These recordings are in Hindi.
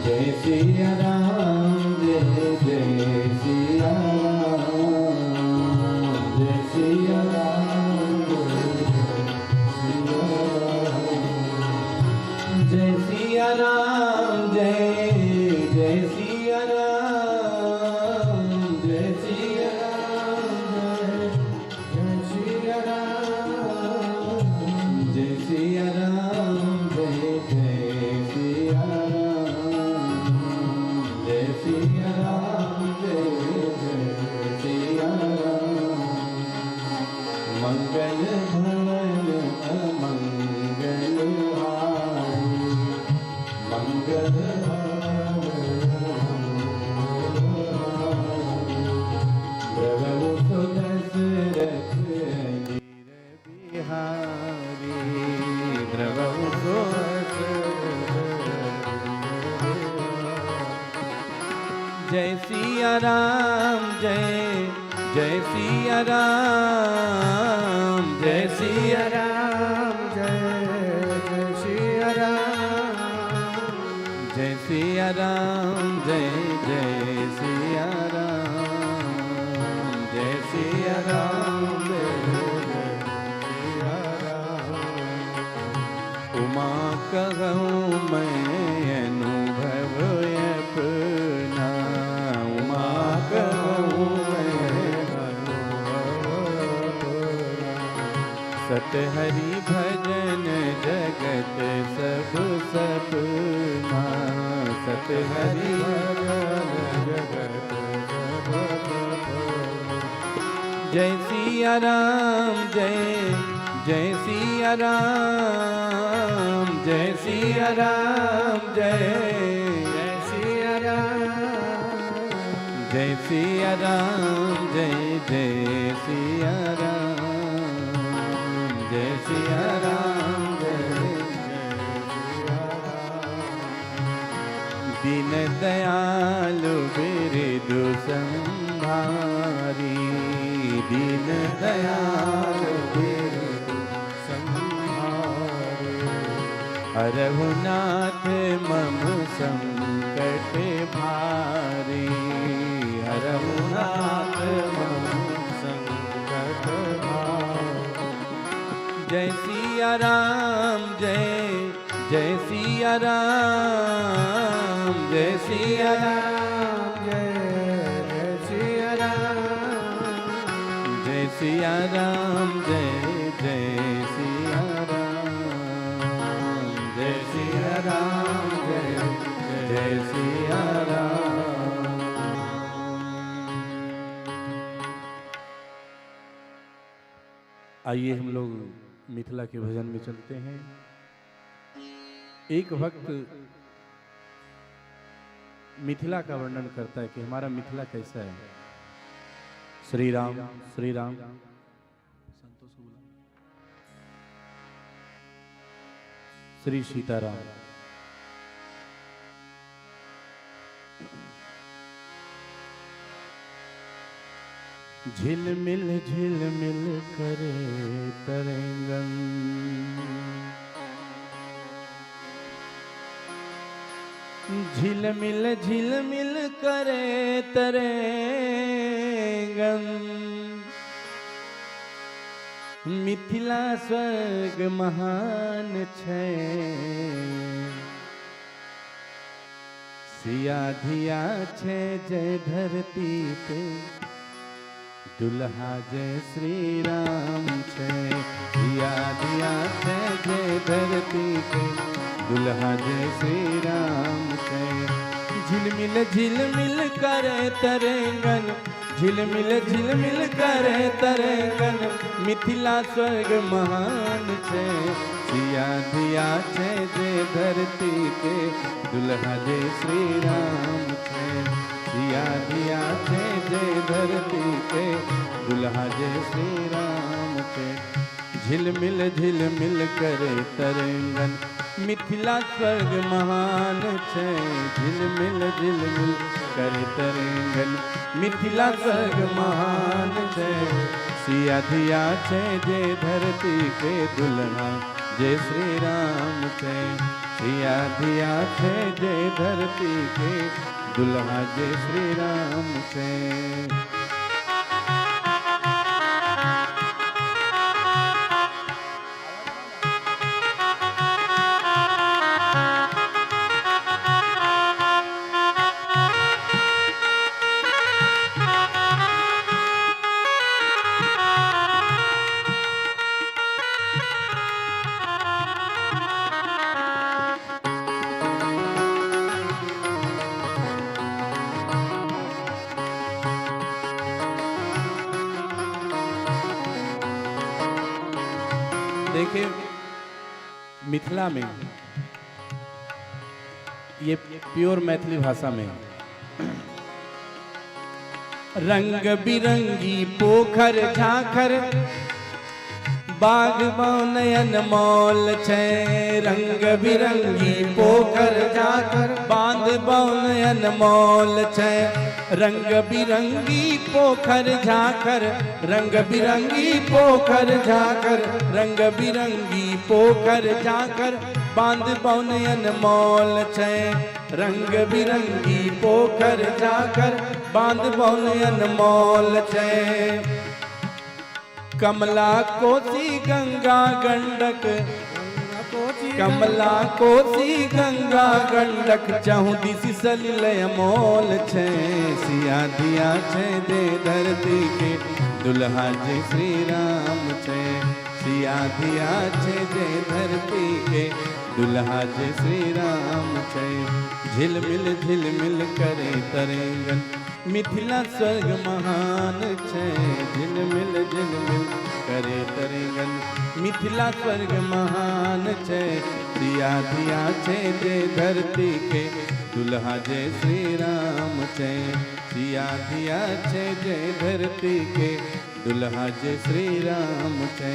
जय सिया राम जय जय सिया राम जय सिया राम जय सिया राम जय जय सिया राम जय सिया राम जय सिया राम जय सिया राम जय सिया राम जय सिया राम मंगल भवन अमंगल हारी मंगल प्रभु सुदशरथ गिर बिहारी प्रभु जय सिया राम जय जय सिया राम जय सिया राम जय जय सिया राम जय सिया राम जय जय सिया राम जय सिया राम जय सिया राम उमा कहूँ मैं अनुभव अपना उमा कहूँ मैं सत हरि भजन जगत सब सपना सत हरि भजन जगत सब जय सिया राम जय जय सिया राम जय सिया राम जय जय सिया राम जय सिया राम जय जय सिया राम जय सिया राम जय सिया राम दीन दयालु बिरदु संभारी दीन दयालु बिरदु संभारी हरहुनाथ मम संकट भारी हरहुनाथ मम संकट भारी जय सिया राम जय जय सिया राम जय सिया राम जय जय सिया राम जय सिया राम जय जय सिया राम जय सिया राम जय जय सिया राम। आइए हम लोग मिथिला के भजन में चलते हैं। एक भक्त मिथिला का वर्णन करता है कि हमारा मिथिला कैसा है। श्री राम श्री सीताराम झिलमिल झिलमिल करे तरंगम झिलमिल झिलमिल करे तरंगम मिथिला स्वर्ग महान छै सिया धिया छे जय धरती पे दुल्हा जय श्री राम छे सिया धिया छे जय धरती पे दुल्हा जय श्री राम छे झिलमिल झिलमिल करे तरंगन झिलमिल झिलमिल करे तरंगन मिथिला स्वर्ग महान छे सिया धिया छे जय धरती पे दुल्हा जय श्री राम छे सिया धिया छे जय धरती पे दुल्हा जय श्री राम छे झिलमिल झिलमिल करे तरंगन मिथिला स्वर्ग महान छे झिलमिल झिलमिल करे तरंगन मिथिला स्वर्ग महान छे सिया धिया छे जय धरती के दुल्हा जय श्री राम छे सिया दिया छे जे धरती के दुल्हा जे श्री राम छे। देखिए मिथिला में ये प्योर मैथिली भाषा में रंग बिरंगी पोखर झाखर बाग नयन मौल छे। रंग बिरंगी पोखर झाखर बांध नयन मौल छे। रंग बिरंगी पोखर झाखर रंग बिरंगी पोखर झाखर रंग बिरंगी पोखर झाखर बांध नयन मौल छे। रंग बिरंगी पोखर झाखर बांध नयन मौल छे। कमला कोसी गंगा गंडक कमला कोसी गंगा गंडक चहु दिशि सलिल अमोल छे। सिया दिया छे दे धरती के दुल्हा जे श्री राम छे। सिया दिया छे दे धरती के दुल्हा जे श्री राम छे। झिलमिल करे तरेंगन मिथिला स्वर्ग महान छे। झिलमिल करे तरेंगन मिथिला स्वर्ग महान छे। दिया दिया छे जे धरती के दुल्हा जे श्री राम छे। दिया दिया छे जे धरती के दुल्हा जे श्री राम छे।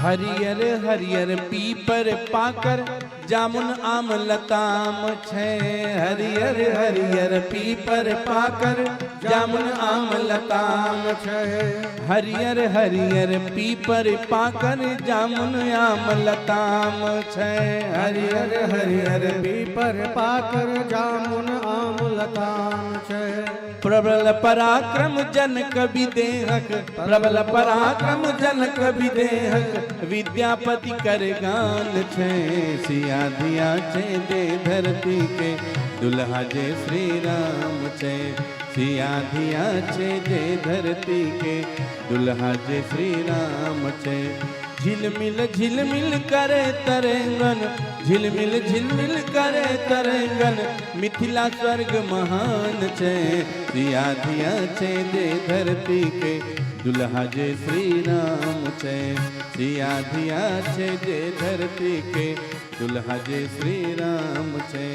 हरियर हरियर पीपर पाकर जामुन आम लताम छे। हरियर हरियर पीपर पाकर जामुन आम लताम छे। हरियर हरियर पीपर पाकर जामुन आम लताम छे। हरियर हरियर पीपर पाकर जामुन आम लताम छे। प्रबल पराक्रम जन कवि देहक प्रबल पराक्रम जन कवि देहक विद्यापति कर गान छे। सिया दिया छे दे धरती के दुल्हा जे श्री राम छे। सिया दिया छे दे धरती के दुल्हा जे श्री राम छे। झिलमिल करे तरेंगन झिलमिल करे तरेंगन मिथिला स्वर्ग महान छे। सिया दिया छे दे धरती के दुल्हा जे श्री राम छे। सिया दिया छे जे धरती के दुल्हा जे श्री राम छे।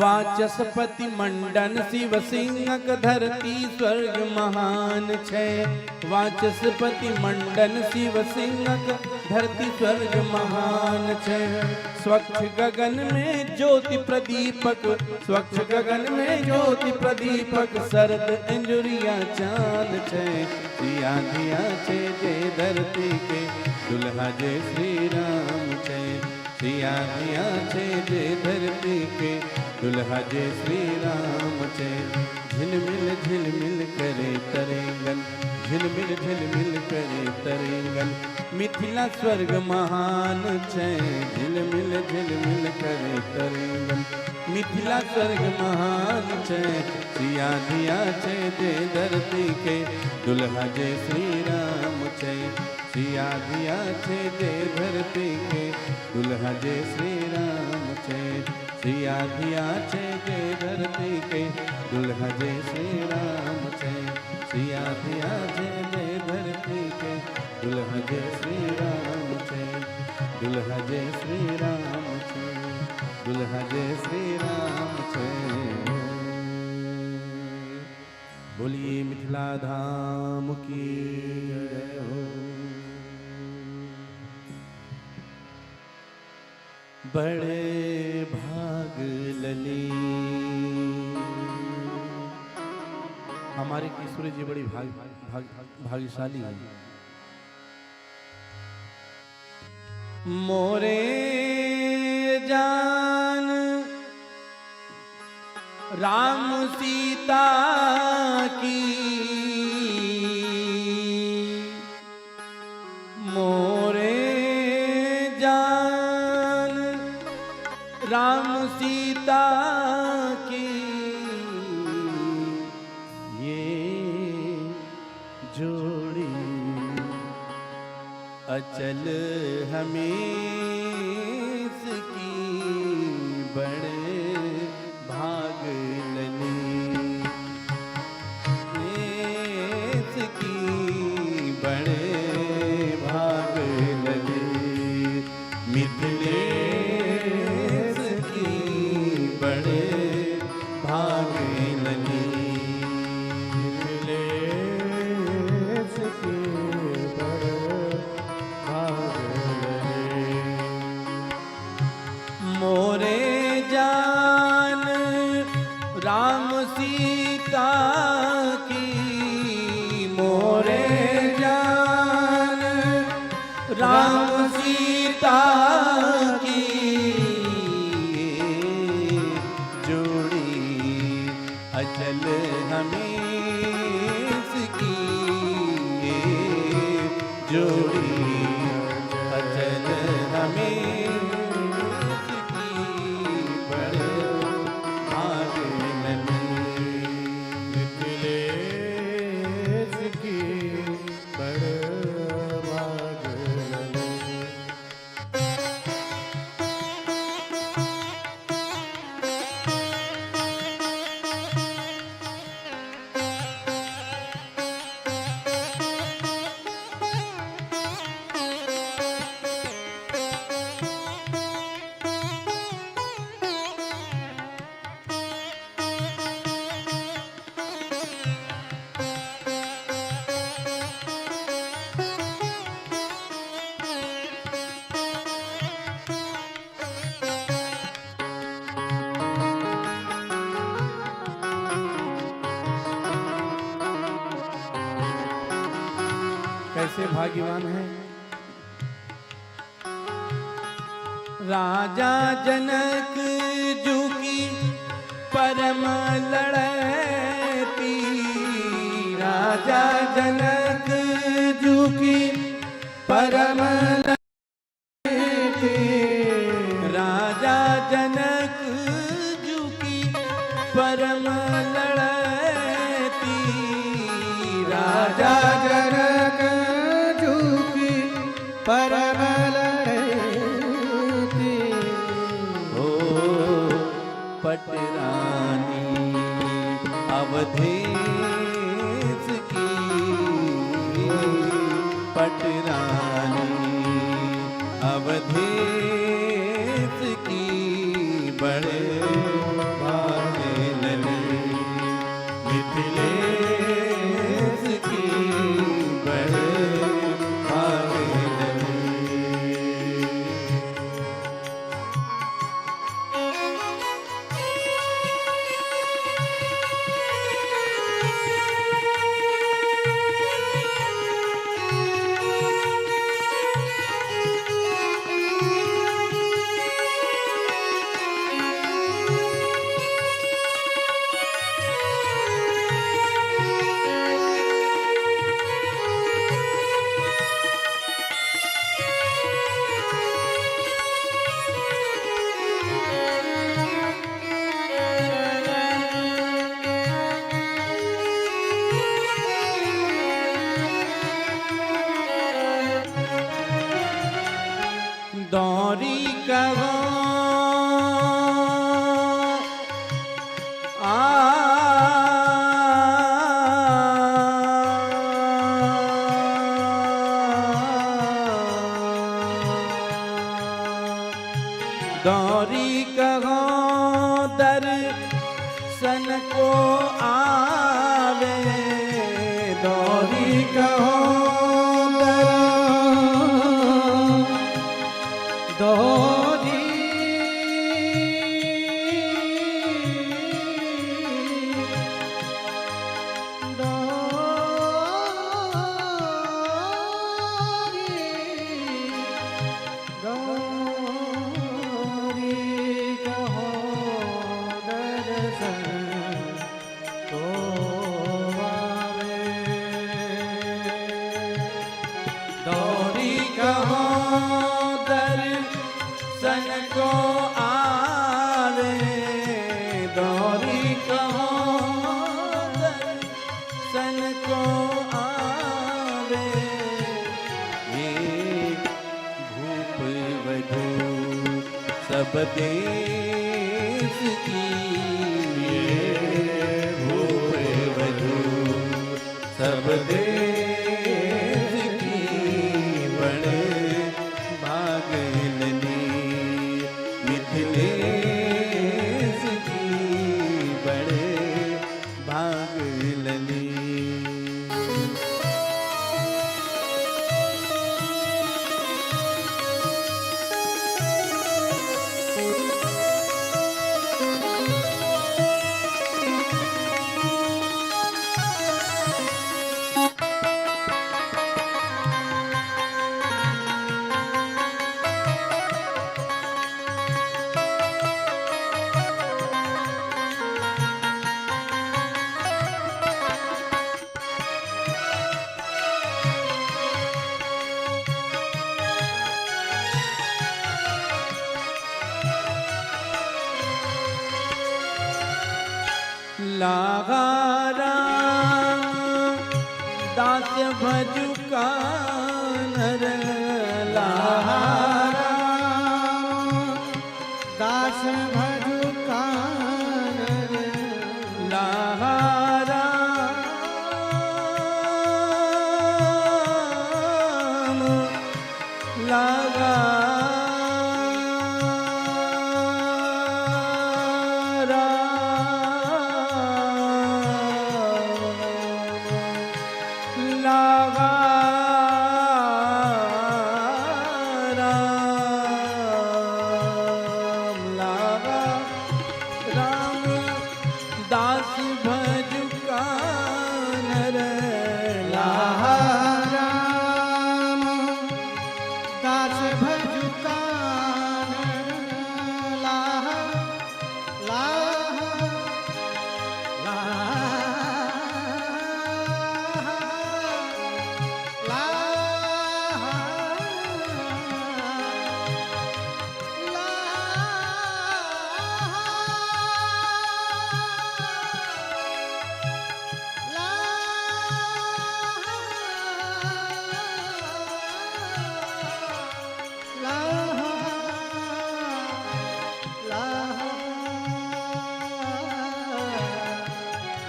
वाचस्पति मंडन शिव सिंहक धरती स्वर्ग महान छे। वाचस्पति मंडन शिव सिंहक धरती स्वर्ग महान छे। स्वच्छ गगन में ज्योति प्रदीपक स्वच्छ गगन में ज्योति प्रदीपक शरद अंजुरिया चांद छे। सिया दिया छे जे धरती के दुल्हा जे श्री राम छे। सिया दिया छे जे धरती के दुल्हा जे श्री राम छे। झिलमिल करे तरेंगन, झिलमिल करे तरेंगन, मिथिला स्वर्ग महान छे। झिलमिल करे तरेंगन, मिथिला स्वर्ग महान छे। सिया दिया छे जे धरती के दुल्हा जे श्री राम छे। सिया दिया छे जे धरती के दुल्हा जे श्री राम छे। सिया दिया छे जे धरती के दुल्हा जे श्री राम छे। सिया दिया छे जे धरती के दुल्हा जे श्री राम छे। दुल्हा जे श्री राम छे, दुल्हा जे श्री राम छे। बोलिए मिथिला धाम की जय हो। बड़े भाग लली, हमारे किशोरी जी बड़ी भाग्यशाली है। मोरे जान राम सीता की, मोरे जान राम सीता की, ये जोड़ी अचल हमेश की। बड़े भाग लली की, बड़े भाग लली मिथिलेश की। बड़े भाग लली मिथिलेश की। मोरे जान राम सीता की, मोरे जान राम सीता की, जोड़ी अचल हमेश की। जोड़ी अचल हमेश कैसे भाग्यवान है। राजा जनक जू की परम लड़ती, राजा जनक जू की परम लड़ती, राजा जनक जू की परम लड़ती, राजा जनक जू की परम लड़ती। हो पटरानी अवधेश की, पटरानी अवधेश की, बड़े भागे लली मिथिलेश की, बड़े भागे लली। गौरी कहो गौरी कहो दर्शन को आवे गौरी कहो दोरी गौरी कहो दर्शन को आवे गौरी कहो दर्शन को आवे ये भूप वधू सब देश की ये भूप वधू सब देश लागा राम दास भजु कानर लागा राम दास भजु कानर लागा राम लागा दास भज कानर लाहा राम दास भज कानर लाहा लाहा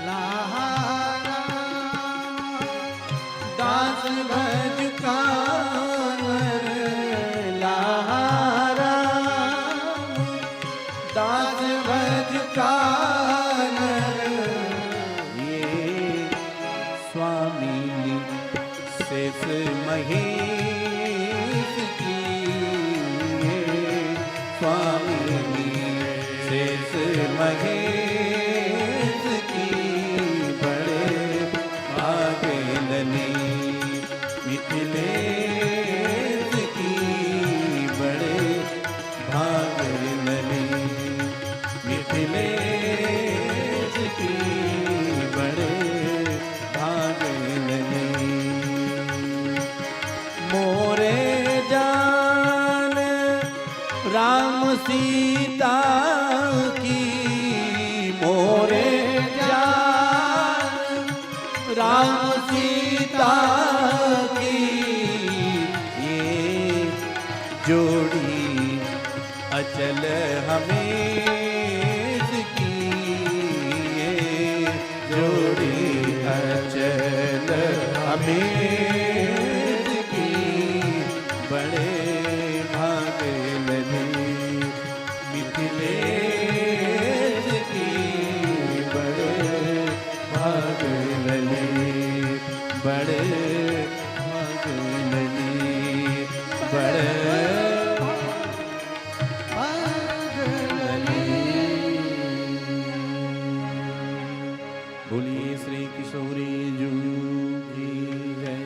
लाहा दास भज कानर लाहा राम दास भज कानर ये स्वामी शेष महेश की ये स्वामी शेष महेश की बड़े भागलनी मिथिलेश की बड़े भागलनी मिथिलेश की बड़े भागलनी मोरे जान राम सीता की मोरे जान राम सीता की ये जोड़ी अचल हमेश की ये जोड़ी, अचल हमेश की बड़े भाग लगे मिथिलेश की, बड़े भाग लगे, बड़े भाग लगे, बड़े बोलिए श्री किशोरी जू की जय।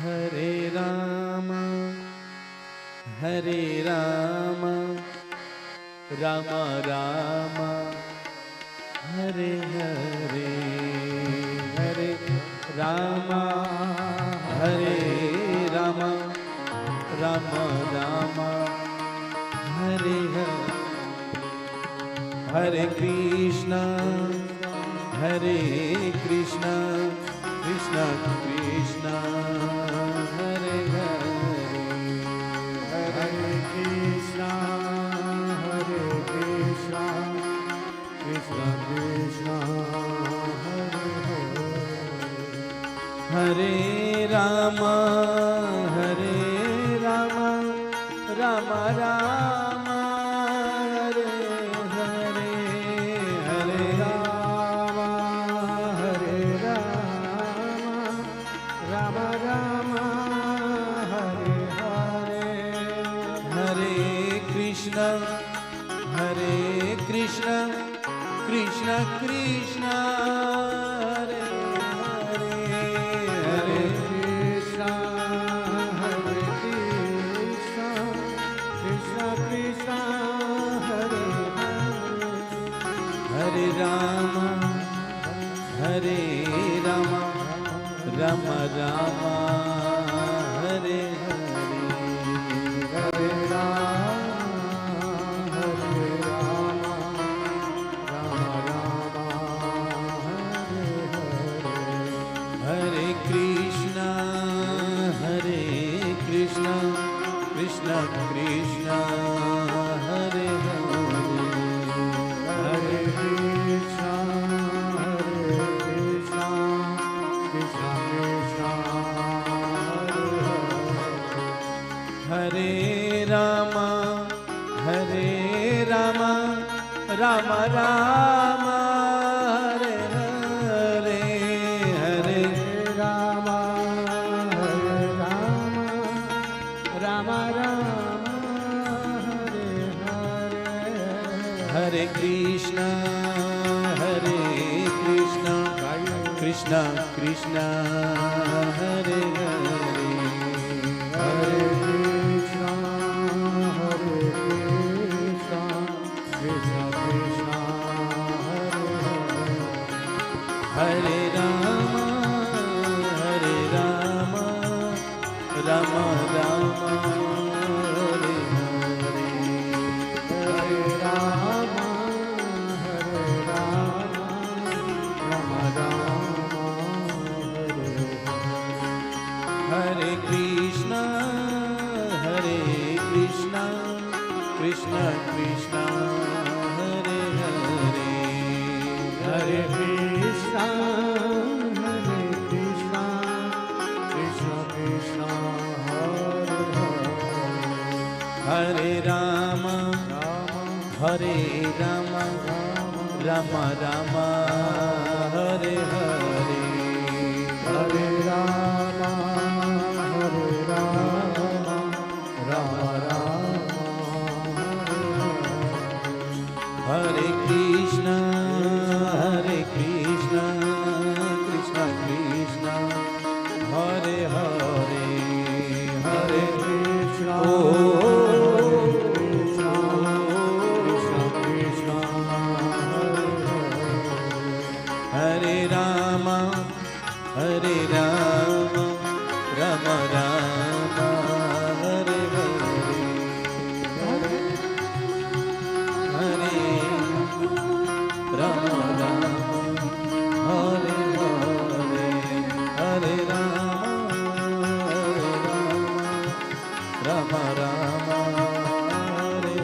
हरे राम राम राम हरे हरे, हरे राम राम राम राम हरे हरे। हरे कृष्णा कृष्णा कृष्णा हरे हरे, हरे कृष्णा कृष्णा कृष्णा हरे हरे। हरे राम राम राम हरे हरे, हरे राम राम राम हरे हरे। हरे कृष्ण कृष्ण कृष्ण हरे हरे, हरे कृष्णा कृष्णा कृष्णा हरे हरे। हरे राम राम राम हरे हरे, हरे राम राम राम हरे हरे। हरे कृष्ण कृष्ण कृष्ण हरे हरे। हरे कृष्णा कृष्णा कृष्णा हरे हरे। हरे राम राम राम हरे हरे, हरे राम राम राम हरे हरे। हरे कृष्ण कृष्ण कृष्ण हरे हरे। हरे कृष्णा कृष्णा कृष्णा हरे हरे। हरे राम राम राम हरे हरे। हरे राम राम राम हरे हरे। हरे कृष्ण कृष्ण कृष्ण हरे हरे। हरे कृष्णा कृष्णा कृष्णा हरे हरे। हरे राम राम राम हरे हरे। हरे राम राम राम हरे कृष्ण कृष्ण कृष्ण हरे हरे। हरे कृष्णा कृष्णा हरे राम राम राम हरे हरे। हरे राम राम हरे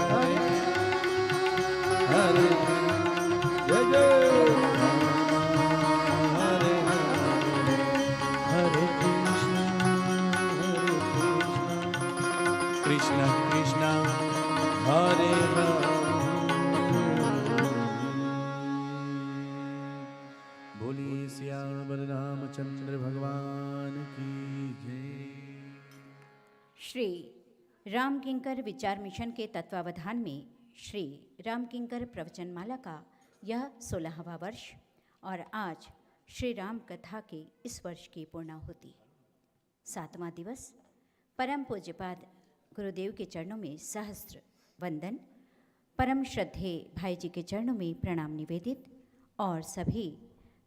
हरे हरे जय जय हरे हरे कृष्ण कृष्ण हरे हरे बोलिए सियावर रामचंद्र भगवान की जय। श्री राम किंकर विचार मिशन के तत्वावधान में श्री राम किंकर प्रवचनमाला का यह 16वां वर्ष और आज श्री राम कथा के इस वर्ष की पूर्णाहुति 7वां दिवस। परम पूज्यपाद गुरुदेव के चरणों में सहस्त्र वंदन, परम श्रद्धेय भाई जी के चरणों में प्रणाम निवेदित और सभी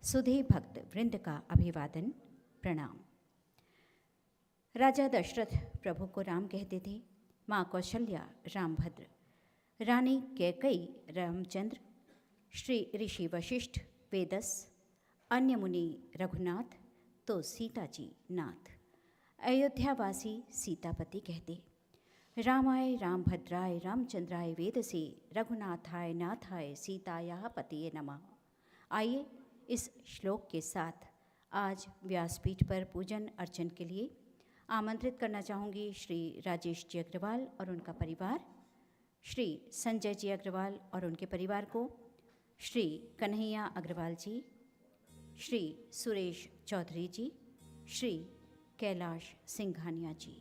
सुधे भक्त वृंद का अभिवादन प्रणाम। राजा दशरथ प्रभु को राम कहते थे, माँ कौशल्या रामभद्र, रानी कैकई रामचंद्र, श्री ऋषि वशिष्ठ वेदस, अन्य मुनि रघुनाथ, तो सीता जी नाथ। अयोध्यावासी सीतापति कहते, रामाय रामभद्राय रामचंद्राय वेदसे, रघुनाथाय नाथाय सीताया पतिये नमः। आइए इस श्लोक के साथ आज व्यासपीठ पर पूजन अर्चन के लिए आमंत्रित करना चाहूँगी श्री राजेश जी अग्रवाल और उनका परिवार, श्री संजय जी अग्रवाल और उनके परिवार को, श्री कन्हैया अग्रवाल जी, श्री सुरेश चौधरी जी, श्री कैलाश सिंघानिया जी।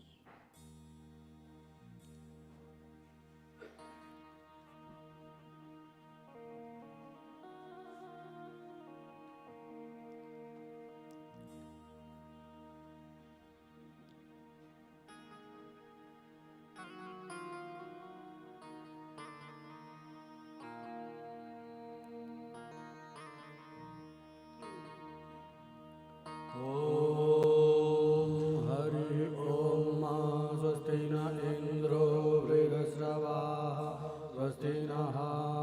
हरि ओम मा स्वस्ति न इंद्रो वृद्धश्रवाः स्वस्ति नः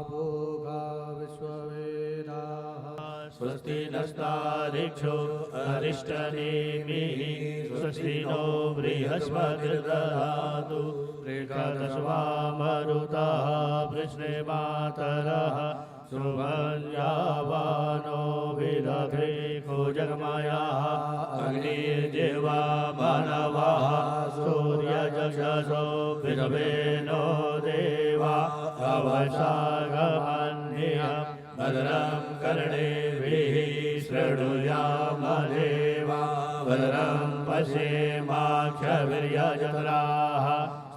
पूषा विश्ववेदाः स्वस्ति नस्तारिक्षो अरिष्टनेमिः स्वस्ति नो बृहस्पतिर्दधातु बृहदस्वा मरुतः वृष्णिमातरः सुभञ्जावानो विदधे जगमायाः अग्निर्जिह्वा मानवाः सूर्यचक्षुषो विषवेनो देवा अवसागमन्यः भद्रं कर्णेभिः शृणुयामदेवा भद्रं पश्येमाक्षभिर्यजत्राः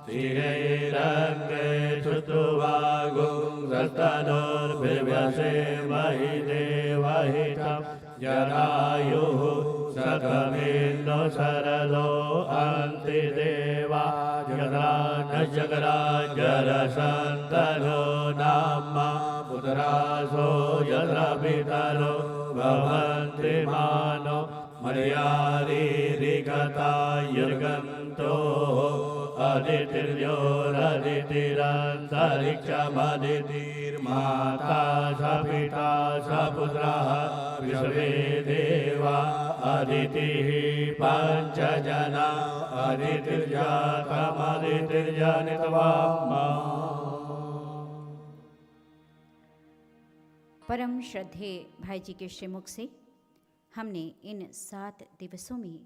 स्थिरैरङ्गे श्रुत्वागुंसस्तनोर्भिर्व्यसेमहि देवहितं जरायुः सखमेन्दो शरदो अन्ति देवा जगरा न जगरा जरसन्तनो नामा पुत्रासो यत्र पितरो भवन्ति मानो मर्यादिरिगता युर्गन्तो अदितिर्योरदितिरन्तरिक्षमदितिर्माता स पिता स पुत्रः विश्वे देवा अदितिः पञ्चजना अदितिर्जातमदितिर्जनित्वा। परम श्रद्धेय भाई जी के श्रीमुख से हमने इन 7 दिवसों में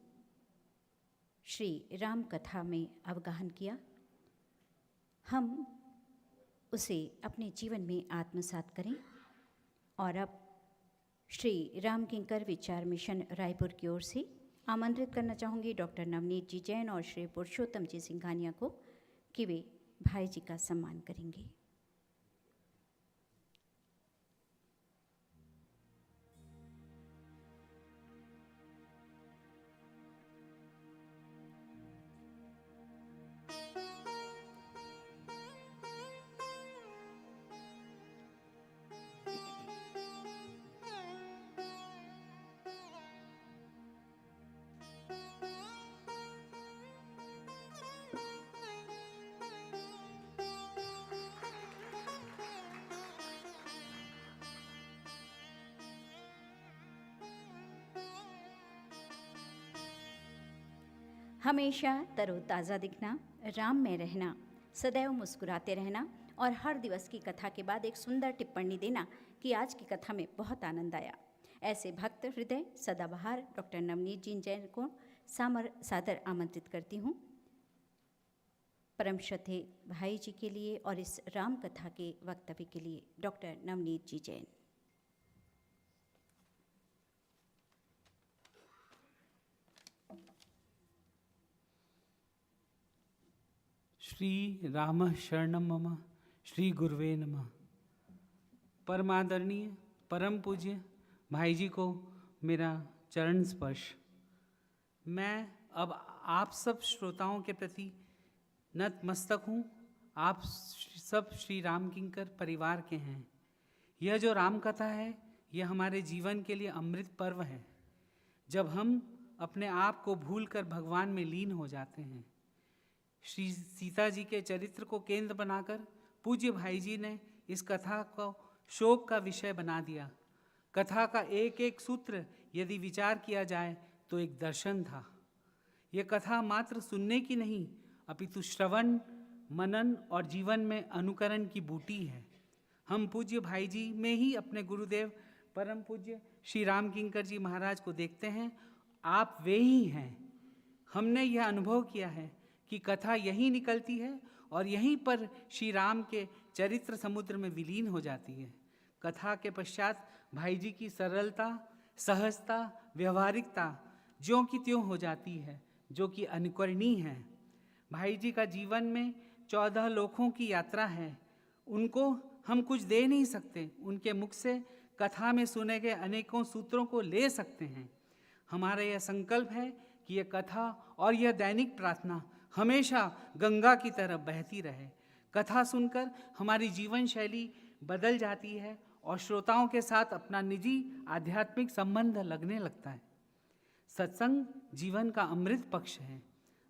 श्री राम कथा में अवगाहन किया। हम उसे अपने जीवन में आत्मसात करें और अब श्री राम किंकर विचार मिशन रायपुर की ओर से आमंत्रित करना चाहूँगी डॉक्टर नवनीत जी जैन और श्री पुरुषोत्तम जी सिंघानिया को कि वे भाई जी का सम्मान करेंगे। हमेशा तरोताज़ा दिखना, राम में रहना, सदैव मुस्कुराते रहना और हर दिवस की कथा के बाद एक सुंदर टिप्पणी देना कि आज की कथा में बहुत आनंद आया। ऐसे भक्त हृदय सदाबहार डॉक्टर नवनीत जी जैन को सादर आमंत्रित करती हूँ परम श्रद्धेय भाई जी के लिए और इस राम कथा के वक्तव्य के लिए। डॉक्टर नवनीत जी जैन। श्री राम शरणम मम, श्री गुरुवे नमः। परमादरणीय परम पूज्य भाई जी को मेरा चरण स्पर्श। मैं अब आप सब श्रोताओं के प्रति नतमस्तक हूँ। आप सब श्री राम किंकर परिवार के हैं। यह जो राम कथा है, यह हमारे जीवन के लिए अमृत पर्व है, जब हम अपने आप को भूलकर भगवान में लीन हो जाते हैं। श्री सीता जी के चरित्र को केंद्र बनाकर पूज्य भाई जी ने इस कथा को शोक का विषय बना दिया। कथा का एक एक सूत्र यदि विचार किया जाए तो एक दर्शन था। यह कथा मात्र सुनने की नहीं, अपितु श्रवण, मनन और जीवन में अनुकरण की बूटी है। हम पूज्य भाई जी में ही अपने गुरुदेव परम पूज्य श्री राम किंकर जी महाराज को देखते हैं। आप वे ही हैं। हमने यह अनुभव किया है कि कथा यहीं निकलती है और यहीं पर श्री राम के चरित्र समुद्र में विलीन हो जाती है। कथा के पश्चात भाई जी की सरलता, सहजता, व्यवहारिकता ज्यों की त्यों हो जाती है, जो कि अनुकरणीय है। भाई जी का जीवन में 14 लोकों की यात्रा है। उनको हम कुछ दे नहीं सकते, उनके मुख से कथा में सुने गए अनेकों सूत्रों को ले सकते हैं। हमारा यह संकल्प है कि यह कथा और यह दैनिक प्रार्थना हमेशा गंगा की तरह बहती रहे। कथा सुनकर हमारी जीवन शैली बदल जाती है और श्रोताओं के साथ अपना निजी आध्यात्मिक संबंध लगने लगता है। सत्संग जीवन का अमृत पक्ष है।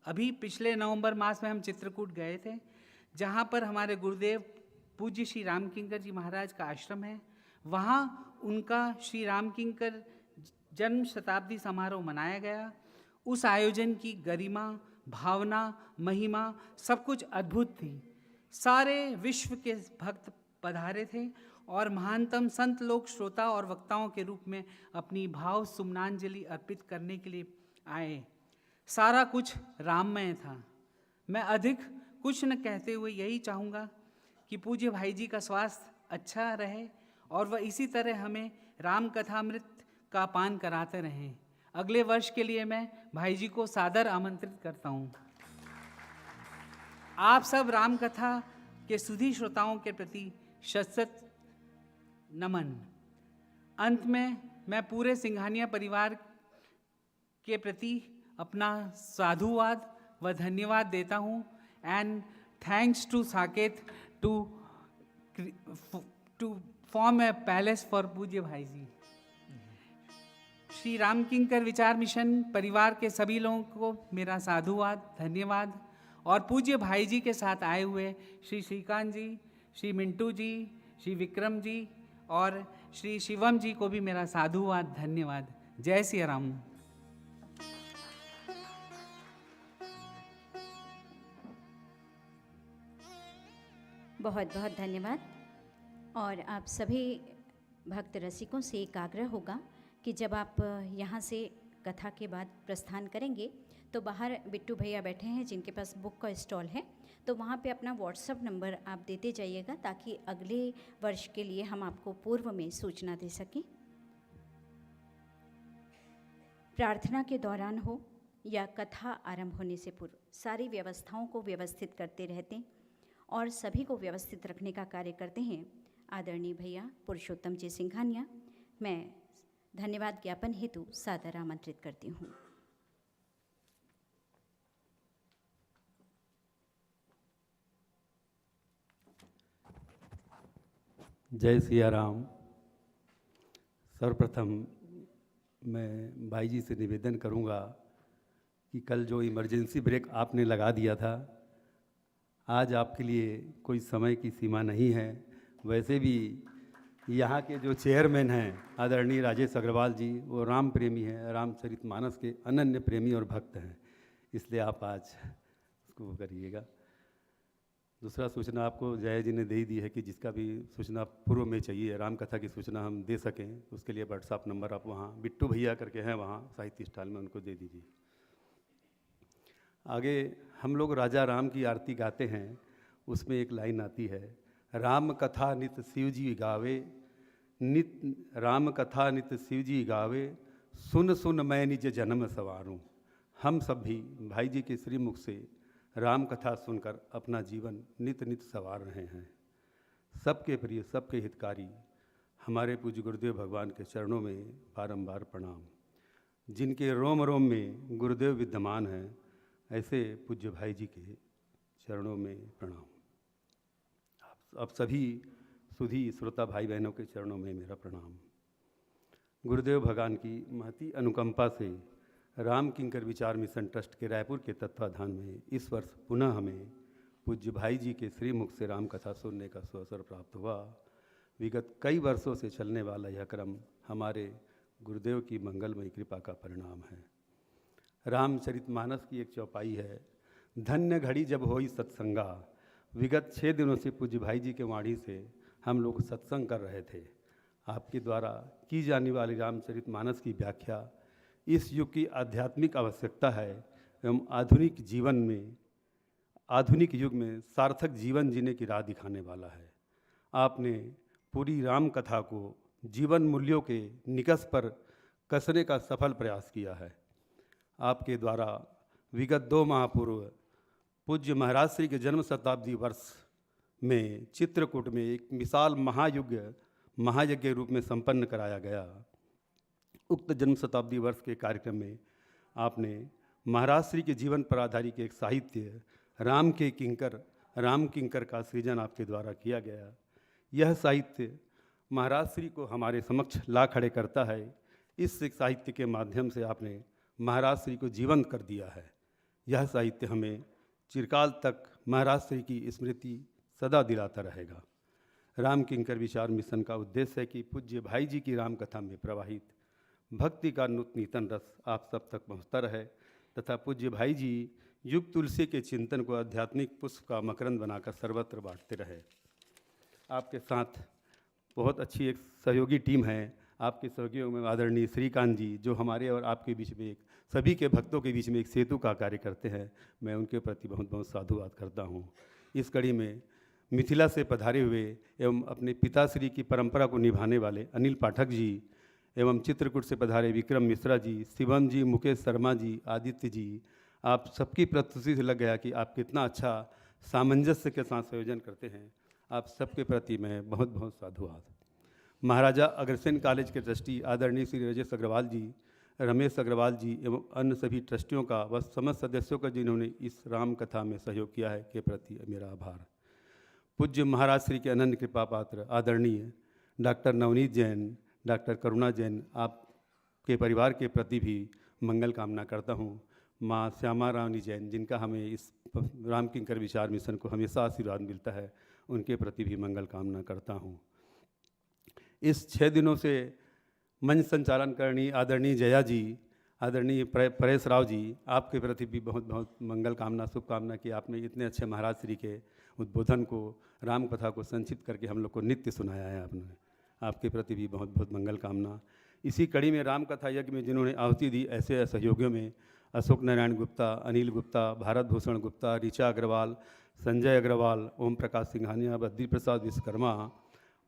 अभी पिछले नवंबर मास में हम चित्रकूट गए थे, जहाँ पर हमारे गुरुदेव पूज्य श्री राम किंकर जी महाराज का आश्रम है। वहाँ उनका श्री राम किंकर जन्म शताब्दी समारोह मनाया गया। उस आयोजन की गरिमा, भावना, महिमा सब कुछ अद्भुत थी। सारे विश्व के भक्त पधारे थे और महानतम संत लोग श्रोता और वक्ताओं के रूप में अपनी भाव सुमनांजलि अर्पित करने के लिए आए। सारा कुछ राममय था। मैं अधिक कुछ न कहते हुए यही चाहूँगा कि पूज्य भाई जी का स्वास्थ्य अच्छा रहे और वह इसी तरह हमें राम कथामृत का पान कराते रहें। अगले वर्ष के लिए मैं भाई जी को सादर आमंत्रित करता हूँ। आप सब राम कथा के सुधी श्रोताओं के प्रति शत नमन। अंत में मैं पूरे सिंघानिया परिवार के प्रति अपना साधुवाद व धन्यवाद देता हूँ। And thanks to Saket to form a palace for पूज्य भाई जी। श्री राम किंकर विचार मिशन परिवार के सभी लोगों को मेरा साधुवाद, धन्यवाद। और पूज्य भाई जी के साथ आए हुए श्री श्रीकांत जी, श्री मिंटू जी, श्री विक्रम जी और श्री शिवम जी को भी मेरा साधुवाद, धन्यवाद। जय श्री राम। बहुत बहुत धन्यवाद। और आप सभी भक्त रसिकों से एक आग्रह होगा कि जब आप यहाँ से कथा के बाद प्रस्थान करेंगे तो बाहर बिट्टू भैया बैठे हैं जिनके पास बुक का स्टॉल है, तो वहाँ पे अपना व्हाट्सएप नंबर आप देते जाइएगा ताकि अगले वर्ष के लिए हम आपको पूर्व में सूचना दे सकें। प्रार्थना के दौरान हो या कथा आरंभ होने से पूर्व सारी व्यवस्थाओं को व्यवस्थित करते रहते और सभी को व्यवस्थित रखने का कार्य करते हैं आदरणीय भैया पुरुषोत्तम जी सिंघानिया। मैं धन्यवाद ज्ञापन हेतु सादर आमंत्रित करती हूँ। जय सिया राम। सर्वप्रथम मैं भाई जी से निवेदन करूंगा कि कल जो इमरजेंसी ब्रेक आपने लगा दिया था, आज आपके लिए कोई समय की सीमा नहीं है। वैसे भी यहाँ के जो चेयरमैन हैं आदरणीय राजेश अग्रवाल जी, वो राम प्रेमी हैं, रामचरितमानस के अनन्य प्रेमी और भक्त हैं। इसलिए आप आज उसको करिएगा। दूसरा सूचना आपको जया जी ने दे ही दी है कि जिसका भी सूचना पूर्व में चाहिए, राम कथा की सूचना हम दे सकें, तो उसके लिए व्हाट्सएप नंबर आप वहाँ बिट्टू भैया करके हैं वहाँ साहित्य स्टॉल में, उनको दे दीजिए। आगे हम लोग राजा राम की आरती गाते हैं, उसमें एक लाइन आती है, राम कथा नित शिव जी गावे, नित राम कथा नित शिव जी गावे, सुन सुन मैं निज जन्म सवारूं। हम सब भी भाई जी के श्रीमुख से राम कथा सुनकर अपना जीवन नित नित संवार रहे हैं। सबके प्रिय, सबके हितकारी हमारे पूज्य गुरुदेव भगवान के चरणों में बारंबार प्रणाम। जिनके रोम रोम में गुरुदेव विद्यमान हैं, ऐसे पूज्य भाई जी के चरणों में प्रणाम। आप सभी सुधी श्रोता भाई बहनों के चरणों में मेरा प्रणाम। गुरुदेव भगवान की महती अनुकंपा से राम किंकर विचार मिशन ट्रस्ट के रायपुर के तत्वाधान में इस वर्ष पुनः हमें पूज्य भाई जी के श्रीमुख से राम कथा सुनने का सुअवसर प्राप्त हुआ। विगत कई वर्षों से चलने वाला यह क्रम हमारे गुरुदेव की मंगलमयी कृपा का परिणाम है। रामचरितमानस की एक चौपाई है, धन्य घड़ी जब होई सत्संगा। विगत 6 दिनों से पूज्य भाई जी के वाणी से हम लोग सत्संग कर रहे थे। आपके द्वारा की जाने वाली रामचरितमानस की व्याख्या इस युग की आध्यात्मिक आवश्यकता है एवं आधुनिक युग में सार्थक जीवन जीने की राह दिखाने वाला है। आपने पूरी राम कथा को जीवन मूल्यों के निकष पर कसने का सफल प्रयास किया है। आपके द्वारा विगत 2 माह पूर्व पूज्य महाराज श्री के जन्म शताब्दी वर्ष में चित्रकूट में एक विशाल महायज्ञ रूप में संपन्न कराया गया। उक्त जन्म शताब्दी वर्ष के कार्यक्रम में आपने महाराज श्री के जीवन पर आधारित एक साहित्य राम किंकर का सृजन आपके द्वारा किया गया। यह साहित्य महाराज श्री को हमारे समक्ष ला खड़े करता है। इस साहित्य के माध्यम से आपने महाराज श्री को जीवंत कर दिया है। यह साहित्य हमें चिरकाल तक महाराज श्री की स्मृति सदा दिलाता रहेगा। राम किंकर विचार मिशन का उद्देश्य है कि पूज्य भाई जी की राम कथा में प्रवाहित भक्ति का नूतन रस आप सब तक पहुँचता रहे तथा पूज्य भाई जी युग तुलसी के चिंतन को आध्यात्मिक पुष्प का मकरंद बनाकर सर्वत्र बांटते रहे। आपके साथ बहुत अच्छी एक सहयोगी टीम है। आपके सहयोगियों में आदरणीय श्रीकांत जी, जो हमारे और आपके बीच में सभी के भक्तों के बीच में एक सेतु का कार्य करते हैं, मैं उनके प्रति बहुत बहुत साधुवाद करता हूँ। इस कड़ी में मिथिला से पधारे हुए एवं अपने पिताश्री की परंपरा को निभाने वाले अनिल पाठक जी एवं चित्रकूट से पधारे विक्रम मिश्रा जी, शिवम जी, मुकेश शर्मा जी, आदित्य जी, आप सबकी प्रस्तुति से लग गया कि आप कितना अच्छा सामंजस्य के साथ संयोजन करते हैं। आप सबके प्रति मैं बहुत बहुत साधुवाद। महाराजा अग्रसेन कॉलेज के ट्रस्टी आदरणीय श्री राजेश अग्रवाल जी, रमेश अग्रवाल जी एवं अन्य सभी ट्रस्टियों का व समस्त सदस्यों का जिन्होंने इस राम कथा में सहयोग किया है के प्रति मेरा आभार। पूज्य महाराज श्री के अनंत कृपा पात्र आदरणीय डॉक्टर नवनीत जैन, डॉक्टर करुणा जैन, आपके परिवार के प्रति भी मंगल कामना करता हूँ। माँ श्यामा रानी जैन, जिनका हमें इस राम किंकर विचार मिशन को हमेशा आशीर्वाद मिलता है, उनके प्रति भी मंगल कामना करता हूँ। इस 6 दिनों से मंच संचालन करनी आदरणीय जया जी, आदरणीय परेश राव जी, आपके प्रति भी बहुत बहुत मंगल कामना शुभकामना कि आपने इतने अच्छे महाराज श्री के उद्बोधन को, राम कथा को संक्षिप्त करके हम लोग को नित्य सुनाया है। आपके प्रति भी बहुत बहुत मंगल कामना। इसी कड़ी में राम कथा यज्ञ में जिन्होंने आहुति दी, ऐसे सहयोगियों में अशोक नारायण गुप्ता, अनिल गुप्ता, भारत भूषण गुप्ता, ऋचा अग्रवाल, संजय अग्रवाल, ओम प्रकाश सिंघानिया, बद्री प्रसाद विश्वकर्मा,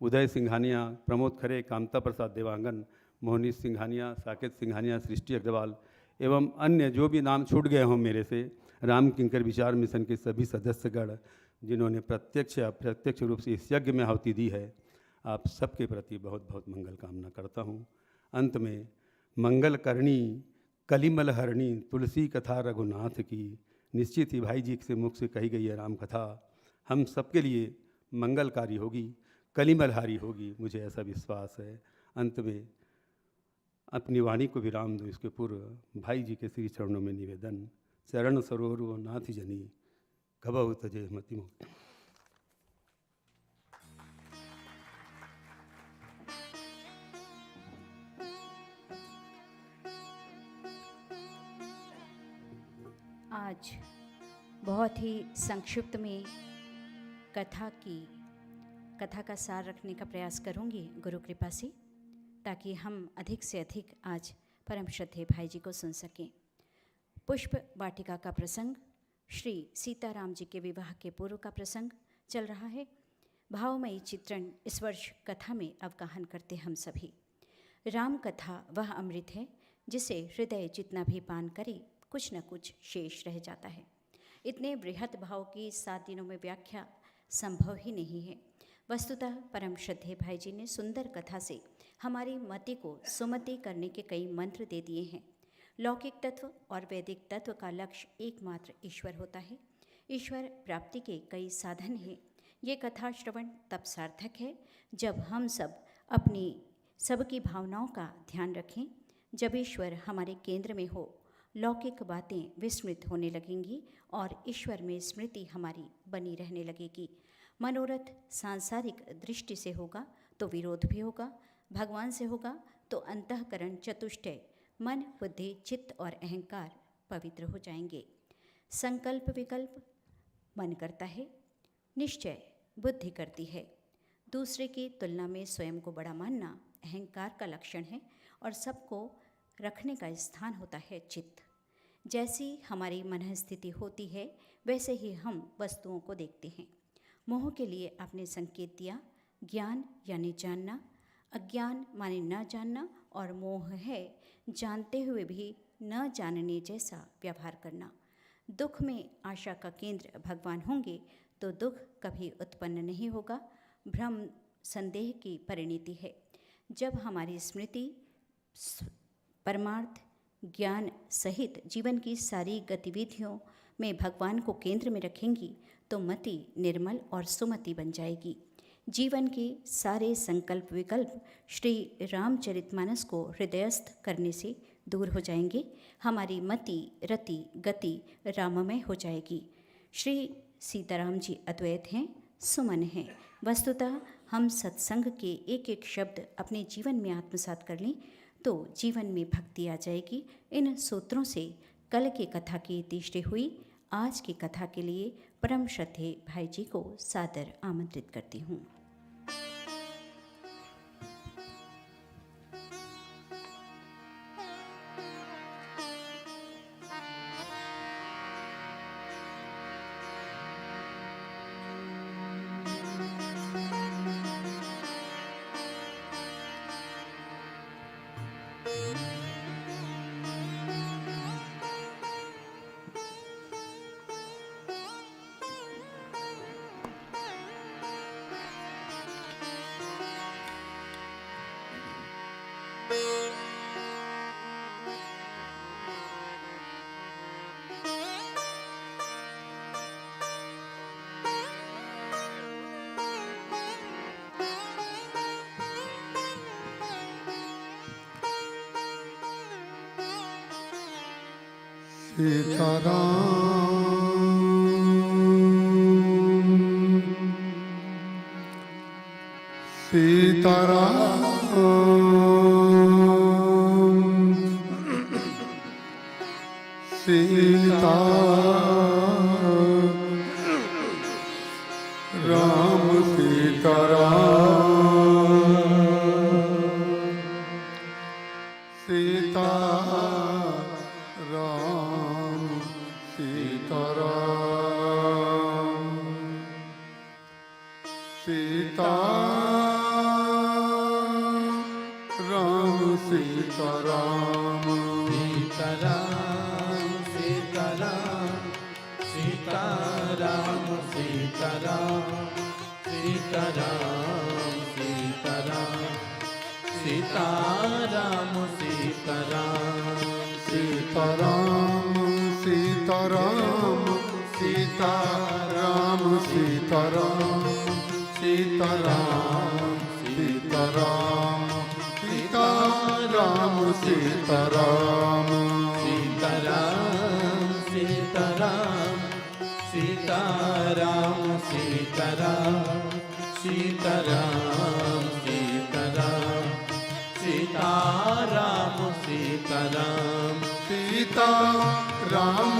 उदय सिंघानिया, प्रमोद खरे, कामता प्रसाद देवांगन, मोहनीश सिंघानिया, साकेत सिंघानिया, सृष्टि अग्रवाल एवं अन्य जो भी नाम छूट गए हों मेरे से, राम किंकर विचार मिशन के सभी सदस्यगण जिन्होंने प्रत्यक्ष अप्रत्यक्ष रूप से इस यज्ञ में आहुति दी है, आप सबके प्रति बहुत बहुत मंगल कामना करता हूँ। अंत में मंगल करणी कलिमल हरणी तुलसी कथा रघुनाथ की, निश्चित ही भाई जी से मुख से कही गई है राम कथा हम सबके लिए मंगलकारी होगी, कलिमलहारी होगी, मुझे ऐसा विश्वास है। अंत में अपनी वाणी को विराम दूँ इसके पूर्व भाई जी के श्री चरणों में निवेदन, चरण सरोवर नाथ जनी कबहु तजे मति। आज बहुत ही संक्षिप्त में कथा का सार रखने का प्रयास करूंगी गुरु कृपा से, ताकि हम अधिक से अधिक आज परम श्रद्धेय भाई जी को सुन सकें। पुष्प वाटिका का प्रसंग, श्री सीताराम जी के विवाह के पूर्व का प्रसंग चल रहा है। भावमयी चित्रण इस वर्ष कथा में अवगाहन करते हम सभी। राम कथा वह अमृत है जिसे हृदय जितना भी पान करे कुछ न कुछ शेष रह जाता है। इतने बृहत भाव की 7 दिनों में व्याख्या संभव ही नहीं है। वस्तुतः परम श्रद्धेय भाई जी ने सुंदर कथा से हमारी मति को सुमति करने के कई मंत्र दे दिए हैं। लौकिक तत्व और वैदिक तत्व का लक्ष्य एकमात्र ईश्वर होता है। ईश्वर प्राप्ति के कई साधन हैं। ये कथा श्रवण तब सार्थक है जब हम सब अपनी सबकी भावनाओं का ध्यान रखें, जब ईश्वर हमारे केंद्र में हो। लौकिक बातें विस्मृत होने लगेंगी और ईश्वर में स्मृति हमारी बनी रहने लगेगी। मनोरथ सांसारिक दृष्टि से होगा तो विरोध भी होगा, भगवान से होगा तो अंतःकरण चतुष्टय मन, बुद्धि, चित्त और अहंकार पवित्र हो जाएंगे। संकल्प विकल्प मन करता है, निश्चय बुद्धि करती है। दूसरे की तुलना में स्वयं को बड़ा मानना अहंकार का लक्षण है और सबको रखने का स्थान होता है चित्त। जैसी हमारी मन स्थिति होती है वैसे ही हम वस्तुओं को देखते हैं। मोह के लिए आपने संकेत दिया, ज्ञान यानी जानना, अज्ञान माने न जानना, और मोह है जानते हुए भी न जानने जैसा व्यवहार करना। दुख में आशा का केंद्र भगवान होंगे तो दुख कभी उत्पन्न नहीं होगा। भ्रम संदेह की परिणति है। जब हमारी स्मृति परमार्थ ज्ञान सहित जीवन की सारी गतिविधियों में भगवान को केंद्र में रखेंगी तो मति निर्मल और सुमति बन जाएगी। जीवन के सारे संकल्प विकल्प श्री रामचरितमानस को हृदयस्थ करने से दूर हो जाएंगे। हमारी मति रति गति राममय हो जाएगी। श्री सीताराम जी अद्वैत हैं, सुमन हैं। वस्तुतः हम सत्संग के एक एक शब्द अपने जीवन में आत्मसात कर लें तो जीवन में भक्ति आ जाएगी। इन सूत्रों से कल की कथा की दृष्टि हुई। आज की कथा के लिए परम श्रद्धेय भाई जी को सादर आमंत्रित करती हूँ। सीता राम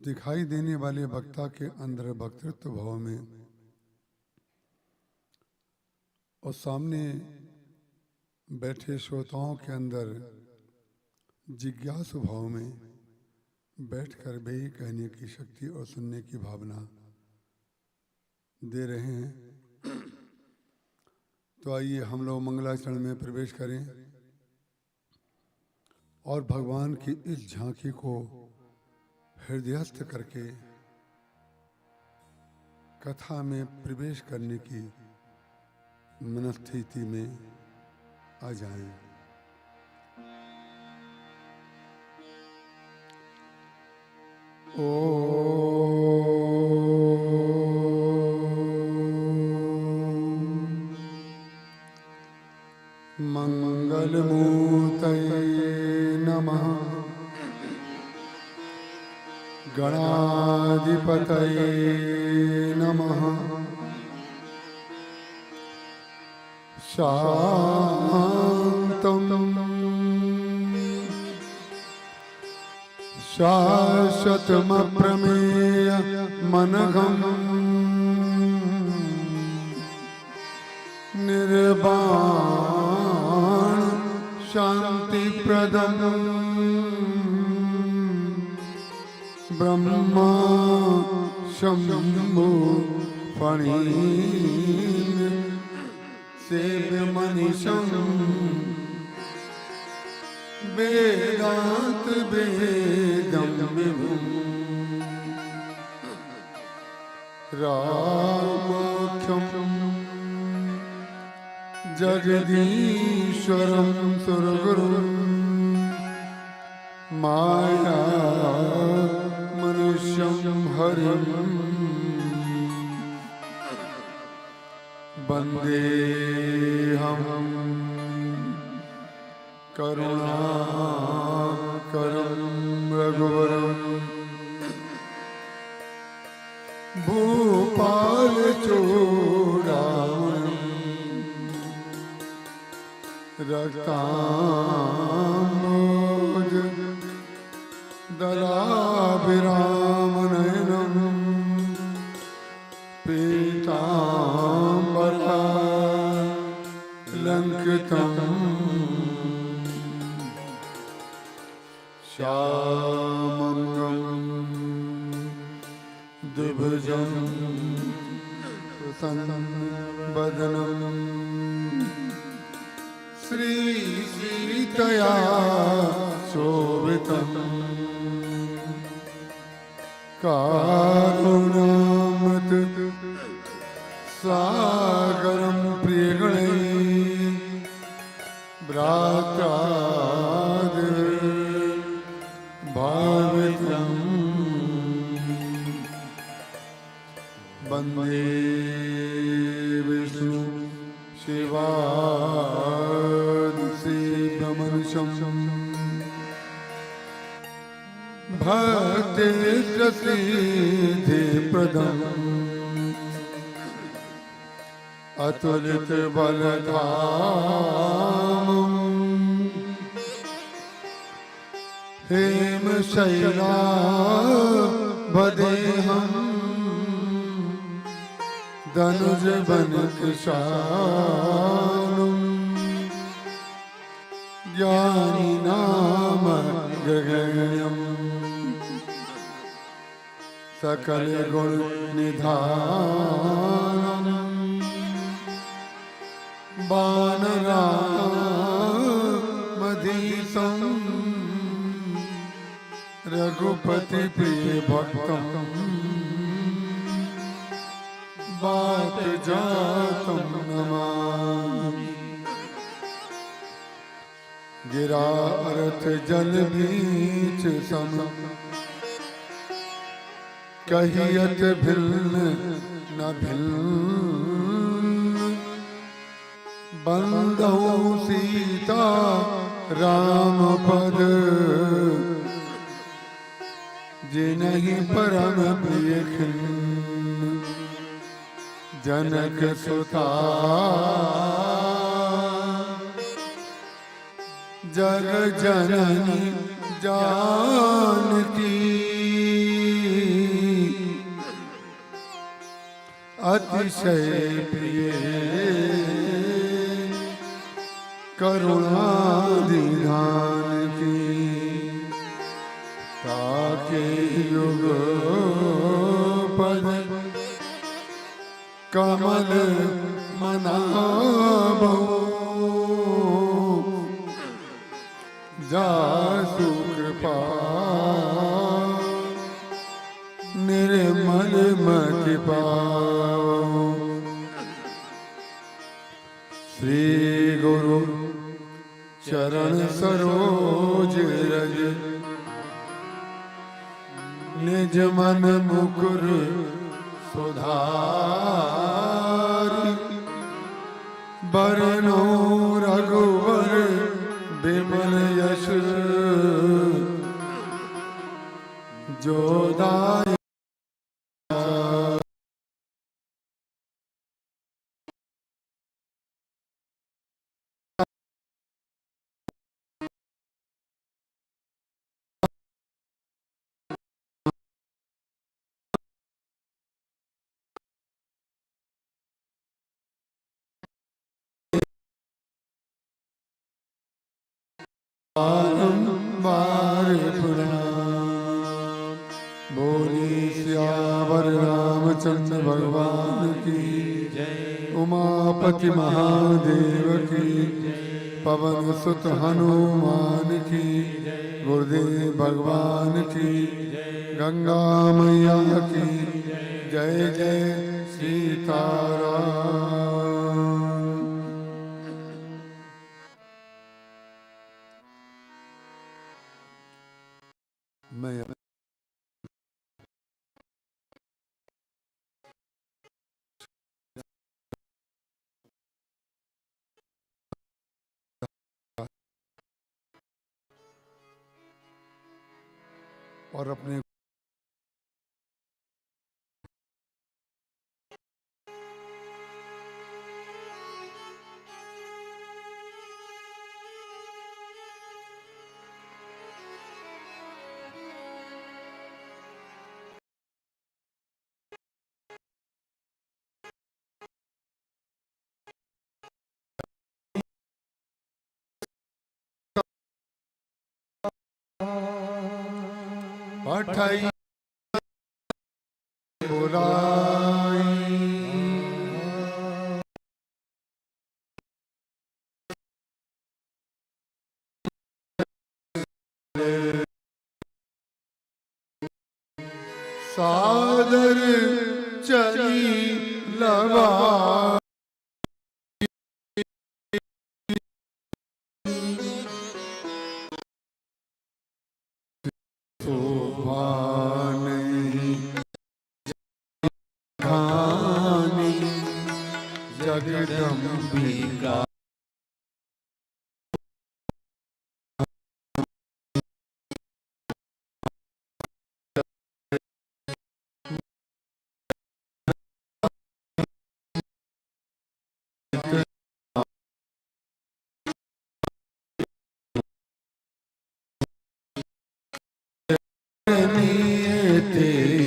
दिखाई देने वाले वक्ता के अंदर वक्तृत्व भाव में और सामने बैठे श्रोताओं के अंदर जिज्ञासु भाव में बैठकर वे कहने की शक्ति और सुनने की भावना दे रहे हैं। तो आइए हम लोग मंगलाचरण में प्रवेश करें और भगवान की इस झांकी को हृदयस्थ करके कथा में प्रवेश करने की मनस्थिति में आ जाएं। मंगलमूर्तये नमः। गणाधिपतये नमः। शान्तं शाश्वतमप्रमेय मनघम् निर्वाण शान्तिप्रदम् ब्रह्मा शम्भु फणीन् सेव्यमनिशम् वेदांत वेदं विभुम् रामाख्यं जगदीश्वरं सुरगुरुं माया मनुष्यं हरिं वन्देऽहं करुणाकरं रघुवरं भूपालचूडामणिं रक्ताम्बोज दलाभिरामनयनं पीताम्बरालङ्कृतम् श्यामं द्विभुजं प्रसन्नवदनं श्रीसीतया शोभितं कारुणामृत सागरं प्रियगणैः भ्रात्रादिभिः भावितं वन्दे विष्णु शिवादिसेव्यमनुषं भक्तिप्रसिद्धिप्रदम् अतुलितबलधामम् हेमशैलावदेहम् धनुजवनकृशानुम् ज्ञानिनामग्रगण्यम् सकलगुणनिधानम् वानरामधीशम् रघुपति प्रिय भक्तं बात जातं नमामि। गिरा अर्थ जल बीच सम कहियत भिन्न न भिन्न बंदौ सीता राम पद जिनहि परम प्रिय खिन्न जनक सुता जग जननी जानकी अतिशय प्रिय करुणा निधान की ताके युग पद कमल मनाबो जासु कृपा निर्मल मति पाओ। श्री गुरु चरण सरोज रज निज मन मुकुर सुधारि बरनो रघुवर बिमल यश जो दाय बारंबार प्रणाम। बोली सियावर रामचंद्र भगवान की जय। उमापति महादेव की पवन सुत हनुमान की गुरुदेव भगवान की गंगा मैया की जय जय सीताराम। मैं और अपने पठाई बुलाई सादर चली लगा जगदम्बिका तेरी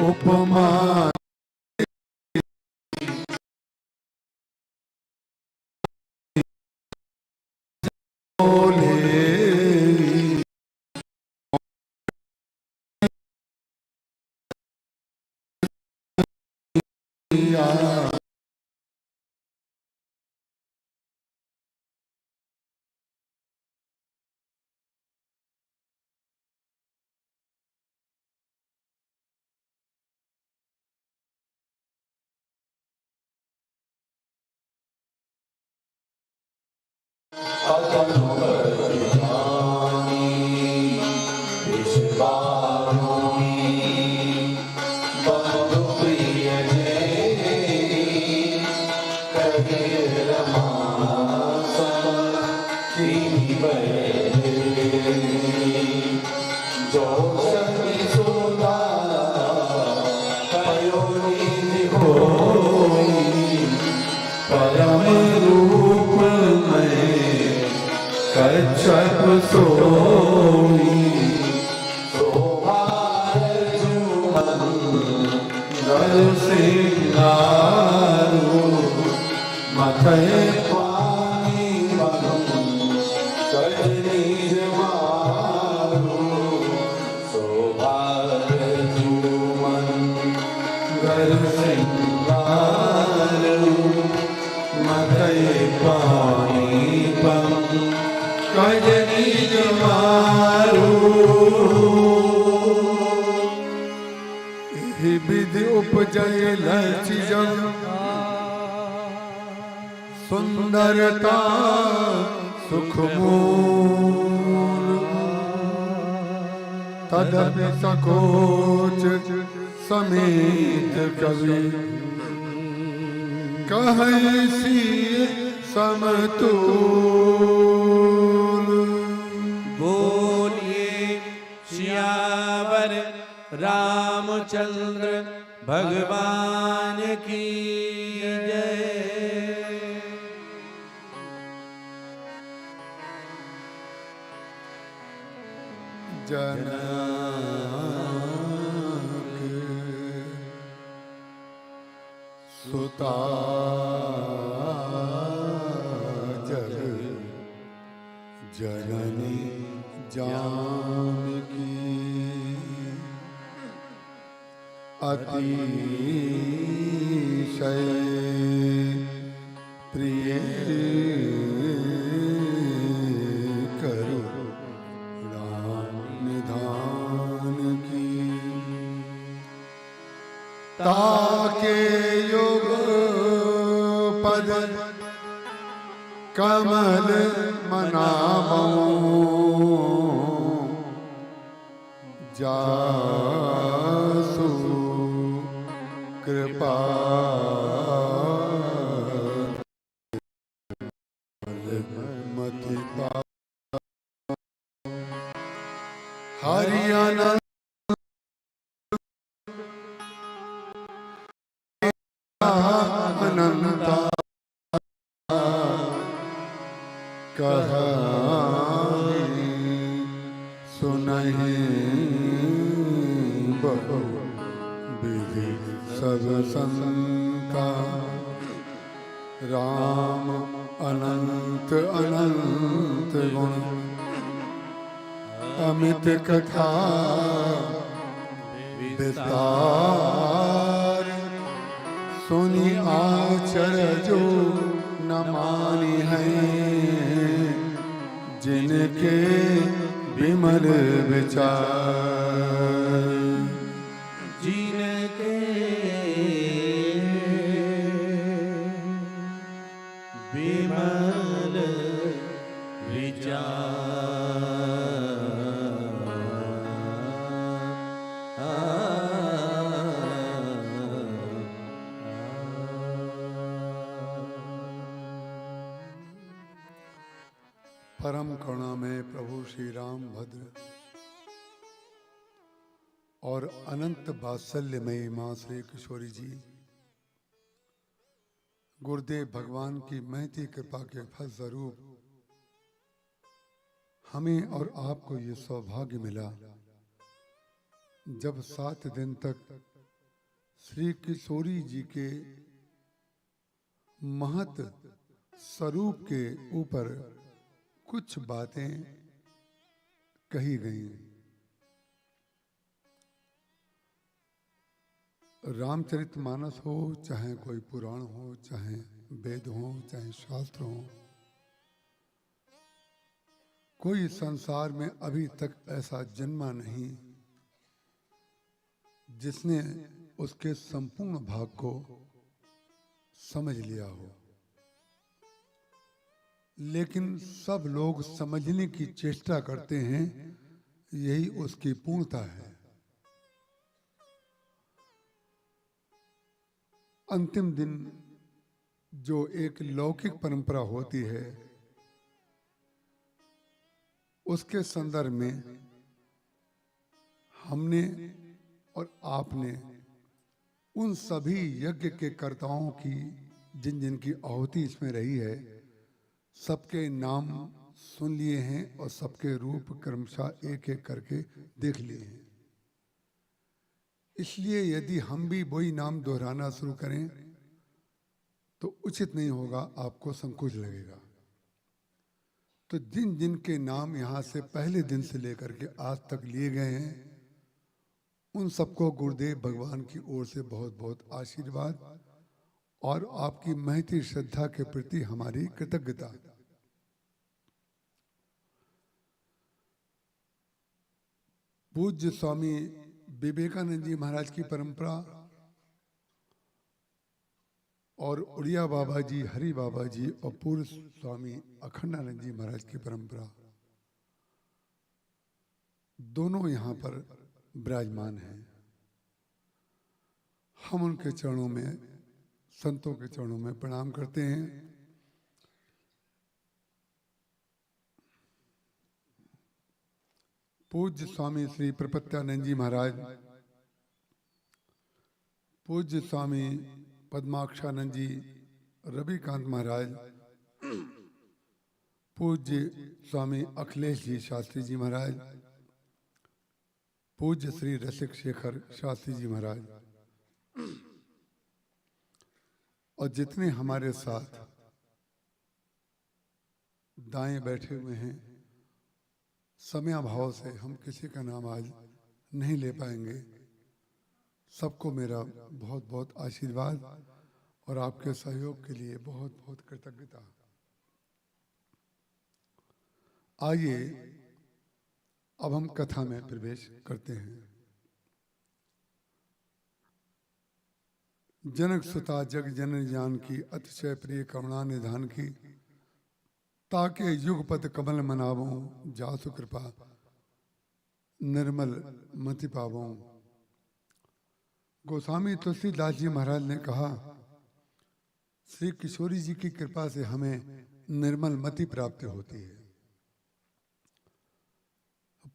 उपमा परम रूप में कच्छप सोई शोभा जुमन दल से श्रृंगारो माथे पानी बगम कजनीर मारो शोभार जुमन घर श्रृंगारो माथे पानी बगम कजनीर मारो विधि उपजय लचि जग सुंदरता सुख मूल तदपि सकोच समेत कवि कहसी समतुल। बोलिए सियावर रामचंद्र भगवान की जय। जनक सुता जग जननी जानकी अतिशय प्रिय करो राम निधान की ताके योग पद कमल मनामो जासु कृपा मति हरियाणा अनंता कहानी सुनहि बहु विधि सब संता राम अनंत अनंत गुण अमित कथा विस्तार सुनि आचर जो न मानी है जिनके विमल विचार जिनके विमल विचार। परम करुणा में प्रभु श्री राम भद्र और अनंत वात्सल्यमयी मां श्री किशोरी जी गुरुदेव भगवान की महती कृपा के फलस्वरूप हमें और आपको ये सौभाग्य मिला जब 7 दिन तक श्री किशोरी जी के महत स्वरूप के ऊपर कुछ बातें कही गई। रामचरितमानस हो, चाहे कोई पुराण हो, चाहे वेद हो, चाहे शास्त्र हो, कोई संसार में अभी तक ऐसा जन्मा नहीं जिसने उसके संपूर्ण भाग को समझ लिया हो। लेकिन सब लोग समझने की चेष्टा करते हैं, यही उसकी पूर्णता है। अंतिम दिन जो एक लौकिक परंपरा होती है उसके संदर्भ में हमने और आपने उन सभी यज्ञ के कर्ताओं की जिन जिन की आहुति इसमें रही है सबके नाम सुन लिए हैं और सबके रूप क्रमशः एक एक करके देख लिए हैं। इसलिए यदि हम भी वही नाम दोहराना शुरू करें तो उचित नहीं होगा, आपको संकोच लगेगा। तो जिन जिन के नाम यहाँ से पहले दिन से लेकर के आज तक लिए गए हैं, उन सबको गुरुदेव भगवान की ओर से बहुत बहुत आशीर्वाद और आपकी महती श्रद्धा के प्रति हमारी कृतज्ञता। पूज्य स्वामी विवेकानंद जी महाराज की परंपरा और उड़िया बाबा जी, हरि बाबा जी और पूर्व स्वामी अखंडानंद जी महाराज की परंपरा दोनों यहाँ पर विराजमान हैं। हम उनके चरणों में, संतों के चरणों में प्रणाम करते हैं। पूज्य स्वामी श्री प्रपत्यानंद जी महाराज, पूज्य स्वामी पद्माक्षानंद जी, रविकांत महाराज, पूज्य स्वामी अखिलेश जी शास्त्री जी महाराज, पूज्य श्री रसिक शेखर शास्त्री जी महाराज और जितने हमारे साथ दाएं बैठे हुए हैं, समयाभाव से हम किसी का नाम आज नहीं ले पाएंगे। सबको मेरा बहुत बहुत आशीर्वाद और आपके सहयोग के लिए बहुत बहुत कृतज्ञता। आइए अब हम कथा में प्रवेश करते हैं। जनक सुता जग जननी जान की, अतिशय प्रिय करुणा निधान की, ताके युगपत कमल मनावों, जासु कृपा निर्मल मति पावों। गोस्वामी तुलसीदास जी महाराज ने कहा, श्री किशोरी जी की कृपा से हमें निर्मल मति प्राप्त होती है।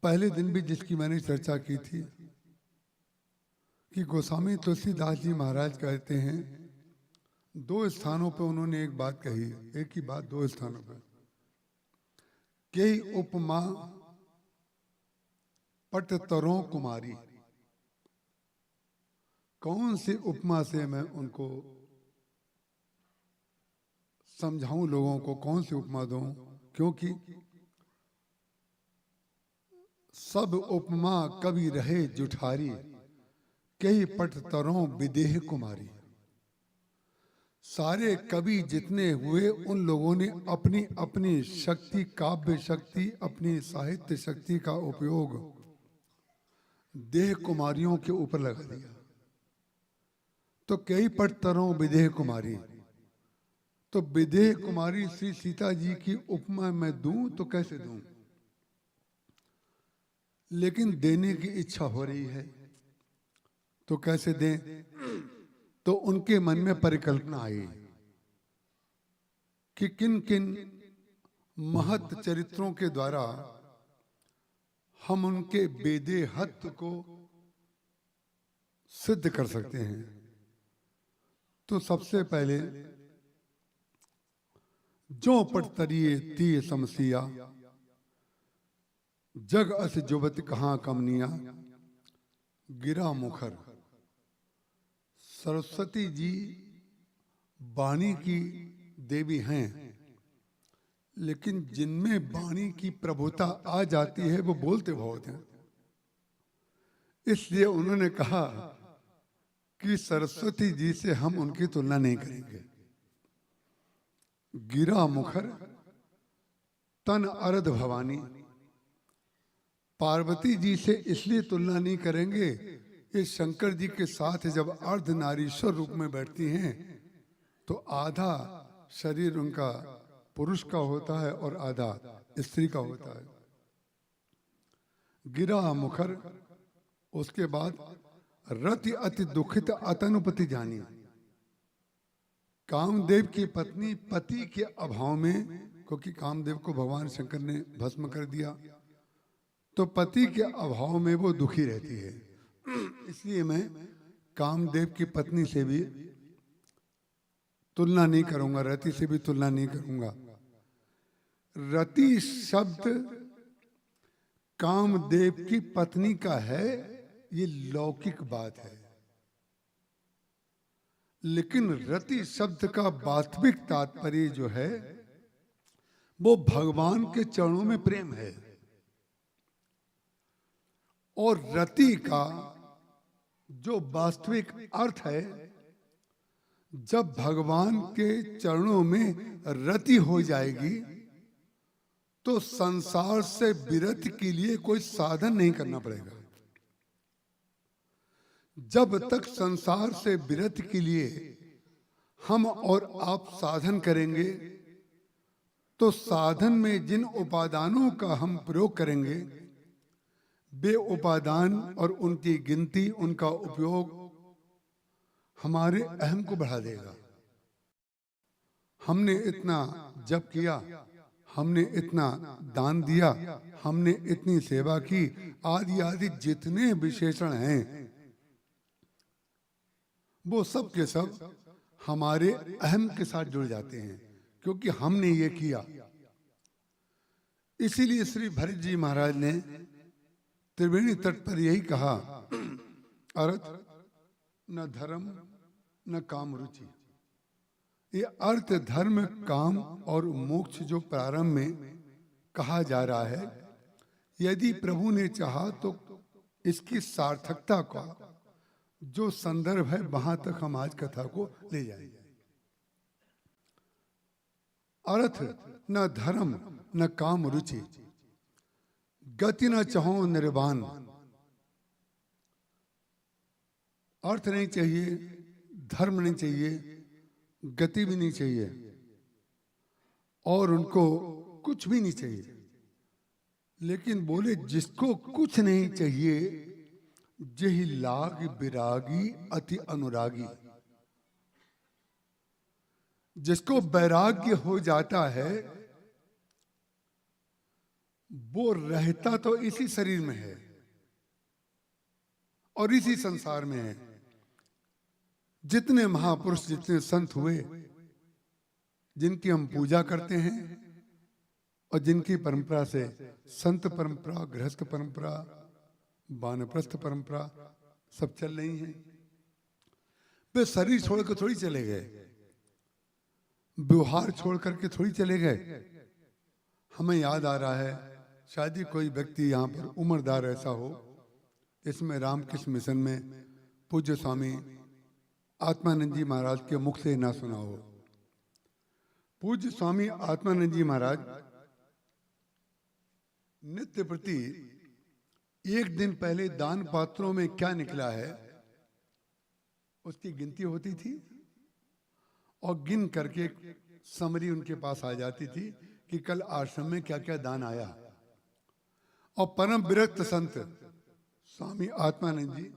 पहले दिन भी जिसकी मैंने चर्चा की थी कि गोस्वामी तुलसीदास जी महाराज कहते हैं, दो स्थानों पर उन्होंने एक बात कही, एक ही बात दो स्थानों पर। कई उपमा पट तरों कुमारी, कौन सी उपमा से मैं उनको समझाऊं, लोगों को कौन सी उपमा दूं, क्योंकि सब उपमा कभी रहे जुठारी, कई पट तरों विदेह कुमारी। सारे कवि जितने हुए उन लोगों ने अपनी अपनी शक्ति, काव्य शक्ति, अपनी साहित्य शक्ति का उपयोग देह कुमारियों के ऊपर लगा दिया। तो कई पट तरों विदेह कुमारी, तो विदेह कुमारी श्री सीता जी की उपमा मैं दूं तो कैसे दूं, लेकिन देने की इच्छा हो रही है तो कैसे दें। तो उनके मन में परिकल्पना आई कि किन किन महत् चरित्रों के द्वारा हम उनके वेदेहत्व को सिद्ध कर सकते हैं। तो सबसे पहले जो पट तरिए तीय समसिया, जग अस जुबत कहाँ कमनिया, गिरा मुखर। सरस्वती जी वाणी की देवी हैं, लेकिन जिनमें वाणी की प्रभुता आ जाती है वो बोलते बहुत हैं। इसलिए उन्होंने कहा कि सरस्वती जी से हम उनकी तुलना नहीं करेंगे। गिरा मुखर तन अरद भवानी, पार्वती जी से इसलिए तुलना नहीं करेंगे, ये शंकर जी के साथ जब अर्धनारीश्वर रूप में बैठती हैं तो आधा शरीर उनका पुरुष का होता है और आधा स्त्री का होता है। गिरा मुखर, उसके बाद रति अति दुखित अतनुपति जानी। कामदेव की पत्नी पति के अभाव में, क्योंकि कामदेव को भगवान शंकर ने भस्म कर दिया, तो पति के अभाव में वो दुखी रहती है। इसलिए मैं कामदेव की पत्नी से भी तुलना नहीं करूंगा, रति से भी तुलना नहीं करूंगा। रति शब्द कामदेव की पत्नी का है, ये लौकिक बात है, लेकिन रति शब्द का वास्तविक तात्पर्य जो है वो भगवान के चरणों में प्रेम है। और रति का जो वास्तविक अर्थ है, जब भगवान के चरणों में रति हो जाएगी तो संसार से विरति के लिए कोई साधन नहीं करना पड़ेगा। जब तक संसार से विरति के लिए हम और आप साधन करेंगे तो साधन में जिन उपादानों का हम प्रयोग करेंगे वे उपादान और उनकी गिनती, उनका उपयोग हमारे अहम को बढ़ा देगा। हमने इतना जप किया, हमने इतना दान दिया, हमने इतनी सेवा की, आदि आदि जितने विशेषण हैं वो सब के सब हमारे अहम के साथ जुड़ जाते हैं, क्योंकि हमने ये किया। इसीलिए श्री भरत जी महाराज ने त्रिवेणी तट पर यही कहा, अर्थ न धर्म न काम रुचि। ये अर्थ, धर्म, काम और मोक्ष जो प्रारंभ में कहा जा रहा है, यदि प्रभु ने चाहा तो इसकी सार्थकता का जो संदर्भ है वहां तक हम आज कथा को ले जाएंगे। अर्थ न धर्म न काम रुचि, गति न चाहो निर्वाण। अर्थ नहीं चाहिए, धर्म नहीं चाहिए, गति भी नहीं चाहिए, और उनको कुछ भी नहीं चाहिए। लेकिन बोले जिसको कुछ नहीं चाहिए, जही लाग विरागी अति अनुरागी। जिसको वैराग्य हो जाता है वो रहता तो इसी शरीर में है और इसी संसार में है। जितने महापुरुष, जितने संत हुए, जिनकी हम पूजा करते हैं और जिनकी परंपरा से संत परंपरा, गृहस्थ परंपरा, वानप्रस्थ परंपरा सब चल रही हैं, वे शरीर छोड़कर थोड़ी चले गए, व्यवहार छोड़ करके थोड़ी चले गए। हमें याद आ रहा है, शायद ही कोई व्यक्ति यहाँ पर उम्रदार ऐसा हो इसमें रामकृष्ण मिशन में पूज्य स्वामी आत्मानंद जी महाराज के मुख से ना सुना हो। पूज्य स्वामी आत्मानंद जी महाराज नित्य प्रति एक दिन पहले दान पात्रों में क्या निकला है उसकी गिनती होती थी, और गिन करके समरी उनके पास आ जाती थी कि कल आश्रम में क्या क्या दान आया। और परम विरक्त संत स्वामी आत्मानंद जी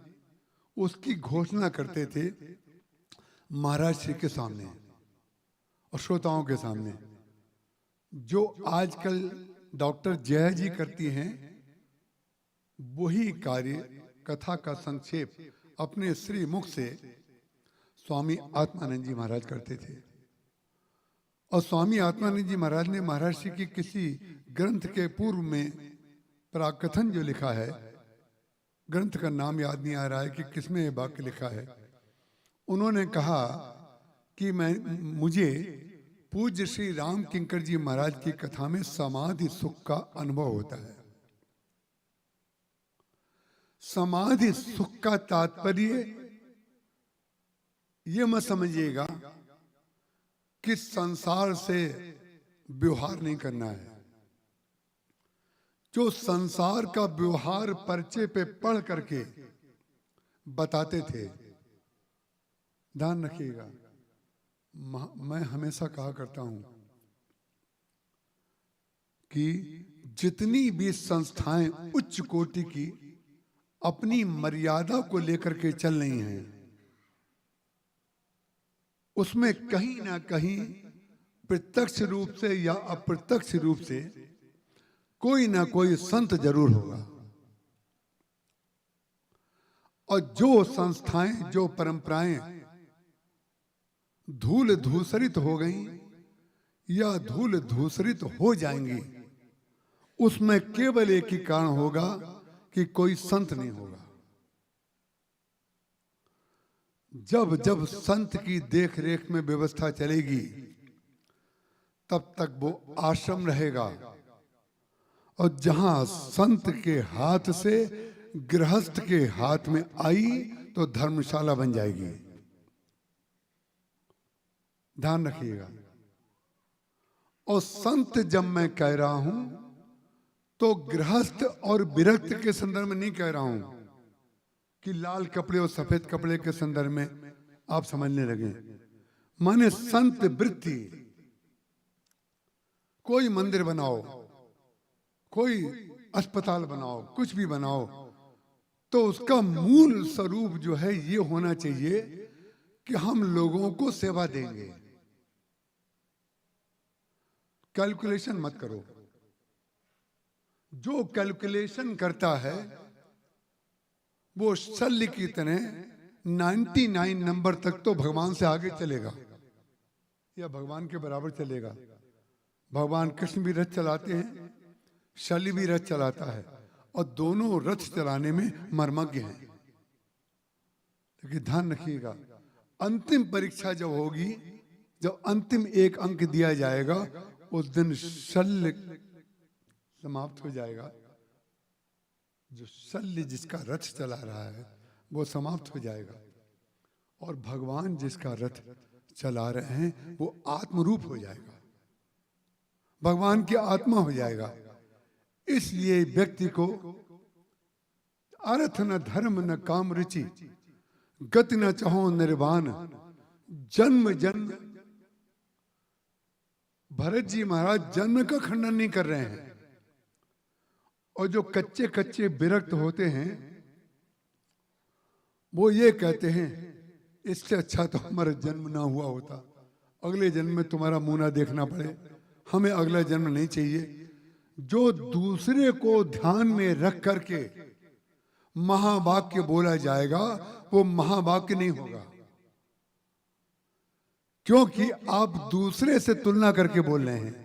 उसकी घोषणा करते थे महाराज श्री के सामने और श्रोताओं के सामने। जो आजकल डॉक्टर जया जी करती हैं वही कार्य, कथा का संक्षेप अपने श्री मुख से स्वामी आत्मानंद जी महाराज करते थे। और स्वामी आत्मानंद जी महाराज ने महाराज श्री की किसी ग्रंथ के पूर्व में प्राकथन जो लिखा है, ग्रंथ का नाम याद नहीं आ रहा है कि किसमें वाक्य लिखा है, उन्होंने कहा कि मुझे पूज्य श्री राम किंकर जी महाराज की कथा में समाधि सुख का अनुभव होता है। समाधि सुख का तात्पर्य ये मत समझिएगा कि संसार से व्यवहार नहीं करना है। जो संसार का व्यवहार पर्चे पे पढ़ करके बताते थे, ध्यान रखिएगा, मैं हमेशा कहा करता हूं कि जितनी भी संस्थाएं उच्च कोटि की अपनी मर्यादा को लेकर के चल रही हैं, उसमें कहीं ना कहीं प्रत्यक्ष रूप से या अप्रत्यक्ष रूप से कोई ना कोई संत जरूर होगा। और जो संस्थाएं, जो परंपराएं धूल धूसरित हो गई या धूल धूसरित हो जाएंगी, उसमें केवल एक ही कारण होगा कि कोई संत नहीं होगा। जब जब संत की देख रेख में व्यवस्था चलेगी तब तक वो आश्रम रहेगा, और जहां संत के हाथ से गृहस्थ के हाथ में आई तो धर्मशाला बन जाएगी। ध्यान रखिएगा। और संत जब मैं कह रहा हूं तो गृहस्थ और विरक्त के संदर्भ में नहीं कह रहा हूं कि लाल कपड़े और सफेद कपड़े के संदर्भ में आप समझने लगे। माने संत वृत्ति, कोई मंदिर बनाओ, कोई अस्पताल बनाओ, कुछ भी बनाओ, तो उसका मूल स्वरूप जो है ये होना चाहिए कि हम लोगों को सेवा देंगे। कैलकुलेशन मत करो। जो कैलकुलेशन करता है वो शल्य की तरह 99 नंबर तक तो भगवान से आगे चलेगा या भगवान के बराबर चलेगा। भगवान कृष्ण भी रथ चलाते हैं, शल्य भी रथ चलाता है, और दोनों रथ चलाने में मर्मज्ञ हैं। लेकिन ध्यान रखिएगा, अंतिम परीक्षा जब होगी, जब अंतिम एक अंक दिया जाएगा, उस दिन शल्य समाप्त हो जाएगा। जो शल्य जिसका रथ चला रहा है वो समाप्त हो जाएगा, और भगवान जिसका रथ चला रहे हैं वो आत्मरूप हो जाएगा, भगवान की आत्मा हो जाएगा। इसलिए व्यक्ति को अर्थ न धर्म न काम रुचि, गति न चाहो निर्वाण, जन्म जन्म। भरत जी महाराज जन्म का खंडन नहीं कर रहे हैं, और जो कच्चे कच्चे विरक्त होते हैं वो ये कहते हैं इससे अच्छा तो हमारा जन्म ना हुआ होता, अगले जन्म में तुम्हारा मुंह ना देखना पड़े, हमें अगला जन्म नहीं चाहिए। जो दूसरे को ध्यान में रख करके महावाक्य बोला जाएगा वो महावाक्य नहीं होगा, क्योंकि आप दूसरे से तुलना करके बोल रहे हैं।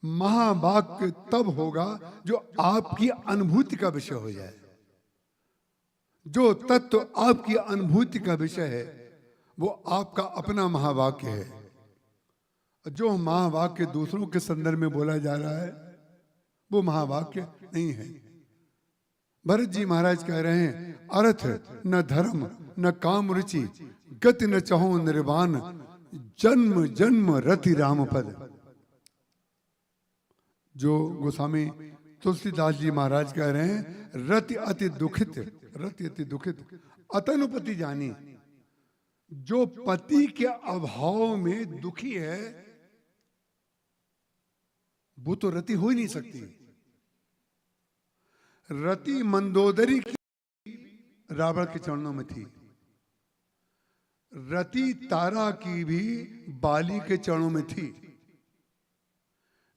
महावाक्य तब होगा जो आपकी अनुभूति का विषय हो जाए। जो तत्व आपकी अनुभूति का विषय है वो आपका अपना महावाक्य है। जो महावाक्य दूसरों के संदर्भ में बोला जा रहा है वो महावाक्य नहीं है। भरत जी महाराज कह रहे हैं अर्थ न धर्म न काम रुचि, गति न चाहो निर्वाण, जन्म जन्म रति राम पद। जो गोस्वामी तुलसीदास जी महाराज कह रहे हैं रति अति दुखित, रति अति दुखित अतनुपति जानी। जो पति के अभाव में दुखी है वो तो रति हो ही नहीं सकती। रति मंदोदरी की रावण के चरणों में थी, रति तारा की भी बाली के चरणों में थी,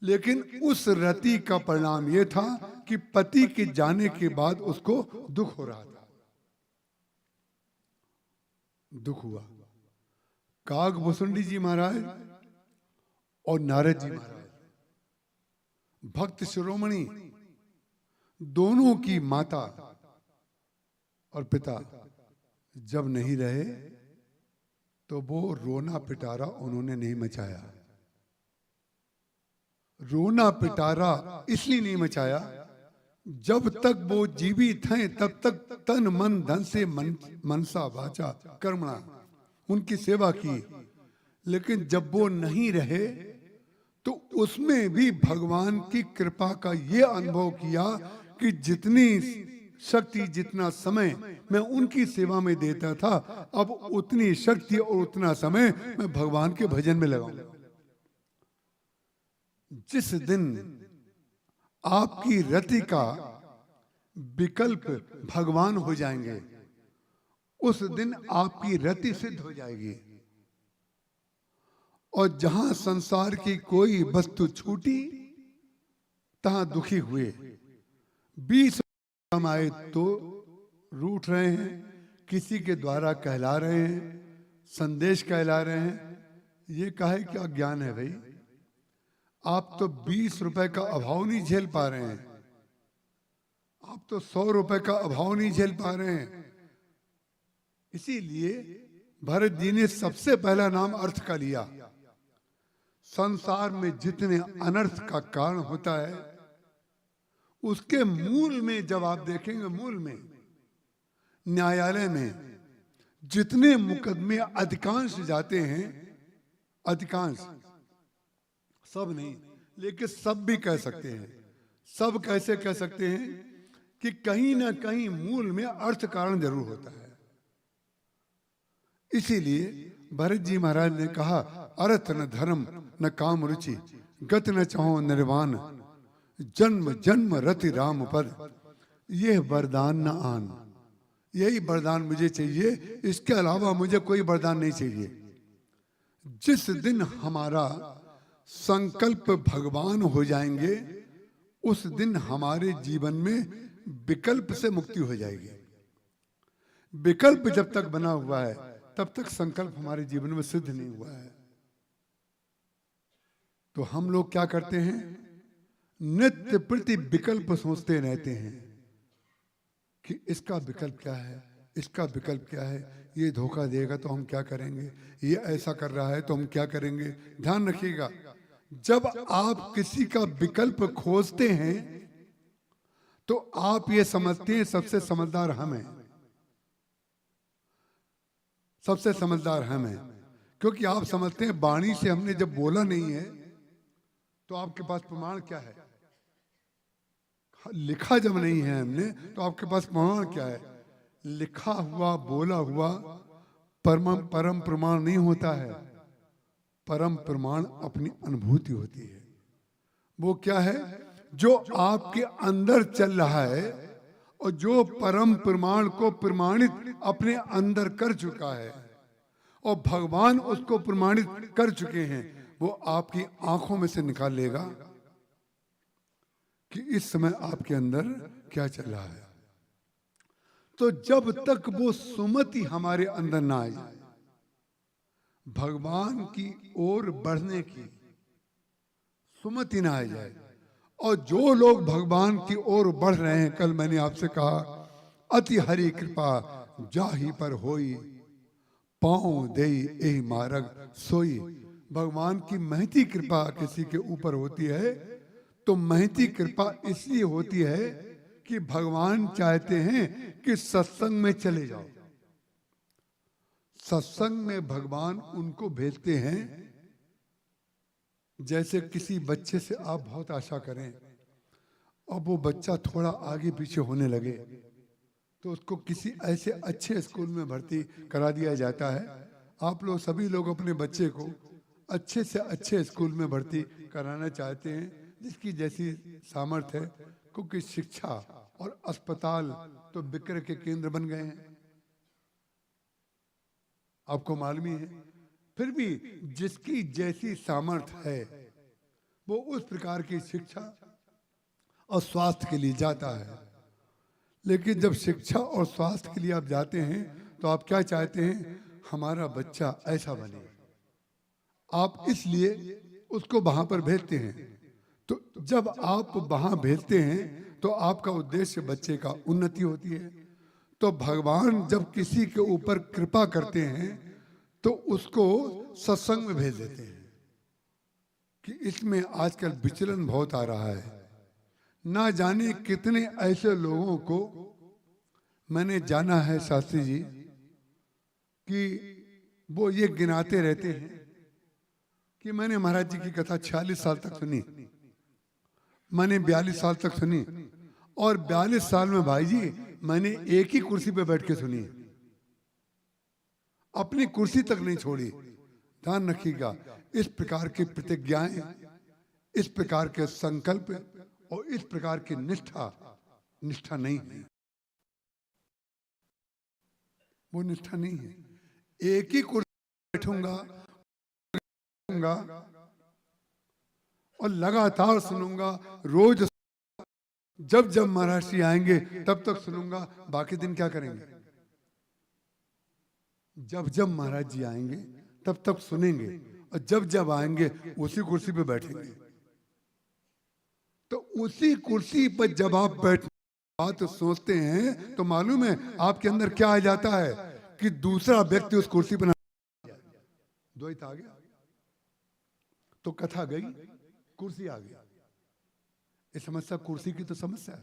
लेकिन उस रति का परिणाम यह था कि पति के जाने के बाद उसको दुख हो रहा था। दुख हुआ। कागभूषुंडी जी महाराज और नारद जी महाराज, भक्त शिरोमणि, दोनों की माता और पिता जब नहीं रहे तो वो रोना पिटारा उन्होंने नहीं मचाया। रोना पिटारा इसलिए नहीं मचाया, जब तक वो जीवित हैं तब तक तन मन धन से मनसा वाचा कर्मणा उनकी सेवा की, लेकिन जब वो नहीं रहे तो उसमें भी भगवान की कृपा का ये अनुभव किया कि जितनी शक्ति जितना समय मैं उनकी सेवा में देता था, अब उतनी शक्ति और उतना समय मैं भगवान के भजन में लगाऊंगा। जिस दिन आपकी रति का विकल्प भगवान हो जाएंगे उस दिन आपकी रति सिद्ध हो जाएगी। और जहां संसार की कोई वस्तु छूटी तहां दुखी हुए। 20 कमाए तो रूठ रहे हैं, किसी के द्वारा कहला रहे हैं, संदेश कहला रहे हैं। ये काहे क्या ज्ञान है भाई? आप तो 20 रुपए का अभाव नहीं झेल पा रहे हैं, आप तो 100 रुपए का अभाव नहीं झेल पा रहे हैं। इसीलिए भरत जी ने सबसे पहला नाम अर्थ का लिया। संसार में जितने अनर्थ का कारण होता है उसके मूल में जब आप देखेंगे, मूल में न्यायालय में जितने मुकदमे अधिकांश जाते हैं, अधिकांश, सब नहीं लेकिन सब भी कह सकते हैं, सब कैसे कह सकते हैं कि कहीं ना कहीं मूल में अर्थ कारण जरूर होता है। इसीलिए भरत जी महाराज ने कहा, अर्थ न धर्म न काम रुचि, गत न चाहो निर्वाण, जन्म जन्म रति राम पद, यह वरदान न आन। यही वरदान मुझे चाहिए, इसके अलावा मुझे कोई वरदान नहीं चाहिए। जिस दिन हमारा संकल्प भगवान हो जाएंगे उस दिन हमारे जीवन में विकल्प से मुक्ति हो जाएगी। विकल्प जब तक बना हुआ है तब तक संकल्प हमारे जीवन में सिद्ध नहीं हुआ है। तो हम लोग क्या करते हैं, नित्य प्रति विकल्प सोचते रहते हैं कि इसका विकल्प क्या है, इसका विकल्प क्या है, ये धोखा देगा तो हम क्या करेंगे, ये ऐसा कर रहा है तो हम क्या करेंगे। ध्यान रखिएगा, जब आप किसी का विकल्प खोजते हैं तो आप ये समझते हैं सबसे समझदार हम हैं, सबसे समझदार हम हैं, क्योंकि आप समझते हैं वाणी से हमने जब बोला नहीं है तो आपके पास प्रमाण क्या है। लिखा जब नहीं है हमने तो आपके पास प्रमाण क्या है। लिखा हुआ बोला हुआ परम प्रमाण नहीं होता है, परम प्रमाण अपनी अनुभूति होती है। वो क्या है, जो आपके अंदर चल रहा है और जो परम प्रमाण को प्रमाणित अपने अंदर कर चुका है और भगवान उसको प्रमाणित कर चुके हैं, वो आपकी आंखों में से निकाल लेगा कि इस समय आपके अंदर क्या चल रहा है। तो जब तक वो सुमति हमारे अंदर ना आ जाए, भगवान की ओर बढ़ने की सुमति ना आ जाए, और जो लोग भगवान की ओर बढ़ रहे हैं, कल मैंने आपसे कहा अति हरि कृपा जाहि पर होई, पांव देई एहि मार्ग सोई। भगवान की महती कृपा किसी के ऊपर होती है तो महती कृपा इसलिए होती है कि भगवान चाहते हैं कि सत्संग में चले जाओ। सत्संग में भगवान उनको भेजते हैं, जैसे किसी बच्चे से आप बहुत आशा करें और वो बच्चा थोड़ा आगे पीछे होने लगे तो उसको किसी ऐसे अच्छे स्कूल में भर्ती करा दिया जाता है। आप लोग सभी लोग अपने बच्चे को अच्छे से अच्छे स्कूल में भर्ती कराना चाहते हैं जिसकी जैसी सामर्थ्य है, क्योंकि शिक्षा और अस्पताल तो विक्रय के केंद्र बन गए हैं, आपको मालूम ही है। फिर भी जिसकी जैसी सामर्थ्य है वो उस प्रकार की शिक्षा और स्वास्थ्य के लिए जाता है। लेकिन जब शिक्षा और स्वास्थ्य के लिए आप जाते हैं तो आप क्या चाहते हैं, हमारा बच्चा ऐसा बने, आप इसलिए उसको वहां पर भेजते हैं। तो जब आप वहां भेजते हैं तो आपका उद्देश्य बच्चे का उन्नति होती है। तो भगवान जब किसी के ऊपर कृपा करते हैं तो उसको सत्संग में भेज देते हैं कि इसमें आजकल विचलन बहुत आ रहा है। ना जाने कितने ऐसे लोगों को मैंने जाना है शास्त्री जी कि वो ये गिनाते रहते हैं कि मैंने महाराज जी की कथा 46 साल तक सुनी, मैंने 42 साल तक सुनी, और 42 साल में भाई जी मैंने एक ही कुर्सी पे बैठ के सुनी, अपनी कुर्सी तक नहीं छोड़ी। ध्यान रखिएगा, इस प्रकार की प्रतिज्ञाएं, इस प्रकार के संकल्प और इस प्रकार की निष्ठा नहीं है, वो निष्ठा नहीं है। एक ही कुर्सी बैठूंगा और लगातार सुनूंगा, रोज जब जब महाराज जी आएंगे तब तक सुनूंगा, बाकी दिन क्या करेंगे। जब जब महाराज जी आएंगे तब तक सुनेंगे और जब जब आएंगे उसी कुर्सी पे बैठेंगे। तो उसी कुर्सी पर जब आप बैठ बात सोचते हैं तो मालूम है आपके अंदर क्या आ जाता है कि दूसरा व्यक्ति उस कुर्सी पर ना जाए। द्वैत आ गया तो कथा गई, कुर्सी आ गई। ये समस्या कुर्सी की तो समस्या है।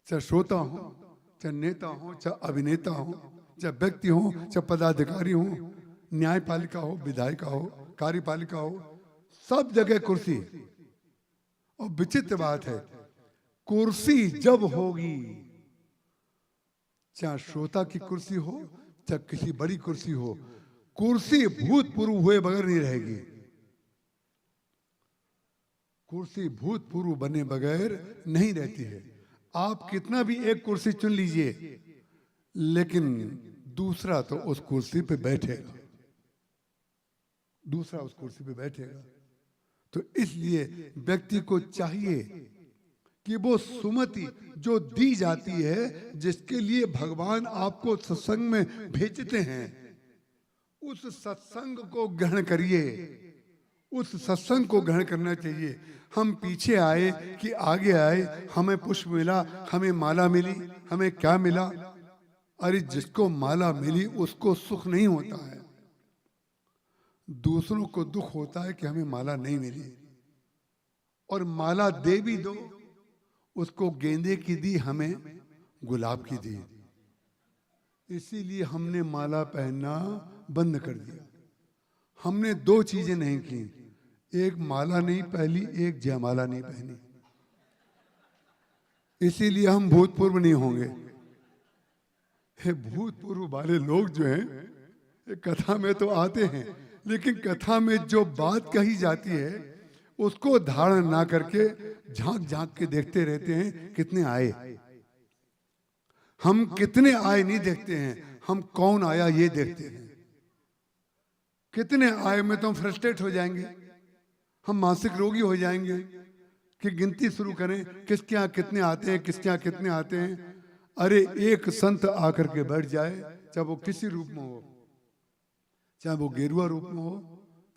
चाहे श्रोता हो, चाहे नेता हो, चाहे अभिनेता हो, चाहे व्यक्ति हो, चाहे पदाधिकारी हो, न्यायपालिका हो, विधायिका हो, कार्यपालिका हो, सब जगह कुर्सी। और विचित्र बात है, कुर्सी जब होगी, चाहे श्रोता की कुर्सी हो, चाहे किसी बड़ी कुर्सी हो, कुर्सी भूतपूर्व हुए बगैर नहीं रहेगी। कुर्सी भूतपूर्व बने बगैर नहीं रहती है। आप कितना भी एक कुर्सी चुन लीजिए, लेकिन दूसरा तो उस कुर्सी पे बैठेगा, दूसरा उस कुर्सी पे बैठेगा। तो इसलिए व्यक्ति को चाहिए कि वो सुमति जो दी जाती है, जिसके लिए भगवान आपको सत्संग में भेजते हैं, उस सत्संग को ग्रहण करिए, उस सत्संग को ग्रहण करना चाहिए। हम पीछे आए कि आगे आए, हमें पुष्प मिला, हमें माला मिली, हमें क्या मिला? अरे जिसको माला मिली उसको सुख नहीं होता है, दूसरों को दुख होता है कि हमें माला नहीं मिली। और माला दे भी दो, उसको गेंदे की दी, हमें गुलाब की दी। इसीलिए हमने माला पहनना बंद कर दिया। हमने दो चीजें नहीं की, एक माला नहीं पहनी, एक जयमाला नहीं पहनी। इसीलिए हम भूतपूर्व नहीं होंगे। हे भूतपूर्व वाले लोग जो हैं कथा में तो आते हैं, लेकिन कथा में जो बात कही जाती है उसको धारण ना करके झांक झांक के देखते रहते हैं कितने आए। हम कितने आए नहीं देखते हैं, हम कौन आया ये देखते हैं। कितने आए में तो हम फ्रस्ट्रेट हो जाएंगे, हम मानसिक रोगी हो जाएंगे कि गिनती शुरू करें किसके यहाँ कितने आते हैं, किसके यहाँ कितने आते हैं। अरे एक संत आकर के बैठ जाए, चाहे वो किसी रूप में हो, चाहे वो गेरुआ रूप में हो,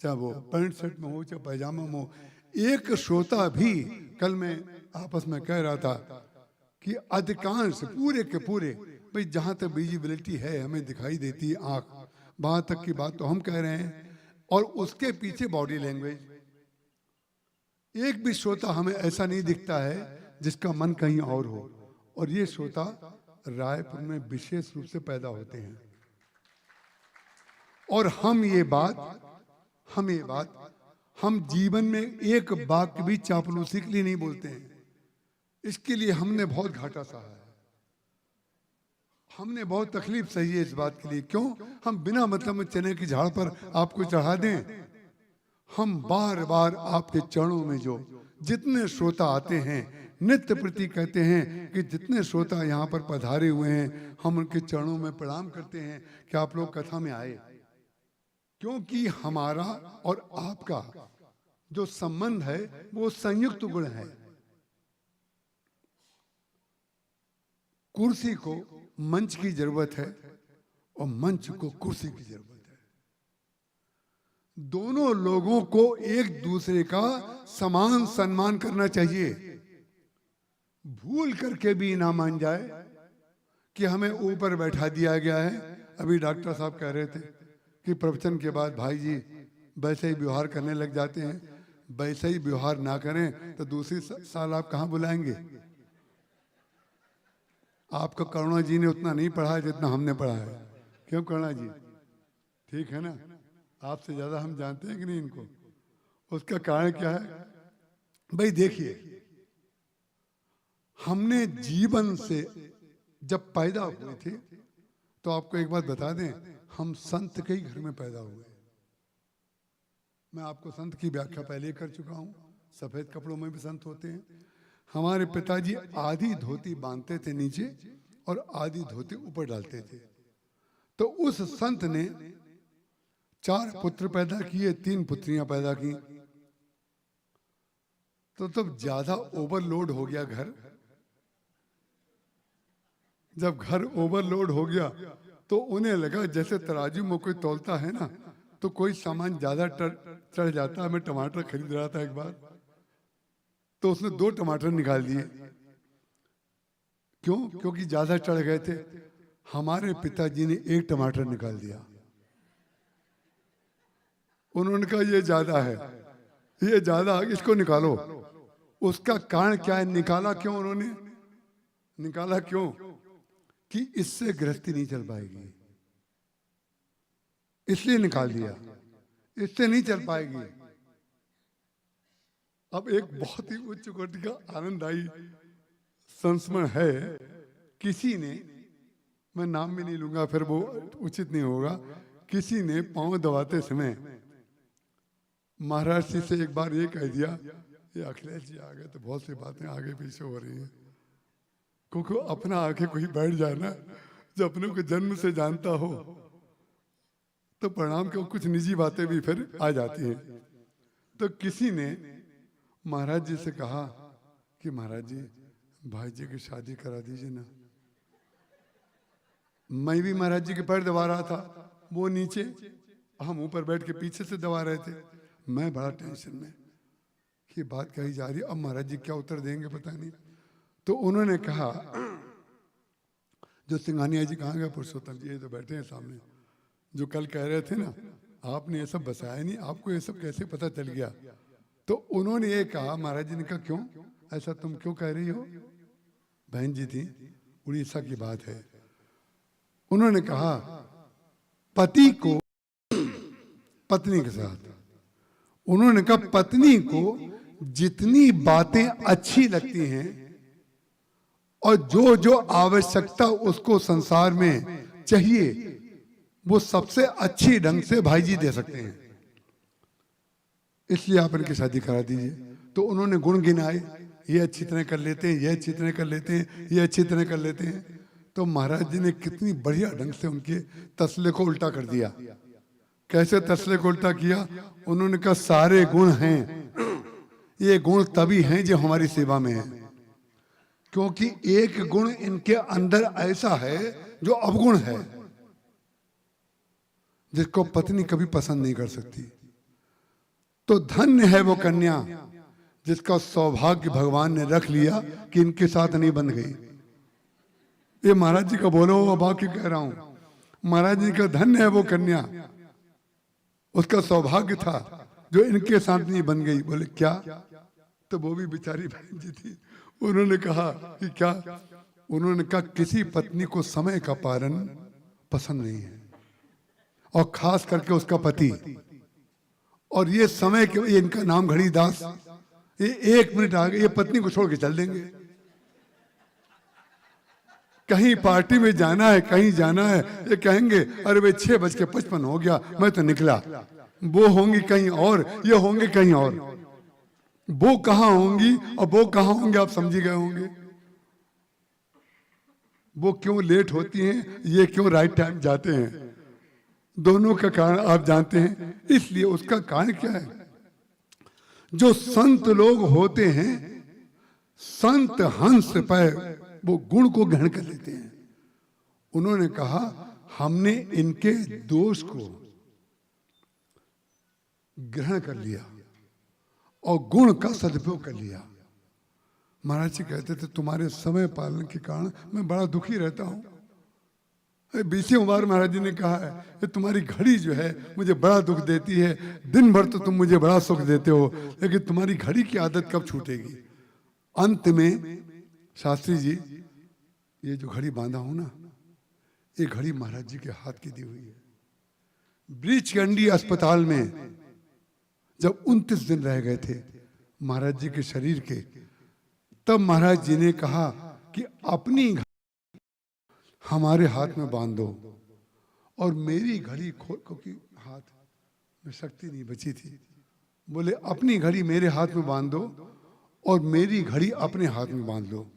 चाहे वो पैंट शर्ट में हो, चाहे पैजामा में हो, एक श्रोता भी। कल मैं आपस में कह रहा था कि अधिकांश पूरे के पूरे, भाई जहां तक विजिबिलिटी है हमें दिखाई देती है आंख, वहां तक की बात तो हम कह रहे हैं, और उसके पीछे बॉडी लैंग्वेज। एक भी श्रोता हमें ऐसा नहीं दिखता है जिसका मन कहीं और हो। और ये श्रोता रायपुर में विशेष रूप से पैदा होते हैं। और हम ये बात हम जीवन में एक वाक्य भी चापलूसी के लिए नहीं बोलते हैं। इसके लिए हमने बहुत घाटा सहा है, हमने बहुत तकलीफ सही है इस बात के लिए। क्यों? हम बिना मतलब में चने की झाड़ पर आपको चढ़ा दें। हम बार बार आपके चरणों में जो जितने श्रोता आते हैं, नित्य प्रति कहते हैं कि जितने श्रोता यहाँ पर पधारे हुए हैं, हम उनके चरणों में प्रणाम करते हैं कि आप लोग कथा में आए। क्योंकि हमारा और आपका जो संबंध है वो संयुक्त गुण है। कुर्सी को मंच की जरूरत है और मंच को कुर्सी की जरूरत है। दोनों लोगों को एक दूसरे का समान सम्मान करना चाहिए। भूल करके भी ना मान जाए कि हमें ऊपर बैठा दिया गया है। अभी डॉक्टर साहब कह रहे थे कि प्रवचन के बाद भाई जी वैसे ही व्यवहार करने लग जाते हैं, वैसे ही व्यवहार ना करें तो दूसरी साल आप कहाँ बुलाएंगे। आपको करुणा जी ने उतना नहीं पढ़ा है जितना हमने पढ़ा है। क्यों करुणा जी? ठीक है ना, आपसे ज्यादा हम जानते हैं कि नहीं इनको। उसका कारण क्या है भाई? देखिए, हमने जीवन से जब पैदा हुए थे तो आपको एक बात बता दें, हम संत के ही घर में पैदा हुए। मैं आपको संत की व्याख्या पहले कर चुका हूं। सफेद कपड़ों में भी संत होते हैं। हमारे पिताजी आधी धोती बांधते थे नीचे और आधी धोती ऊपर डालते थे। तो उस संत ने 4 पुत्र पैदा किए, 3 पुत्रियां पैदा की। तो तब ज्यादा ओवरलोड हो गया घर। जब घर ओवरलोड हो गया तो उन्हें लगा जैसे तराजू में कोई तौलता है ना, तो कोई सामान ज्यादा चढ़ जाता है। मैं टमाटर खरीद रहा था एक बार, तो उसने 2 टमाटर निकाल दिए। क्यों? क्योंकि ज्यादा चढ़ गए थे। हमारे पिताजी ने एक टमाटर निकाल दिया। उन्होंने कहा ये ज्यादा है, ये ज्यादा है, इसको निकालो। उसका कारण क्या है? निकाला क्यों उन्होंने? निकाला क्यों? कि इससे गृहस्थी नहीं चल पाएगी, इसलिए निकाल दिया। इससे नहीं चल पाएगी। अब एक बहुत ही उच्च कोटि का आनंददायी संस्मरण है। किसी ने, मैं नाम भी नहीं लूंगा फिर वो उचित नहीं होगा, किसी ने पांव दबाते समय महाराज जी से एक बार ये कह दिया, ये अखिलेश जी आ गए तो बहुत सी बातें आगे पीछे हो रही हैं। क्योंकि अपना आके कोई बैठ जाए ना, जो अपने को जन्म से जानता हो, तो परिणाम के कुछ निजी बातें भी फिर आ जाती हैं। तो किसी ने महाराज जी से कहा कि महाराज जी भाई जी की शादी करा दीजिए ना। मैं भी महाराज जी के पैर दबा रहा था, वो नीचे, हम ऊपर बैठ के पीछे से दबा रहे थे। मैं बड़ा टेंशन में कि बात कही जा रही, अब महाराज जी क्या उत्तर देंगे पता नहीं। तो उन्होंने कहा, जो सिंघानिया जी कहाँ गए? पुरुषोत्तम जी ये तो बैठे हैं सामने, जो कल कह रहे थे ना आपने ये सब बसाया नहीं, आपको ये सब कैसे पता चल गया? तो उन्होंने ये कहा, महाराज जी ने कहा क्यों ऐसा तुम क्यों कह रही हो? बहन जी थी, उड़ीसा की बात है। उन्होंने कहा पति को पत्नी के साथ, उन्होंने कहा पत्नी को जितनी बातें अच्छी लगती हैं और जो जो आवश्यकता उसको संसार में चाहिए वो सबसे अच्छी ढंग से भाई जी दे सकते हैं, इसलिए आप इनकी शादी करा दीजिए। तो उन्होंने गुण गिनाए, ये अच्छी तरह कर लेते हैं, ये अच्छी तरह कर लेते हैं, ये अच्छी तरह कर लेते हैं। तो महाराज जी ने कितनी बढ़िया ढंग से उनके तसले को उल्टा कर दिया। कैसे तसले को उल्टा किया? उन्होंने कहा सारे गुण हैं, ये गुण तभी हैं जो हमारी सेवा में है, क्योंकि एक गुण इनके अंदर ऐसा है जो अवगुण है, जिसको पत्नी कभी पसंद नहीं कर सकती। तो धन्य है वो कन्या जिसका सौभाग्य भगवान ने रख लिया कि इनके साथ नहीं बंध गई। ये महाराज जी का बोलो, वो बाकी कह रहा हूं। महाराज जी का धन्य है वो कन्या, उसका सौभाग्य था जो इनके साथ नहीं बन गई। बोले क्या? तो वो भी बेचारी बहन जी थी, उन्होंने कहा कि क्या? उन्होंने कहा किसी पत्नी को समय का पालन पसंद नहीं है, और खास करके उसका पति। और ये समय के, ये इनका नाम घड़ी दास, ये 1 मिनट आ गए ये पत्नी को छोड़ के चल देंगे। कहीं पार्टी में जाना है, कहीं जाना है, ये कहेंगे अरे भाई 6:55 हो गया, मैं तो निकला। वो होंगी कहीं और, ये होंगे कहीं और। वो कहाँ होंगी और वो कहाँ होंगे आप समझ गए होंगे। वो क्यों लेट होती हैं, ये क्यों राइट टाइम जाते हैं, दोनों का कारण आप जानते हैं। इसलिए उसका कारण क्या है? जो संत लोग होते हैं, संत हंस पर वो गुण को ग्रहण कर लेते हैं। उन्होंने कहा हमने इनके दोष को ग्रहण कर लिया और गुण का सदुपयोग कर लिया। महाराज जी कहते थे तुम्हारे समय पालन के कारण मैं बड़ा दुखी रहता हूं। 20वीं बार महाराज जी ने कहा है कि तुम्हारी घड़ी जो है मुझे बड़ा दुख देती है, दिन भर तो तुम मुझे बड़ा सुख देते हो, लेकिन तुम्हारी घड़ी की आदत कब छूटेगी। अंत में शास्त्री जी, ये जो घड़ी बांधा हूं ना, ये घड़ी महाराज जी के हाथ की दी हुई है। ब्रीचगंडी अस्पताल में जब 29 दिन रह गए थे महाराज जी के शरीर के, तब महाराज जी ने कहा कि अपनी घड़ी हमारे हाथ में बांध दो और मेरी घड़ी खोल, क्योंकि हाथ में शक्ति नहीं बची थी। बोले अपनी घड़ी मेरे हाथ में बांध दो और मेरी घड़ी अपने हाथ में बांध लो।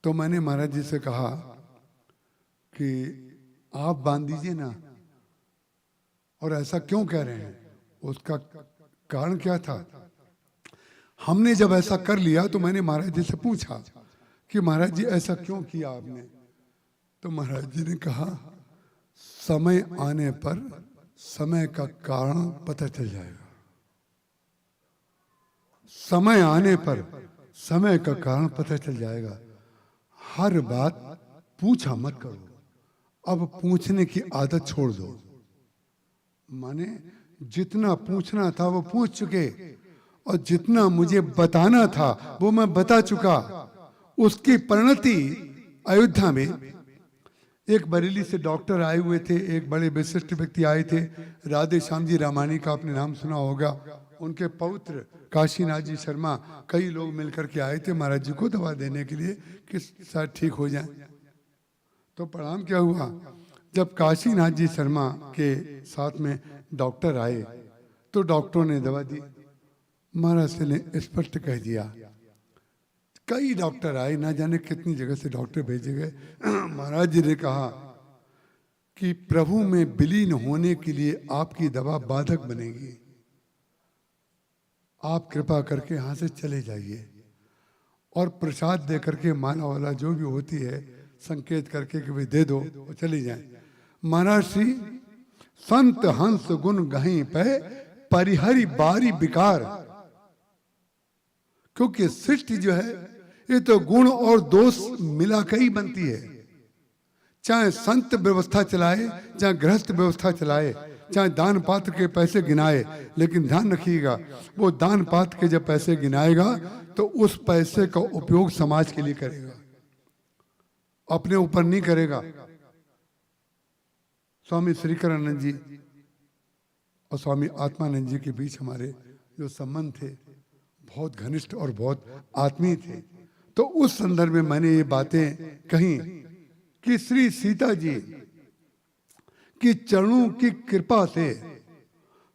तो मैंने महाराज जी से कहा कि आप बांध दीजिए ना। और ऐसा क्यों कह रहे हैं? उसका कारण क्या था? हमने जब ऐसा कर लिया तो मैंने महाराज जी से पूछा कि महाराज जी ऐसा क्यों किया आपने? तो महाराज जी ने कहा समय आने पर समय का कारण पता चल जाएगा। समय आने पर समय का कारण पता चल जाएगा। हर बात पूछा मत करो, अब पूछने की आदत छोड़ दो। माने जितना पूछना था वो पूछ चुके, और जितना मुझे बताना था वो मैं बता चुका। उसकी परिणति अयोध्या में एक बरेली से डॉक्टर आए हुए थे, एक बड़े विशिष्ट व्यक्ति आए थे, राधे श्याम जी रामानी का आपने नाम सुना होगा। उनके पौत्र काशीनाथ जी शर्मा, कई लोग मिलकर के आए थे महाराज जी को दवा देने के लिए कि शायद ठीक हो जाए। तो परिणाम क्या हुआ, जब काशीनाथ जी शर्मा के साथ में डॉक्टर आए तो डॉक्टरों ने दवा दी। महाराज से ने स्पष्ट कह दिया, कई डॉक्टर आए, ना जाने कितनी जगह से डॉक्टर भेजे गए। महाराज जी ने कहा कि प्रभु में विलीन होने के लिए आपकी दवा बाधक बनेगी, आप कृपा करके यहाँ से चले जाइए। और प्रसाद दे करके माला वाला जो भी होती है संकेत करके कि भाई दे दो और चले जाए। महाराज श्री संत हंस गुण गहीं पे परिहरि बारी विकार, क्योंकि सृष्टि जो है ये तो गुण और दोष मिला कर ही बनती है। चाहे संत व्यवस्था चलाए, चाहे गृहस्थ व्यवस्था चलाए, चाहे दान पात्र के पैसे गिनाए, लेकिन ध्यान रखिएगा वो दान पात्र के जब पैसे गिनाएगा तो उस पैसे का उपयोग समाज के लिए करेगा, अपने ऊपर नहीं करेगा। स्वामी श्रीकरानंद जी और स्वामी आत्मानंद जी के बीच हमारे जो संबंध थे बहुत घनिष्ठ और बहुत आत्मीय थे। तो उस संदर्भ में मैंने ये बातें कही कि श्री सीता जी की चरणों की कृपा से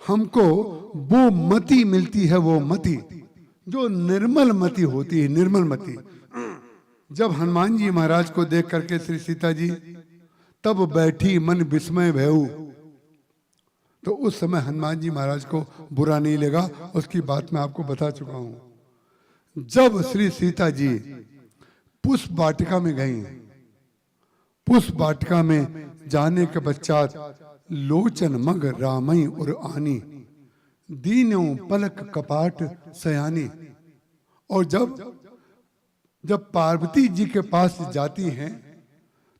हमको वो मति मिलती है, वो मति जो निर्मल मति होती है, निर्मल मति। जब हनुमान जी महाराज को देख करके श्री सीता जी तब बैठी मन विस्मय भयऊ, तो उस समय हनुमान जी महाराज को बुरा नहीं लगा, उसकी बात मैं आपको बता चुका हूं। जब श्री सीता जी पुष्प वाटिका में गईं, पुष्प वाटिका में जाने के पश्चात लोचन मग रामई और आनी, दीनों पलक कपाट सयानी। और जब पार्वती जी के पास जाती हैं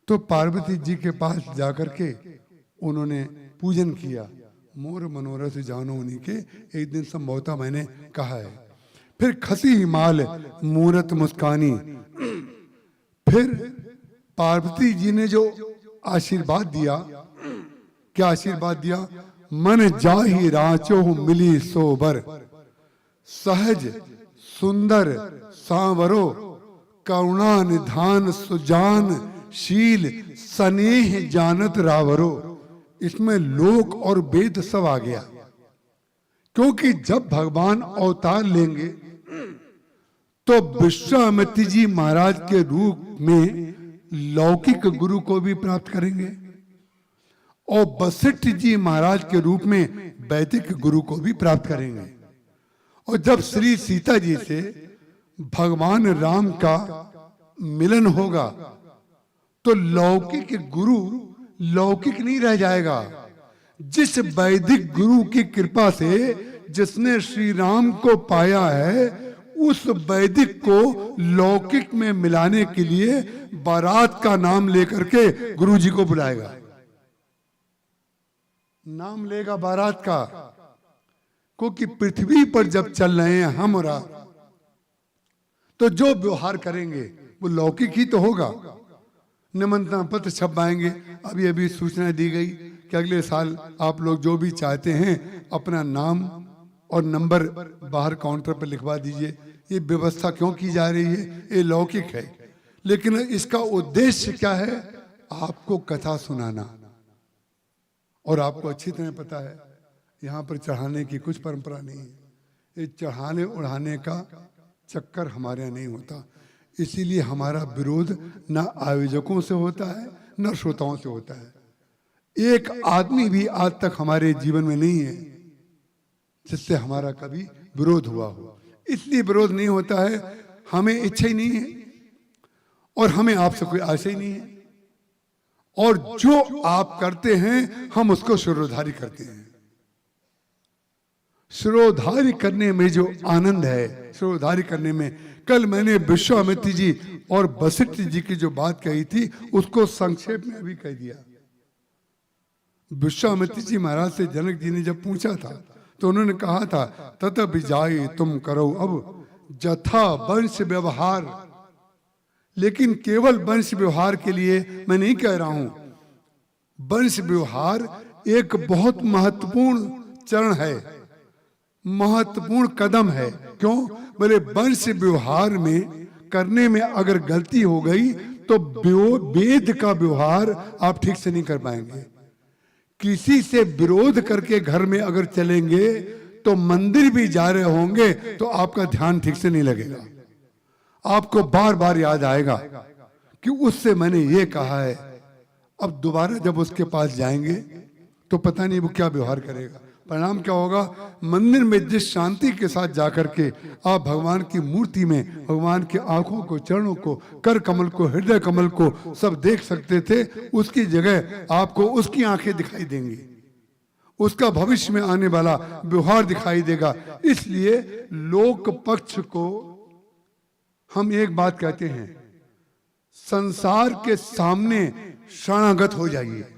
तो पार्वती जी के पास जाकर के उन्होंने पूजन किया। मोर मनोरथ जानो उन्हीं के, एक दिन संभवतः मैंने कहा है। फिर खसी हिमाल मूरत मुस्कानी, फिर पार्वती जी ने जो आशीर्वाद दिया, क्या आशीर्वाद दिया, मन जाहि राचो मिली सोबर, सहज सुंदर सांवरो, करुणा निधान सुजान शील स्नेह जानत रावरो। इसमें लोक और वेद सब आ गया, क्योंकि जब भगवान अवतार लेंगे तो विश्वामित्र जी महाराज के रूप में लौकिक गुरु को भी प्राप्त करेंगे और वशिष्ठ जी महाराज के रूप में वैदिक गुरु को भी प्राप्त करेंगे। और जब श्री सीता जी से भगवान राम का मिलन होगा तो लौकिक गुरु लौकिक नहीं रह जाएगा। जिस वैदिक गुरु की कृपा से जिसने श्री राम को पाया है, उस वैदिक को लौकिक में मिलाने के लिए बारात का नाम लेकर के गुरु जी को बुलाएगा, नाम लेगा बारात का। क्योंकि पृथ्वी पर जब चल रहे हैं हम और आप, तो जो व्यवहार करेंगे वो लौकिक ही तो होगा। निमंत्रण पत्र छपवाएंगे, अभी अभी सूचना दी गई कि अगले साल आप लोग जो भी चाहते हैं अपना नाम और नंबर बाहर काउंटर पर लिखवा दीजिए। ये व्यवस्था क्यों की जा रही है? ये लौकिक है, लेकिन इसका उद्देश्य क्या है? आपको कथा सुनाना। और आपको अच्छी तरह पता है यहाँ पर चढ़ाने की कुछ परंपरा नहीं है। ये चढ़ाने उड़ाने का चक्कर हमारे यहाँ नहीं होता, इसीलिए हमारा विरोध न आयोजकों से होता है न श्रोताओं से होता है। एक आदमी भी आज तक हमारे जीवन में नहीं है जिससे हमारा कभी विरोध हुआ हो। इसलिए विरोध नहीं होता है, हमें इच्छा ही नहीं है और हमें आपसे कोई आशा ही नहीं है। और जो आप करते हैं हम उसको शिरोधारी करते हैं। शिरोधारी करने में जो आनंद है, शिरोधारी करने में, कल मैंने विश्वामित्र जी और वशिष्ठ जी की जो बात कही थी उसको संक्षेप में अभी कह दिया। विश्वामित्र जी महाराज से जनक जी ने जब पूछा था तो उन्होंने कहा था तत विजाई तुम करो अब जथा वंश व्यवहार। लेकिन केवल वंश व्यवहार के लिए मैं नहीं कह रहा हूं, वंश व्यवहार एक बहुत महत्वपूर्ण चरण है, महत्वपूर्ण कदम है। क्यों? बोले वंश व्यवहार में करने में अगर गलती हो गई तो वेद का व्यवहार आप ठीक से नहीं कर पाएंगे। किसी से विरोध करके घर में अगर चलेंगे तो मंदिर भी जा रहे होंगे तो आपका ध्यान ठीक से नहीं लगेगा, आपको बार बार याद आएगा कि उससे मैंने ये कहा है। अब दोबारा जब उसके पास जाएंगे तो पता नहीं वो क्या व्यवहार करेगा, परिणाम क्या होगा। मंदिर में जिस शांति के साथ जाकर के आप भगवान की मूर्ति में भगवान के आंखों को, चरणों को, कर कमल को, हृदय कमल को सब देख सकते थे, उसकी जगह आपको उसकी आंखें दिखाई देंगी, उसका भविष्य में आने वाला व्यवहार दिखाई देगा। इसलिए लोक पक्ष को हम एक बात कहते हैं, संसार के सामने शरणागत हो जाइए।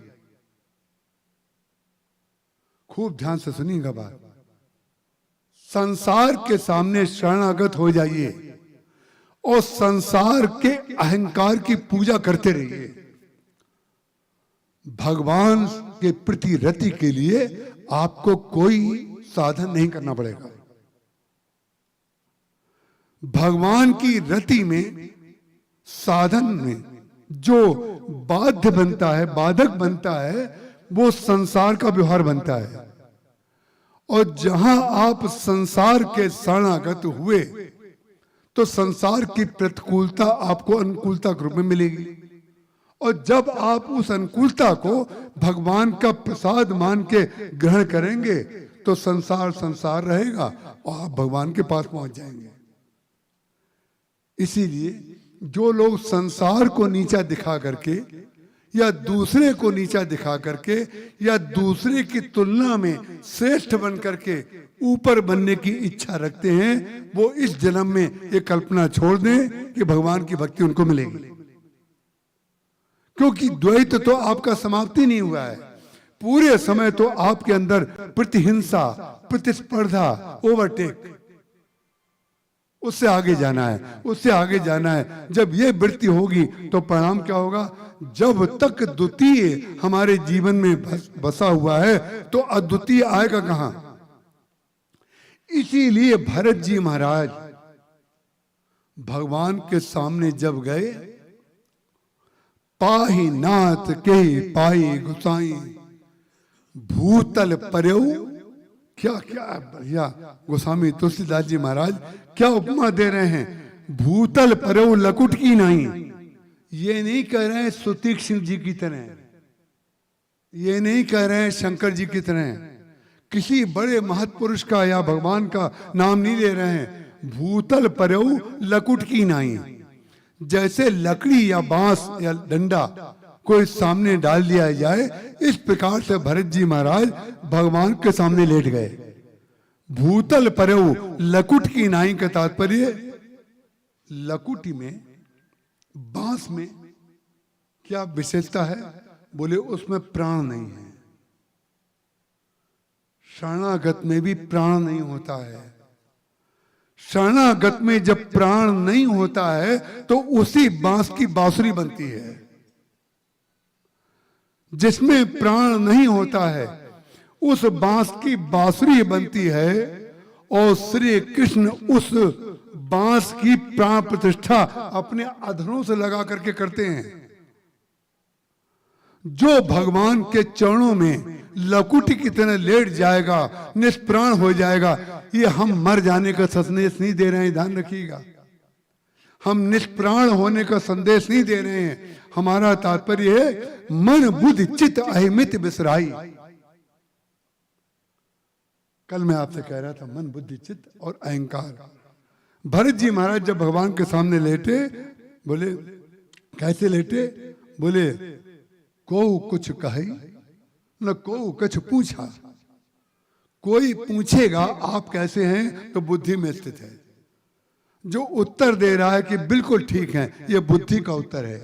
खूब ध्यान से सुनिएगा बात, संसार के सामने शरणागत हो जाइए और संसार के अहंकार की पूजा करते रहिए। भगवान के प्रति रति के लिए आपको कोई साधन नहीं करना पड़ेगा। भगवान की रति में, साधन में जो बाध्य बनता है, बाधक बनता है, वो संसार का व्यवहार बनता है। और जहां आप संसार के शरणागत हुए तो संसार की प्रतिकूलता आपको अनुकूलता के रूप में मिलेगी। और जब आप उस अनुकूलता को भगवान का प्रसाद मान के ग्रहण करेंगे तो संसार संसार रहेगा और आप भगवान के पास पहुंच जाएंगे। इसीलिए जो लोग संसार को नीचा दिखा करके या दूसरे को नीचा दिखा करके या दूसरे की तुलना में श्रेष्ठ बन करके ऊपर बनने की इच्छा रखते हैं, वो इस जन्म में ये कल्पना छोड़ दें कि भगवान की भक्ति उनको मिलेगी। क्योंकि द्वैत तो आपका समाप्ति नहीं हुआ है, पूरे समय तो आपके अंदर प्रतिहिंसा, प्रतिस्पर्धा, ओवरटेक, उससे आगे जाना है, उससे आगे जाना है। जब ये वृत्ति होगी तो परिणाम क्या होगा। जब तक द्वितीय हमारे जीवन में बसा हुआ है तो अद्वितीय आएगा कहां। इसीलिए भरत जी महाराज भगवान के सामने जब गए, पाहि नाथ के पाई गुसाई भूतल पर्यौ, क्या क्या बढ़िया गोस्वामी तुलसीदास जी महाराज क्या उपमा दे रहे हैं। भूतल पर्यौ लकुट की नहीं, ये नहीं कह रहे हैं सुतीक्ष्ण जी की तरह, ये नहीं कह रहे हैं शंकर जी की तरह, किसी बड़े महत्पुरुष का या भगवान का नाम नहीं ले रहे हैं। भूतल पर्यौ लकुट की नहीं, जैसे लकड़ी या बांस या डंडा कोई सामने डाल दिया जाए, इस प्रकार से भरत जी महाराज भगवान के सामने लेट गए। भूतल पर्यौ लकुट की नाई का तात्पर्य, लकुटी में, बांस में क्या विशेषता है। बोले उसमें प्राण नहीं है, शरणागत में भी प्राण नहीं होता है। शरणागत में जब प्राण नहीं होता है तो उसी बांस की बांसुरी बनती है। जिसमें प्राण नहीं होता है उस बांस की बांसुरी बनती है और श्री कृष्ण उस बांस की प्राण प्रतिष्ठा अपने अधरों से लगा करके करते हैं। जो भगवान के चरणों में लकुटी की तरह लेट जाएगा, निष्प्राण हो जाएगा, ये हम मर जाने का संदेश नहीं दे रहे हैं, ध्यान रखिएगा। हम निष्प्राण होने का संदेश नहीं दे रहे हैं। हमारा तात्पर्य है मन बुद्धि चित्त अहिमित बिसराई। कल मैं आपसे कह रहा था मन बुद्धि चित्त और अहंकार। भरत जी महाराज जब भगवान के सामने लेटे, बोले कैसे लेटे। बोले को कुछ कही न को कुछ पूछा। कोई पूछेगा आप कैसे हैं तो बुद्धि में स्थित है। जो उत्तर दे रहा है कि बिल्कुल ठीक है, ये बुद्धि का उत्तर है।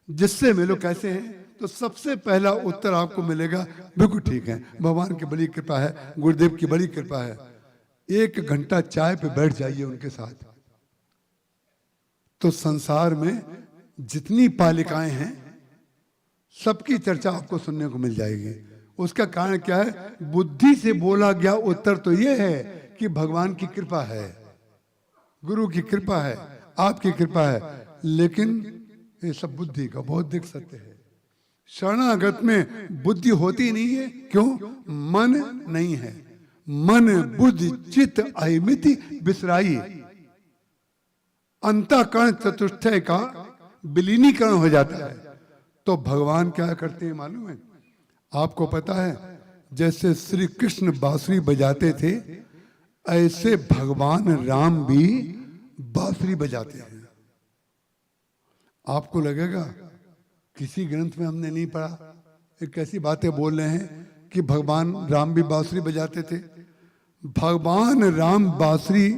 जिससे मिलो कैसे हैं, तो सबसे पहला उत्तर आपको मिलेगा बिल्कुल ठीक है, भगवान की बड़ी कृपा है, गुरुदेव की बड़ी कृपा है। 1 घंटा चाय पे बैठ जाइए उनके साथ, तो संसार में जितनी पालिकाएं हैं सबकी चर्चा आपको सुनने को मिल जाएगी। उसका कारण क्या है? बुद्धि से बोला गया उत्तर तो यह है कि भगवान की कृपा है, गुरु की कृपा है, आपकी कृपा है, लेकिन ये सब बुद्धि का बौद्धिक सत्य है। शरणागत में बुद्धि होती नहीं है, क्यों? मन नहीं है। मन बुद्धि चित्त अहिमिति बिसराई, अंतःकरण चतुष्टय का विलीनीकरण हो जाता है। तो भगवान क्या करते हैं मालूम है आपको? पता है, जैसे श्री कृष्ण बांसुरी बजाते थे, ऐसे भगवान राम भी बांसुरी बजाते हैं। आपको लगेगा किसी ग्रंथ में हमने नहीं पढ़ा, ये कैसी बातें बोल रहे हैं कि भगवान राम भी बांसुरी बजाते थे। भगवान राम बांसुरी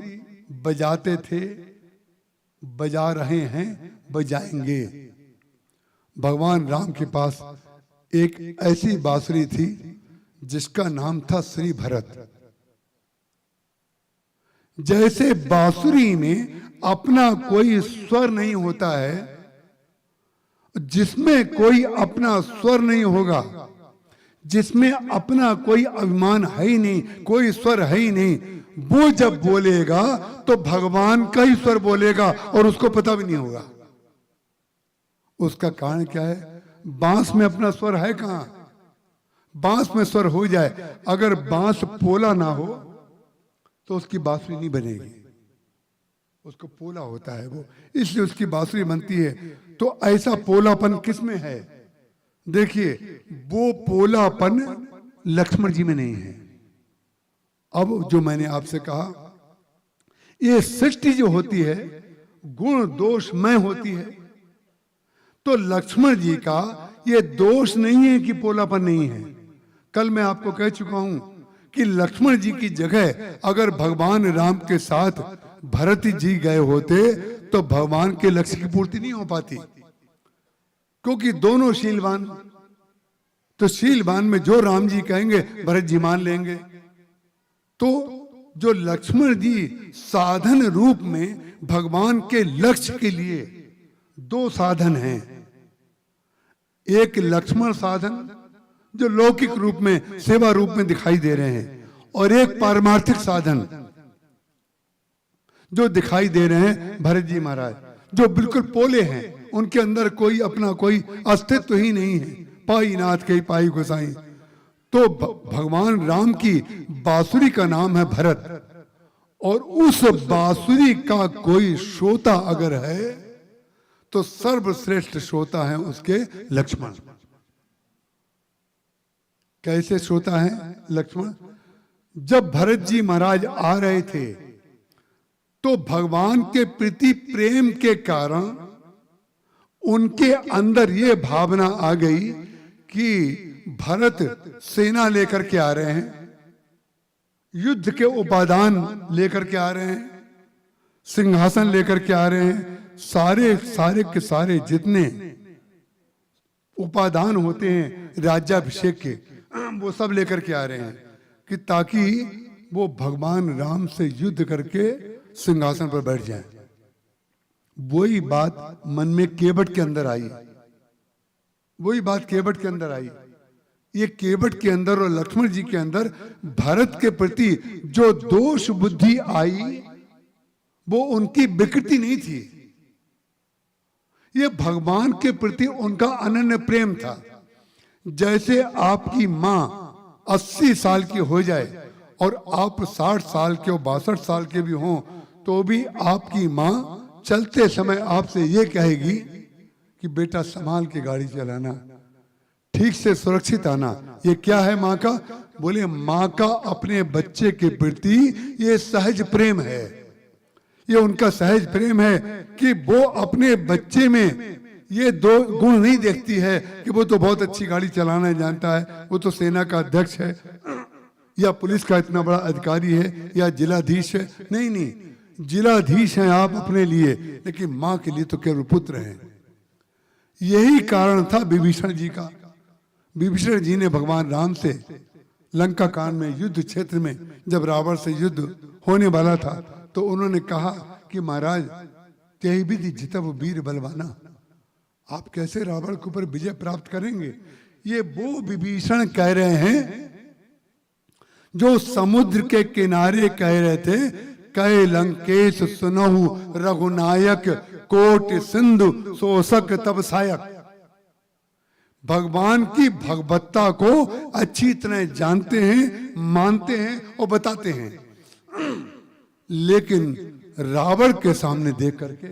बजाते थे, बजा रहे हैं, बजाएंगे। भगवान राम के पास एक ऐसी बांसुरी थी जिसका नाम था श्री भरत। जैसे बांसुरी में अपना कोई स्वर नहीं होता है, जिसमें कोई अपना स्वर नहीं होगा, जिसमें अपना कोई अभिमान है ही नहीं, कोई स्वर है ही नहीं, वो जब बोलेगा तो भगवान का ही स्वर बोलेगा और उसको पता भी नहीं होगा। उसका कारण क्या है? बांस में अपना स्वर है कहां? बांस में स्वर हो जाए, अगर बांस पोला ना हो तो उसकी बांसुरी नहीं बनेगी, उसको पोला होता है वो, इसलिए उसकी बांसुरी बनती है। तो ऐसा पोलापन किस में है? देखिए, वो पोलापन लक्ष्मण जी में नहीं है। अब जो मैंने आपसे कहा, ये सृष्टि जो होती है गुण दोषमय होती है, तो लक्ष्मण जी का ये दोष नहीं है कि पोलापन नहीं है। कल मैं आपको कह चुका हूं कि लक्ष्मण जी की जगह अगर भगवान राम के साथ भरत जी गए होते तो भगवान के लक्ष्य की पूर्ति नहीं हो पाती, क्योंकि दोनों शीलवान। तो शीलवान में जो राम जी कहेंगे भरत जी मान लेंगे। तो जो लक्ष्मण जी साधन रूप में भगवान के लक्ष्य के लिए 2 साधन हैं। एक लक्ष्मण साधन जो लौकिक रूप में सेवा रूप में दिखाई दे रहे हैं, और एक पारमार्थिक साधन जो दिखाई दे रहे हैं भरत जी महाराज, जो बिल्कुल पोले हैं, उनके अंदर कोई अपना कोई अस्तित्व ही नहीं है। पाई नाथ के पाई गोसाई। तो भगवान राम की बांसुरी का नाम है भरत, और उस बांसुरी का कोई श्रोता अगर है तो सर्वश्रेष्ठ श्रोता है उसके लक्ष्मण। कैसे श्रोता है लक्ष्मण? जब भरत जी महाराज आ रहे थे तो भगवान के प्रति प्रेम के कारण उनके अंदर ये भावना आ गई कि भरत सेना लेकर के आ रहे हैं, युद्ध के उपादान लेकर के आ रहे हैं, सिंहासन लेकर के आ रहे हैं, सारे के सारे जितने उपादान होते हैं राज्याभिषेक के, वो सब लेकर के आ रहे हैं कि ताकि वो भगवान राम से युद्ध करके सिंहासन पर बैठ जाएं। वही बात मन में केवट के अंदर आई, वही बात केवट के अंदर आई। ये केवट के अंदर और लक्ष्मण जी के अंदर भरत के प्रति जो दोष बुद्धि आई वो उनकी विकृति नहीं थी, ये भगवान के प्रति उनका अनन्य प्रेम था। जैसे आपकी माँ 80 साल की हो जाए और आप 60 साल के और 62 साल के भी हों, तो भी आपकी माँ चलते समय आपसे ये कहेगी कि बेटा संभाल के गाड़ी चलाना, ठीक से सुरक्षित आना। ये क्या है माँ का? बोले माँ का अपने बच्चे के प्रति ये सहज प्रेम है, ये उनका सहज प्रेम है कि वो अपने बच्चे में ये 2 गुण नहीं देखती है कि वो तो बहुत अच्छी गाड़ी चलाना जानता है, वो तो सेना का अध्यक्ष है या पुलिस का इतना बड़ा अधिकारी है या जिलाधीश है। नहीं नहीं, जिलाधीश हैं आप अपने लिए, लेकिन माँ के लिए तो केवल पुत्र हैं। यही कारण था विभीषण जी का। विभीषण जी ने भगवान राम से लंका कांड में युद्ध क्षेत्र में जब रावण से युद्ध होने वाला था तो उन्होंने कहा कि महाराज त्यही विधि जितव वीर बलवाना, आप कैसे रावण के ऊपर विजय प्राप्त करेंगे। ये वो विभीषण कह रहे हैं जो समुद्र के किनारे कह रहे थे, कहे लंकेश सुनहु रघुनायक कोट सिंधु शोषक तब सायक। भगवान की भगवत्ता को अच्छी तरह जानते हैं, मानते हैं और बताते हैं, लेकिन रावण के सामने देख करके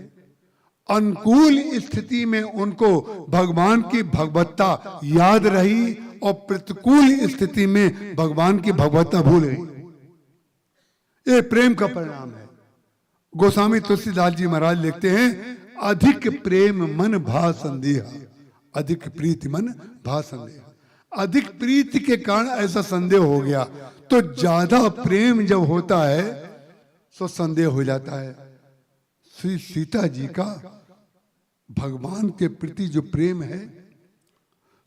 अनुकूल स्थिति में उनको भगवान की भगवत्ता याद रही और प्रतिकूल स्थिति में भगवान की भगवत्ता भूल गई। ये प्रेम का परिणाम है। गोस्वामी तुलसीदास जी महाराज लिखते हैं, अधिक प्रेम मन भा संदेह, अधिक प्रीति मन भा संदेह। अधिक प्रीति के कारण ऐसा संदेह हो गया। तो ज्यादा प्रेम जब होता है तो संदेह हो जाता है। श्री सीता जी का भगवान के प्रति जो प्रेम है,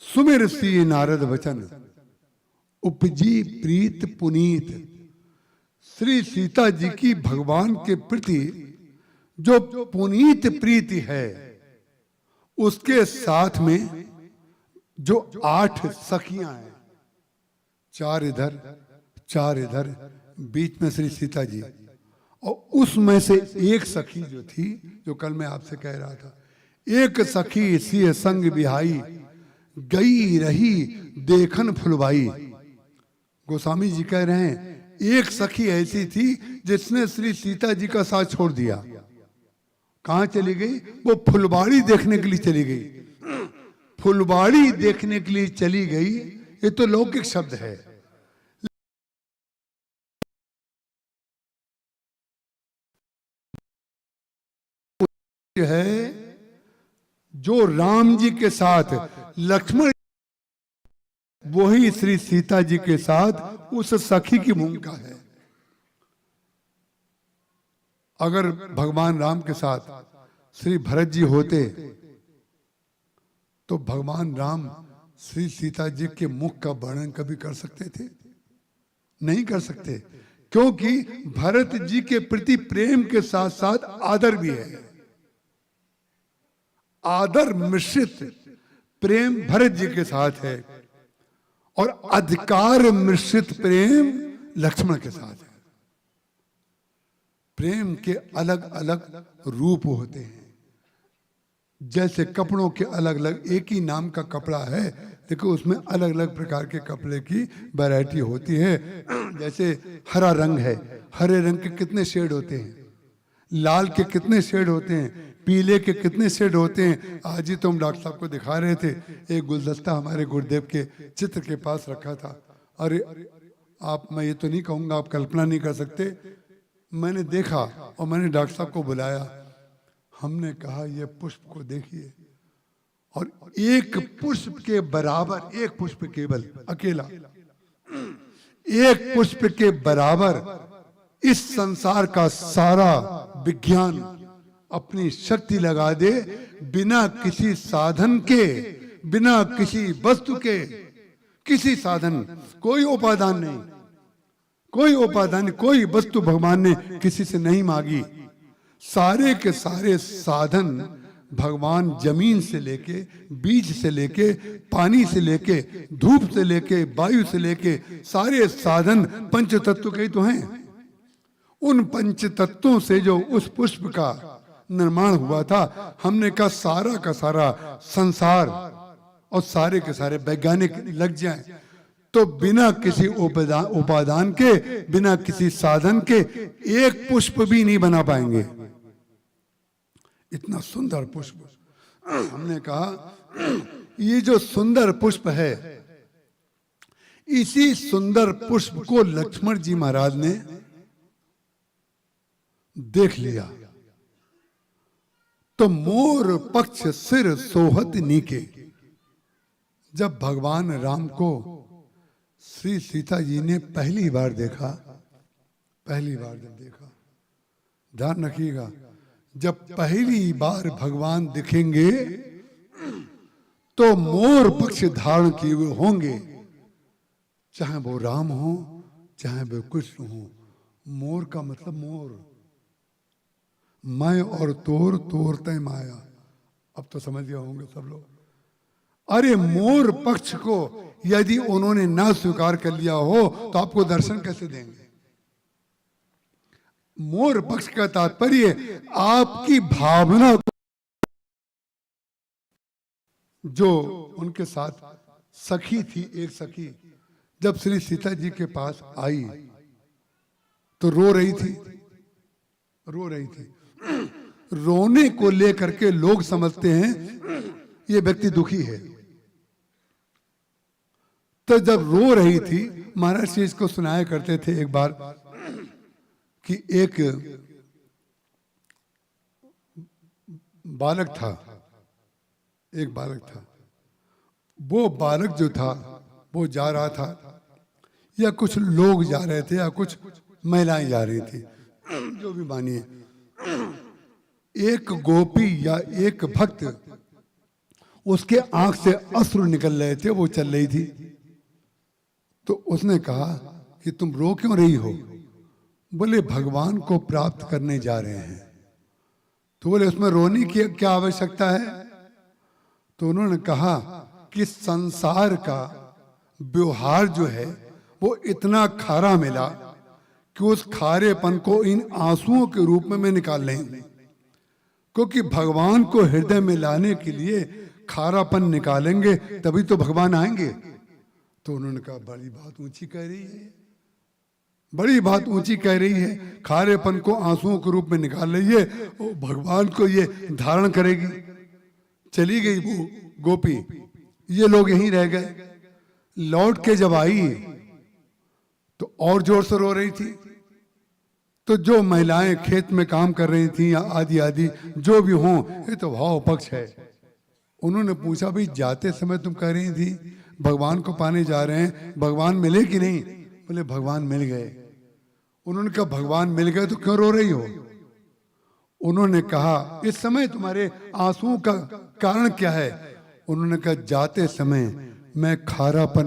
सुमिर सी नारद वचन उपजी प्रीत पुनीत। श्री सीता जी की भगवान के प्रति जो पुनीत प्रीति है, उसके साथ में जो 8 सखियां हैं, 4 इधर 4 इधर, बीच में श्री सीता जी, और उसमें से एक सखी जो थी, जो कल मैं आपसे कह रहा था, एक सखी सी संग बिहाई गई रही देखन फुलवाई। गोस्वामी जी कह रहे हैं एक सखी ऐसी थी जिसने श्री सीता जी का साथ छोड़ दिया। कहां चली गई? वो फुलवाड़ी देखने के लिए चली गई। फुलवाड़ी देखने के लिए चली गई, ये तो लौकिक शब्द है। है जो राम जी के साथ लक्ष्मण, वही श्री सीता जी के साथ उस सखी की भूमिका है। अगर भगवान राम के साथ श्री भरत जी होते तो भगवान राम श्री सीता जी के मुख का वर्णन कभी कर सकते थे? नहीं कर सकते, क्योंकि भरत जी के प्रति प्रेम के साथ साथ आदर भी है। आदर मिश्रित प्रेम भरत जी के साथ है और अधिकार मिश्रित प्रेम लक्ष्मण के साथ है। प्रेम के अलग अलग रूप होते हैं। जैसे कपड़ों के अलग अलग, एक ही नाम का कपड़ा है, देखो उसमें अलग अलग प्रकार के कपड़े की वैरायटी होती है। जैसे हरा रंग है, हरे रंग के कितने शेड होते हैं, लाल के कितने शेड होते हैं, पीले के कितने शेड होते हैं। आज ही तो हम डॉक्टर साहब को दिखा रहे थे, एक गुलदस्ता हमारे गुरुदेव के चित्र के पास रखा था। अरे आप, मैं ये तो नहीं कहूँगा, आप कल्पना नहीं कर सकते, मैंने देखा और मैंने डॉक्टर साहब को बुलाया। हमने कहा ये पुष्प को देखिए, और एक पुष्प के बराबर, एक पुष्प केवल अकेला, एक पुष्प के बराबर इस संसार का सारा विज्ञान अपनी शक्ति लगा दे, बिना किसी साधन के, बिना किसी वस्तु के, किसी साधन, कोई उपादान नहीं, कोई उपादान, कोई वस्तु भगवान ने किसी से नहीं मांगी। सारे के सारे साधन भगवान जमीन से लेके, बीज से लेके, पानी से लेके, धूप से लेके, वायु से लेके, सारे साधन पंच तत्व के ही तो हैं। उन पंच तत्वों से जो उस पुष्प का निर्माण हुआ था, हमने कहा सारा का सारा संसार और सारे के सारे वैज्ञानिक लग जाएं तो बिना किसी उपादान के, बिना किसी साधन के एक पुष्प भी नहीं बना पाएंगे। इतना सुंदर पुष्प। हमने कहा ये जो सुंदर पुष्प है, इसी सुंदर पुष्प को लक्ष्मण जी महाराज ने देख लिया तो मोर पक्ष सिर सोहत नीके। जब भगवान राम को श्री सीता जी ने पहली बार देखा, पहली बार जब देखा, ध्यान रखिएगा, जब पहली बार भगवान दिखेंगे तो मोर पक्ष धारण किए हुए होंगे, चाहे वो राम हो चाहे वो कृष्ण हो। मोर का मतलब मोर, मैं और तोर, तोर तय माया। अब तो समझ गए होंगे सब लोग। अरे मोर पक्ष को यदि उन्होंने ना स्वीकार कर लिया हो तो आपको दर्शन कैसे देंगे? मोर पक्ष का तात्पर्य आपकी भावना को, जो उनके साथ सखी थी, एक सखी जब श्री सीता जी के पास आई तो रो रही थी, रो रही थी। रोने को लेकर के लोग समझते हैं ये व्यक्ति दुखी है। तो जब रो रही थी, महाराज जी इसको सुनाया करते थे एक बार कि एक बालक था, एक बालक था। वो बालक जो था वो जा रहा था, या कुछ लोग जा रहे थे, या कुछ महिलाएं जा रही थी, जो भी मानिए। एक गोपी या एक भक्त, उसके आंख से अश्रु निकल रहे थे, वो चल रही थी। तो उसने कहा कि तुम रो क्यों रही हो? बोले भगवान को प्राप्त करने जा रहे हैं। तो बोले उसमें रोने की क्या आवश्यकता है? तो उन्होंने कहा कि संसार का व्यवहार जो है वो इतना खारा मिला कि उस खारेपन को इन आंसुओं के रूप में मैं निकाल लेंगे, क्योंकि भगवान को हृदय में लाने के लिए खारापन निकालेंगे तभी तो भगवान आएंगे। तो उन्होंने कहा बड़ी बात ऊंची कह रही है, बड़ी बात ऊंची कह रही है, खारेपन को आंसुओं के रूप में निकाल रही है, वो भगवान को ये धारण करेगी। चली गई वो गोपी, ये लोग यहीं रह गए। लौट के जब आई तो और जोर से रो रही थी। तो जो महिलाएं खेत में काम कर रही थी, या आदि आदि जो भी हों, ये तो भाव पक्ष है। उन्होंने पूछा भाई जाते समय तुम कह रही थी भगवान को पाने जा रहे हैं, भगवान मिले कि नहीं? बोले भगवान मिल गए। उन्होंने कहा भगवान मिल गए तो क्यों रो रही हो? उन्होंने कहा इस समय तुम्हारे आंसुओं का कारण क्या है? उन्होंने कहा जाते समय मैं खारापन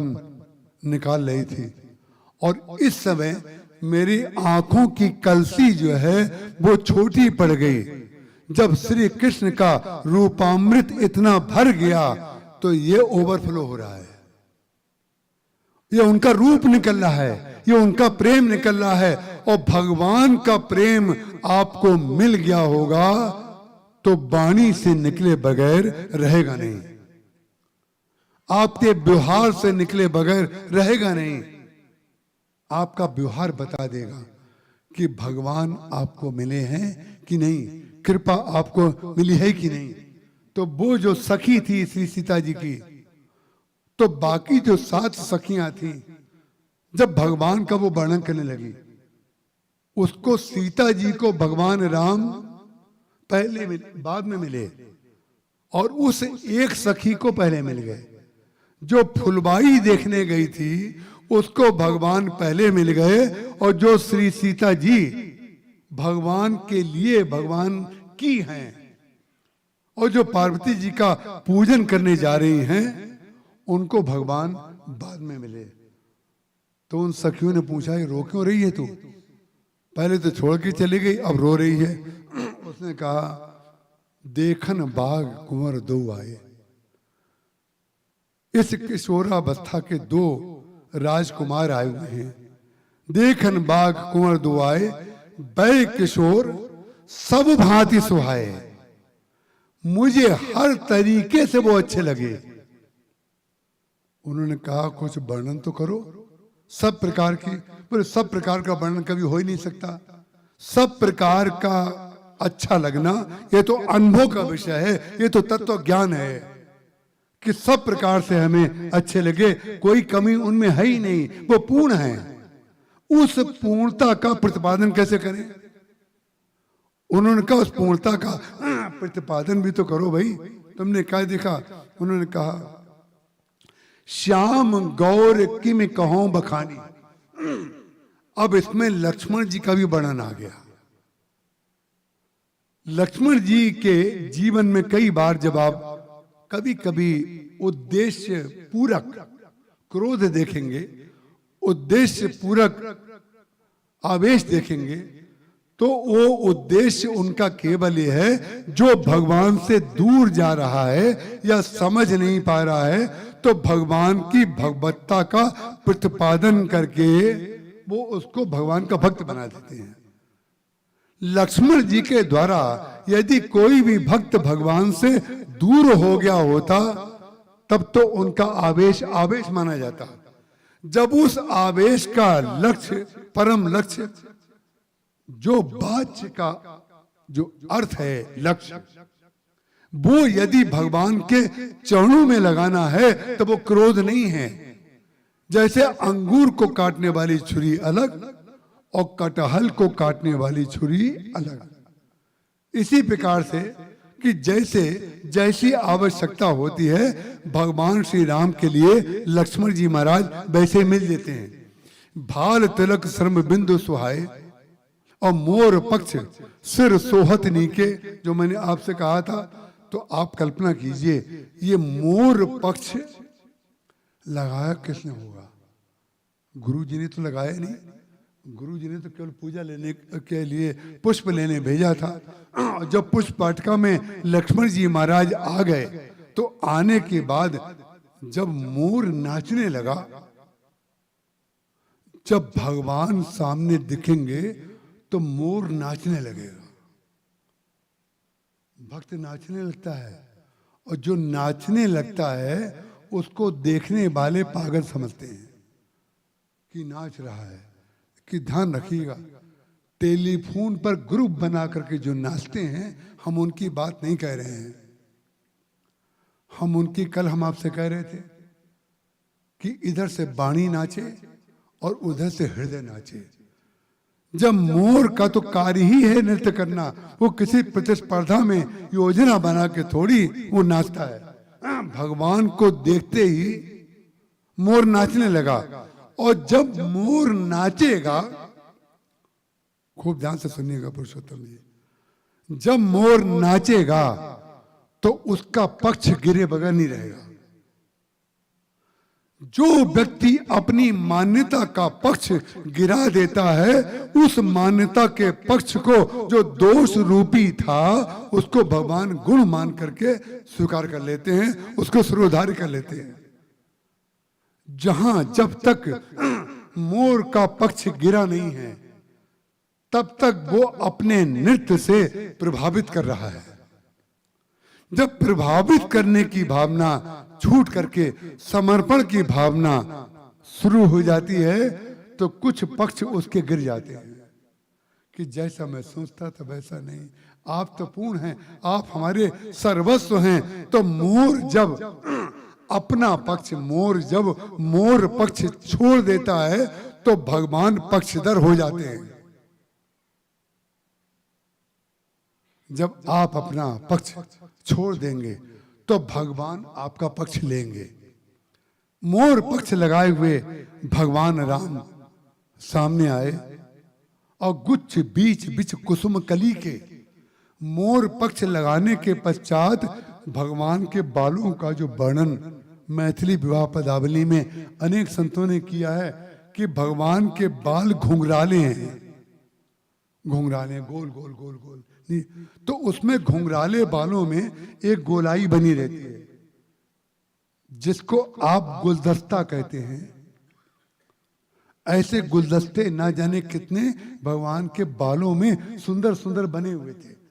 निकाल रही थी और इस समय मेरी आंखों की कलसी जो है वो छोटी पड़ गई। जब श्री कृष्ण का रूपामृत इतना भर गया तो ये ओवरफ्लो हो रहा है, ये उनका रूप निकल रहा है, ये उनका प्रेम निकल रहा है। और भगवान का प्रेम आपको मिल गया होगा तो वाणी से निकले बगैर रहेगा नहीं, आपके व्यवहार से निकले बगैर रहेगा नहीं। आपका व्यवहार बता देगा कि भगवान आपको मिले हैं कि नहीं, कृपा आपको मिली है कि नहीं। तो वो जो सखी थी श्री सीता जी की, तो बाकी जो 7 सखियां थी, जब भगवान का वो वर्णन करने लगी, उसको सीता जी को भगवान राम पहले मिले, बाद में मिले, और उस एक सखी को पहले मिल गए। जो फुलबाई देखने गई थी उसको भगवान पहले मिल गए, और जो श्री सीता जी भगवान के लिए भगवान की हैं और जो पार्वती जी का पूजन करने जा रही हैं, उनको भगवान बाद में मिले। तो उन सखियों ने पूछा ये रो क्यों रही है तू? पहले तो छोड़ के चली गई, अब रो रही है। उसने कहा देखन बाग कुंवर 2 आए। इस किशोरावस्था के 2 राजकुमार आए हुए हैं। देखन बाग कुंवर 2 आए, बै किशोर सब भांति सुहाए। मुझे हर तरीके से वो अच्छे लगे। उन्होंने कहा कुछ वर्णन तो करो सब प्रकार की। बोले सब प्रकार का वर्णन कभी हो ही नहीं सकता। सब प्रकार का अच्छा लगना ये तो अनुभव का विषय है, ये तो तत्व ज्ञान है कि सब प्रकार से हमें अच्छे लगे, कोई कमी उनमें है ही नहीं, वो पूर्ण है। उस पूर्णता का प्रतिपादन कैसे करें? उन्होंने कहा उस पूर्णता का प्रतिपादन भी तो करो भाई, तुमने क्या देखा? उन्होंने कहा श्याम गौर किम कहो बखानी। अब इसमें लक्ष्मण जी का भी वर्णन आ गया। लक्ष्मण जी के जीवन में कई बार जब आप कभी कभी उद्देश्य पूरक क्रोध देखेंगे, उद्देश्य पूरक आवेश देखेंगे, तो वो उद्देश्य उनका केवल ये है जो भगवान से दूर जा रहा है या समझ नहीं पा रहा है, तो भगवान की भगवत्ता का प्रतिपादन करके वो उसको भगवान का भक्त बना देते हैं। लक्ष्मण जी के द्वारा यदि कोई भी भक्त भगवान से दूर हो गया होता तब तो उनका आवेश आवेश माना जाता। जब उस आवेश का लक्ष्य, परम लक्ष्य, जो वाच्य का जो अर्थ है लक्ष्य, वो यदि भगवान के चरणों में लगाना है तो वो क्रोध नहीं है। जैसे अंगूर को काटने वाली छुरी अलग और कटहल को काटने वाली छुरी अलग, इसी प्रकार से कि जैसे जैसी आवश्यकता होती है भगवान श्री राम के लिए लक्ष्मण जी महाराज वैसे मिल देते हैं। भाल तिलक श्रम बिंदु सुहाए और मोर पक्ष सिर सोहत नीके, जो मैंने आपसे कहा था, तो आप कल्पना कीजिए ये मोर पक्ष लगाया किसने होगा? गुरु जी ने तो लगाया नहीं, गुरु जी ने तो केवल पूजा लेने के लिए पुष्प लेने भेजा था। जब पुष्प वाटिका में लक्ष्मण जी महाराज आ गए तो आने के बाद जब मोर नाचने लगा, जब भगवान सामने दिखेंगे तो मोर नाचने लगेगा। भक्त नाचने लगता है और जो नाचने लगता है उसको देखने वाले पागल समझते हैं कि नाच रहा है। कि ध्यान रखिएगा, टेलीफोन पर ग्रुप बना करके जो नाचते हैं हम उनकी बात नहीं कह रहे हैं। हम उनकी कल हम आपसे कह रहे थे कि इधर से वाणी नाचे और उधर से हृदय नाचे। जब मोर का तो कार्य ही है नृत्य करना, वो किसी प्रतिस्पर्धा में योजना बना के थोड़ी वो नाचता है। भगवान को देखते ही मोर नाचने लगा और जब मोर नाचेगा, खूब ध्यान से सुनिएगा पुरुषोत्तम जी, जब मोर नाचेगा तो उसका पक्ष गिरे बगैर नहीं रहेगा। जो व्यक्ति अपनी मान्यता का पक्ष गिरा देता है, उस मान्यता के पक्ष को जो दोष रूपी था उसको भगवान गुण मान करके स्वीकार कर लेते हैं, उसको सिरोधार्य कर लेते हैं। जहां जब तक मोर का पक्ष गिरा नहीं है तब तक वो अपने नृत्य से प्रभावित कर रहा है। जब प्रभावित करने की भावना छूट करके समर्पण की भावना शुरू हो जाती है तो कुछ पक्ष उसके गिर जाते हैं कि जैसा मैं सोचता था वैसा नहीं, आप तो पूर्ण हैं, आप हमारे सर्वस्व हैं। तो मोर जब अपना पक्ष, मोर जब मोर पक्ष छोड़ देता है तो भगवान पक्षधर हो जाते हैं। जब आप अपना पक्ष छोड़ देंगे तो भगवान आपका पक्ष लेंगे। मोर पक्ष लगाए हुए भगवान राम सामने आए और गुच्छ बीच बीच कुसुम कली के मोर पक्ष लगाने के पश्चात भगवान के बालों का जो वर्णन मैथिली विवाह पदावली में अनेक संतों ने किया है कि भगवान के बाल घुंघराले हैं, घुंघराले गोल गोल गोल गोल, तो उसमें घुंघराले बालों में एक गोलाई बनी रहती है जिसको आप गुलदस्ता कहते हैं। ऐसे गुलदस्ते ना जाने कितने भगवान के बालों में सुंदर सुंदर बने हुए थे।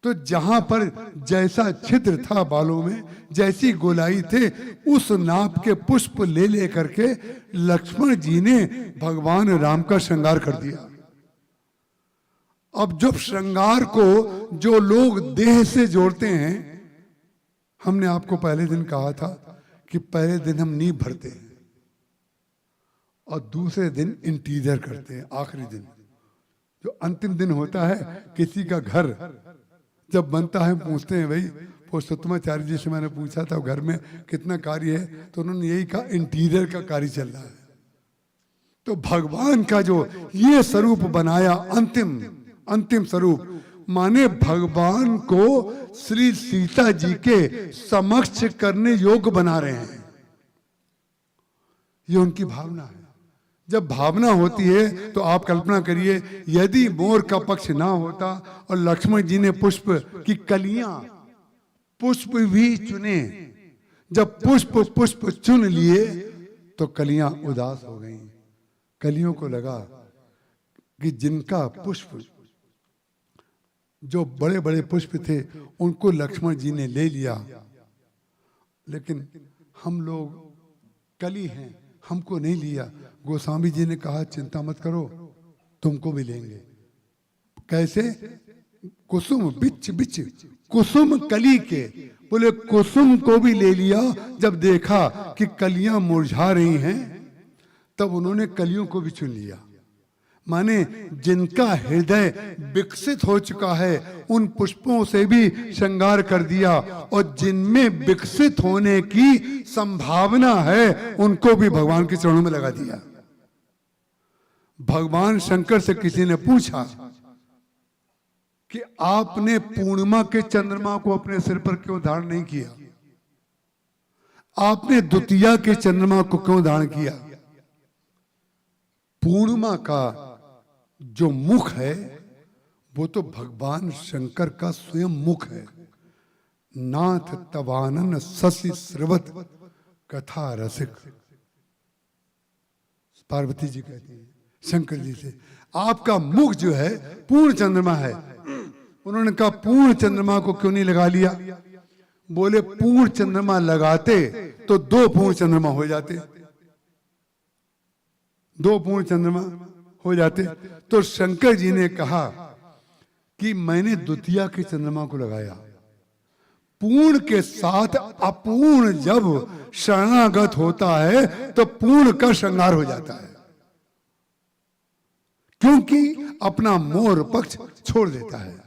तो जहां पर जैसा छिद्र था बालों में, जैसी गोलाई थे, उस नाप के पुष्प ले ले करके लक्ष्मण जी ने भगवान राम का श्रृंगार कर दिया। अब जब श्रृंगार को जो लोग देह से जोड़ते हैं, हमने आपको पहले दिन कहा था कि पहले दिन हम नींव भरते हैं और दूसरे दिन इंटीरियर करते हैं। आखिरी दिन जो अंतिम दिन होता है, किसी का घर जब बनता है पूछते हैं, भाई पुरुषोत्तमाचार्य जी से मैंने पूछा था घर में कितना कार्य है, तो उन्होंने यही कहा इंटीरियर का कार्य चल रहा है। तो भगवान का जो ये स्वरूप बनाया अंतिम स्वरूप, माने भगवान को श्री सीता जी के समक्ष करने योग्य बना रहे हैं। ये उनकी भावना है। जब भावना होती है तो आप कल्पना करिए, यदि मोर का पक्ष ना होता और लक्ष्मण जी ने पुष्प की कलियां, पुष्प भी चुने, जब पुष्प चुन लिए तो कलियां उदास हो गईं। कलियों को लगा कि जिनका पुष्प, जो बड़े बड़े पुष्प थे, उनको लक्ष्मण जी ने ले लिया, लेकिन हम लोग कली हैं, हमको नहीं लिया। गोस्वामी जी ने कहा चिंता मत करो, तुमको भी लेंगे। कैसे? कुसुम बिच बिच कुसुम कली के, बोले कुसुम को भी ले लिया। जब देखा कि कलियां मुरझा रही हैं, तब उन्होंने कलियों को भी चुन लिया। माने जिनका हृदय विकसित हो चुका है, उन पुष्पों से भी श्रृंगार कर दिया, और जिनमें विकसित होने की संभावना है, उनको भी भगवान के चरणों में लगा दिया। भगवान शंकर से किसी ने पूछा कि आपने पूर्णिमा के चंद्रमा को अपने सिर पर क्यों धारण नहीं किया? आपने द्वितीया के चंद्रमा को क्यों धारण किया? पूर्णिमा का जो मुख है वो तो भगवान शंकर का स्वयं मुख है। नाथ तवानन शशि स्रवत कथा रसिक, पार्वती जी कहती हैं शंकर जी से, आपका मुख जो है पूर्ण चंद्रमा है। उन्होंने कहा पूर्ण चंद्रमा को क्यों नहीं लगा लिया? बोले पूर्ण चंद्रमा लगाते तो 2 पूर्ण चंद्रमा हो जाते, 2 पूर्ण चंद्रमा हो जाते। तो शंकर जी ने कहा कि मैंने द्वितीया के चंद्रमा को लगाया। पूर्ण के साथ अपूर्ण जब शरणागत होता है तो पूर्ण का श्रृंगार हो जाता है, क्योंकि अपना मोर पक्ष छोड़ देता है।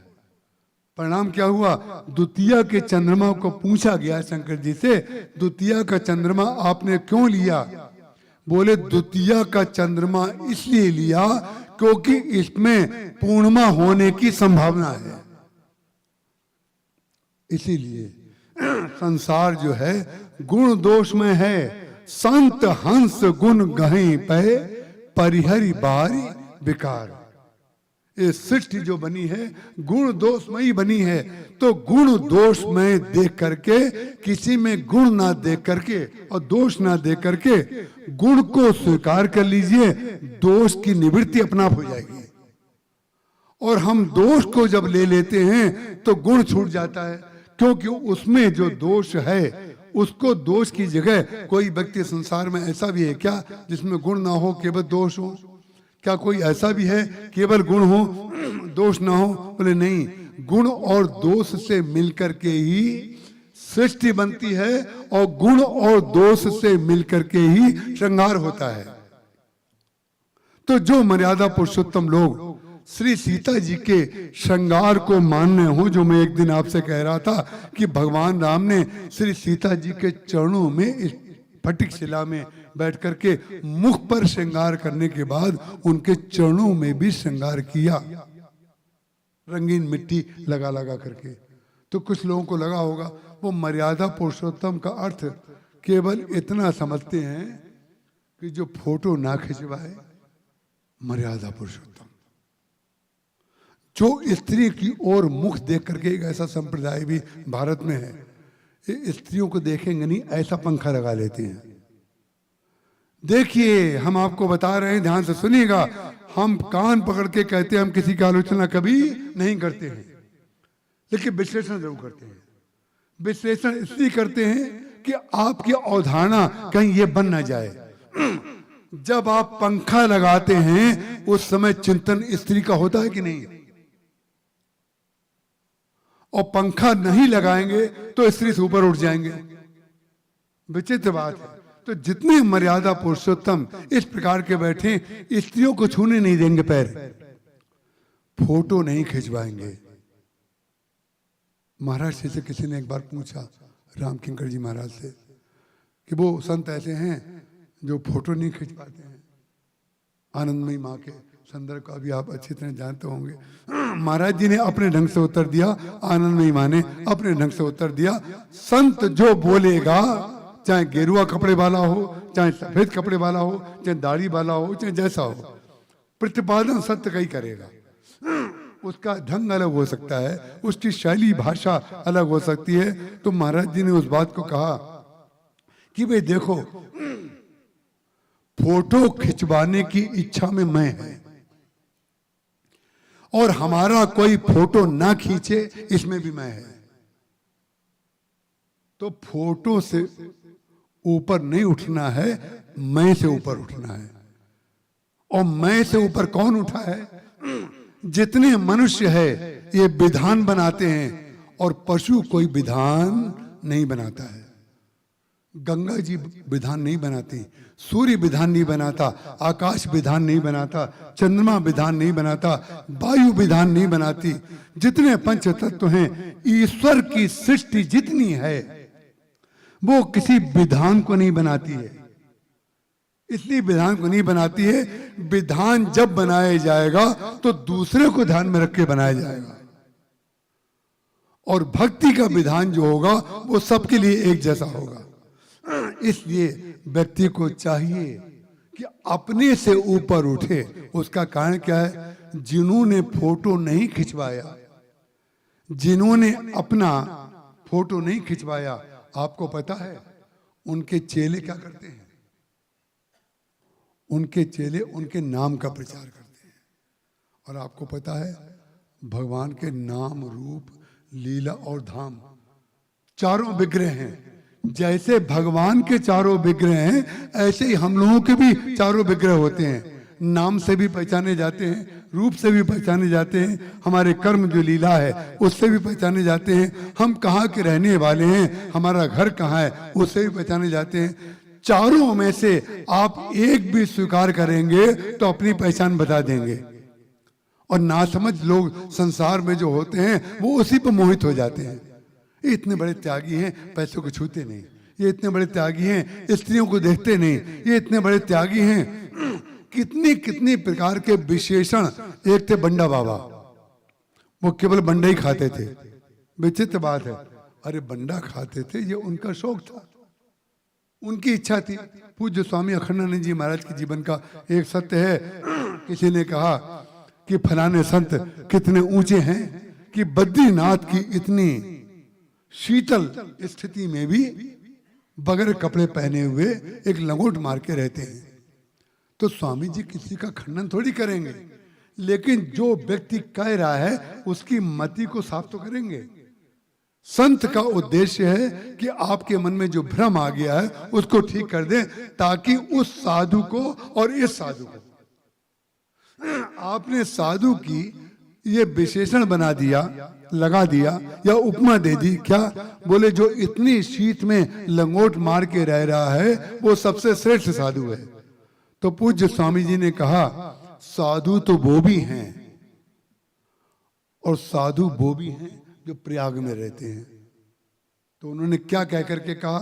परिणाम क्या हुआ? द्वितीया के चंद्रमा को पूछा गया शंकर जी से, द्वितीया का चंद्रमा आपने क्यों लिया? बोले द्वितीया का चंद्रमा इसलिए लिया क्योंकि इसमें पूर्णिमा होने की संभावना है। इसीलिए संसार जो है गुण दोष में है। संत हंस गुण गहे पे परिहरि बारी विकार। ये सृष्टि जो बनी है गुण दोषमयी बनी है, तो गुण दोष में देख करके, किसी में गुण ना देख करके और दोष ना देख करके गुण को स्वीकार कर लीजिए, दोष की निवृत्ति अपना आप हो जाएगी। और हम दोष को जब ले लेते हैं तो गुण छूट जाता है, क्योंकि उसमें जो दोष है उसको दोष की जगह, कोई व्यक्ति संसार में ऐसा भी है क्या जिसमें गुण ना हो केवल दोष हो? क्या कोई ऐसा भी है केवल गुण हो दोष ना हो? बोले नहीं, गुण और दोष से मिलकर के ही सृष्टि बनती है और गुण और दोष से मिलकर के ही श्रृंगार होता है। तो जो मर्यादा पुरुषोत्तम लोग श्री सीता जी के श्रृंगार को मानने हो, जो मैं एक दिन आपसे कह रहा था कि भगवान राम ने श्री सीता जी के चरणों में इस फटिक शिला में बैठ करके मुख पर श्रृंगार करने के बाद उनके चरणों में भी श्रृंगार किया, रंगीन मिट्टी लगा लगा करके। तो कुछ लोगों को लगा होगा वो मर्यादा पुरुषोत्तम का अर्थ केवल इतना समझते हैं कि जो फोटो ना खिंचवाए मर्यादा पुरुषोत्तम। जो स्त्री की ओर मुख देख करके, एक ऐसा संप्रदाय भी भारत में है, स्त्रियों को देखेंगे नहीं ऐसा पंखा लगा लेते हैं। देखिए हम आपको बता रहे हैं, ध्यान से सुनिएगा, हम कान पकड़ के कहते हैं हम किसी की आलोचना कभी नहीं करते हैं, लेकिन विश्लेषण जरूर करते हैं। विश्लेषण इसलिए करते हैं कि आपकी अवधारणा कहीं ये बन ना जाए। जब आप पंखा लगाते हैं उस समय चिंतन स्त्री का होता है कि नहीं? और पंखा नहीं लगाएंगे तो स्त्री से ऊपर उठ जाएंगे। विचित्र बात है। तो जितने मर्यादा पुरुषोत्तम इस प्रकार के बैठे, स्त्रियों को छूने नहीं देंगे पैर, फोटो नहीं खिंचवाएंगे। महाराज से किसी ने एक बार पूछा, रामकिंकर जी महाराज से, कि वो संत ऐसे हैं जो फोटो नहीं खिंचवाते हैं आनंदमयी माँ के संदर्भ का भी आप अच्छी तरह जानते होंगे। महाराज जी ने अपने ढंग से उत्तर दिया, आनंदमयी माँ ने अपने ढंग से उत्तर दिया। संत जो बोलेगा, चाहे गेरुआ कपड़े वाला हो, चाहे सफेद कपड़े वाला हो, चाहे दाढ़ी वाला हो, चाहे जैसा हो, प्रतिपादन सत्य का ही करेगा। उसका ढंग अलग हो सकता है, उसकी शैली भाषा अलग हो सकती है। तो महाराज जी ने उस बात को कहा कि भाई देखो, फोटो खिंचवाने की इच्छा में मैं है, और हमारा कोई फोटो ना खींचे इसमें भी मैं है। तो फोटो से ऊपर नहीं उठना है, मैं से ऊपर उठना है। और मैं से ऊपर कौन उठा है? जितने मनुष्य है ये विधान बनाते हैं, और पशु कोई विधान नहीं बनाता है। गंगा जी विधान नहीं बनाती, सूर्य विधान नहीं बनाता, आकाश विधान नहीं बनाता, चंद्रमा विधान नहीं बनाता, वायु विधान नहीं बनाती। जितने पंच तत्व हैं, ईश्वर की सृष्टि जितनी है वो किसी विधान को नहीं बनाती है, इसलिए विधान को नहीं बनाती है। विधान जब बनाया जाएगा तो दूसरे को ध्यान में रख के बनाया जाएगा, और भक्ति का विधान जो होगा वो सबके लिए एक जैसा होगा। इसलिए व्यक्ति को चाहिए कि अपने से ऊपर उठे। उसका कारण क्या है? जिन्होंने फोटो नहीं खिंचवाया, जिन्होंने अपना फोटो नहीं खिंचवाया, आपको पता है उनके चेले क्या करते हैं? उनके चेले उनके नाम का प्रचार करते हैं। और आपको पता है भगवान के नाम, रूप, लीला और धाम चारों विग्रह हैं। जैसे भगवान के चारों विग्रह हैं, ऐसे ही हम लोगों के भी चारों विग्रह होते हैं। नाम से भी पहचाने जाते हैं, रूप से भी पहचाने जाते हैं, हमारे कर्म जो लीला है उससे भी पहचाने जाते हैं, हम कहाँ के रहने वाले हैं, हमारा घर कहाँ है, उससे भी पहचाने जाते हैं। चारों में से आप एक भी स्वीकार करेंगे तो अपनी पहचान बता देंगे। और नासमझ लोग संसार में जो होते हैं वो उसी पर मोहित हो जाते हैं। ये इतने बड़े त्यागी हैं, पैसों को छूते नहीं। ये इतने बड़े त्यागी हैं, स्त्रियों को देखते नहीं। ये इतने बड़े त्यागी हैं, कितनी कितनी प्रकार के विशेषण। एक थे बंडा बाबा, वो केवल बंडा ही खाते थे। विचित्र बात है, अरे बंडा खाते थे, ये उनका शौक था, उनकी इच्छा थी। पूज्य स्वामी अखंडानंद जी महाराज के जीवन का एक सत्य है। किसी ने कहा कि फलाने संत कितने ऊंचे हैं कि बद्रीनाथ की इतनी शीतल स्थिति में भी बगैर कपड़े पहने हुए एक लंगोट मार के रहते हैं। तो स्वामी जी किसी का खंडन थोड़ी करेंगे, लेकिन जो व्यक्ति कह रहा है उसकी मति को साफ तो करेंगे। संत का उद्देश्य है कि आपके मन में जो भ्रम आ गया है उसको ठीक कर दें, ताकि उस साधु को और इस साधु को, आपने साधु की ये विशेषण बना दिया, लगा दिया या उपमा दे दी। क्या बोले? जो इतनी शीत में लंगोट मार के रह रहा है वो सबसे श्रेष्ठ साधु है। तो पूज्य स्वामी जी ने कहा साधु तो वो भी हैं, और साधु वो भी हैं जो प्रयाग में रहते हैं। तो उन्होंने क्या कह करके कहा?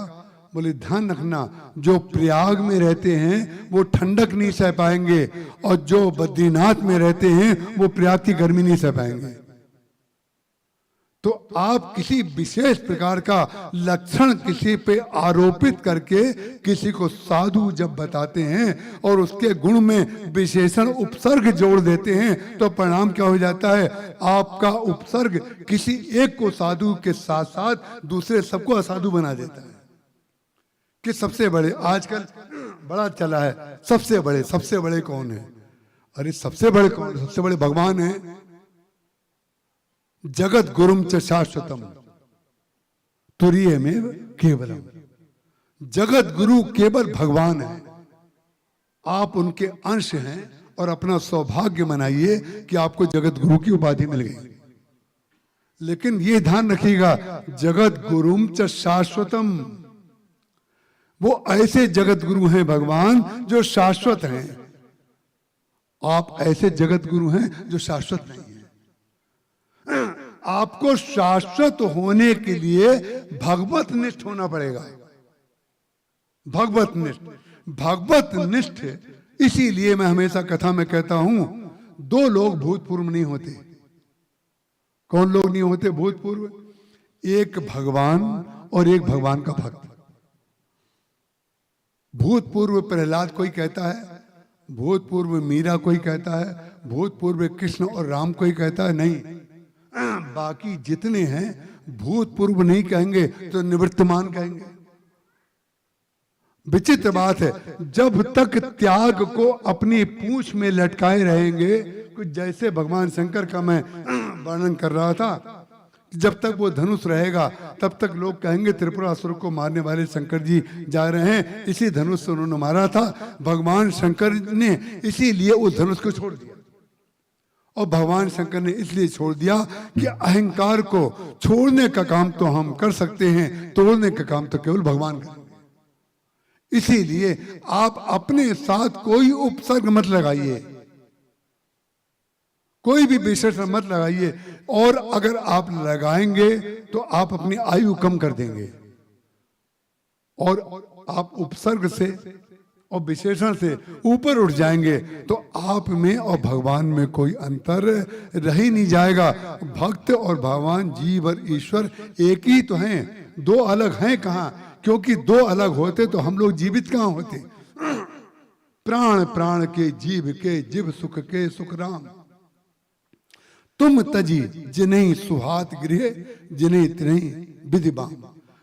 बोले ध्यान रखना, जो प्रयाग में रहते हैं वो ठंडक नहीं सह पाएंगे, और जो बद्रीनाथ में रहते हैं वो प्रयाग की गर्मी नहीं सह पाएंगे। तो आप किसी विशेष प्रकार का लक्षण किसी पे आरोपित करके किसी को साधु जब बताते हैं और उसके गुण में विशेषण उपसर्ग जोड़ देते हैं, तो परिणाम क्या हो जाता है? आपका उपसर्ग किसी एक को साधु के साथ साथ दूसरे सबको असाधु बना देता है। कि सबसे बड़े आजकल बड़ा चला है, सबसे बड़े कौन है? अरे सबसे बड़े कौन? सबसे बड़े भगवान है। जगत गुरुम च शाश्वतम तुरीयमेव केवलम। जगत गुरु केवल भगवान है, आप उनके अंश हैं, और अपना सौभाग्य मनाइए कि आपको जगत गुरु की उपाधि मिल गई। लेकिन ये ध्यान रखिएगा, जगत गुरुम च शाश्वतम, वो ऐसे जगत गुरु हैं भगवान जो शाश्वत हैं। आप ऐसे जगत गुरु हैं जो शाश्वत नहीं है। आपको शाश्वत होने के लिए भगवत निष्ठ होना पड़ेगा। भगवत निष्ठ इसीलिए मैं हमेशा कथा में कहता हूं दो लोग भूतपूर्व नहीं होते। कौन लोग नहीं होते भूतपूर्व? एक भगवान और एक भगवान का भक्त। भूतपूर्व प्रहलाद कोई कहता है, भूतपूर्व मीरा कोई कहता है, भूतपूर्व कृष्ण और राम कोई कहता है, नहीं। बाकी जितने हैं भूतपूर्व नहीं कहेंगे तो निवर्तमान कहेंगे। विचित्र बात है, जब तक त्याग को अपनी पूंछ में लटकाए रहेंगे, कुछ जैसे भगवान शंकर का मैं वर्णन कर रहा था, जब तक वो धनुष रहेगा तब तक लोग कहेंगे त्रिपुरासुर को मारने वाले शंकर जी जा रहे हैं, इसी धनुष से उन्होंने मारा था। भगवान शंकर ने इसीलिए उस धनुष को छोड़ दिया, और भगवान शंकर ने इसलिए छोड़ दिया कि अहंकार को छोड़ने का काम तो हम कर सकते हैं, तोड़ने का काम तो केवल भगवान करेंगे। इसीलिए आप अपने साथ कोई उपसर्ग मत लगाइए, कोई भी विशेषण मत लगाइए, और अगर आप लगाएंगे तो आप अपनी आयु कम कर देंगे, और आप उपसर्ग से और विशेषण से ऊपर उठ जाएंगे तो आप में और भगवान में कोई अंतर रह ही नहीं जाएगा। भक्त और भगवान, जीव और ईश्वर एक ही तो हैं, दो अलग हैं कहाँ? क्योंकि दो अलग होते तो हम लोग जीवित कहाँ होते? प्राण प्राण के जीव के जीव सुख के सुख राम, तुम तजी जिन्हें सुहात गृह जिन्हें तिन्हीं विधि बाम।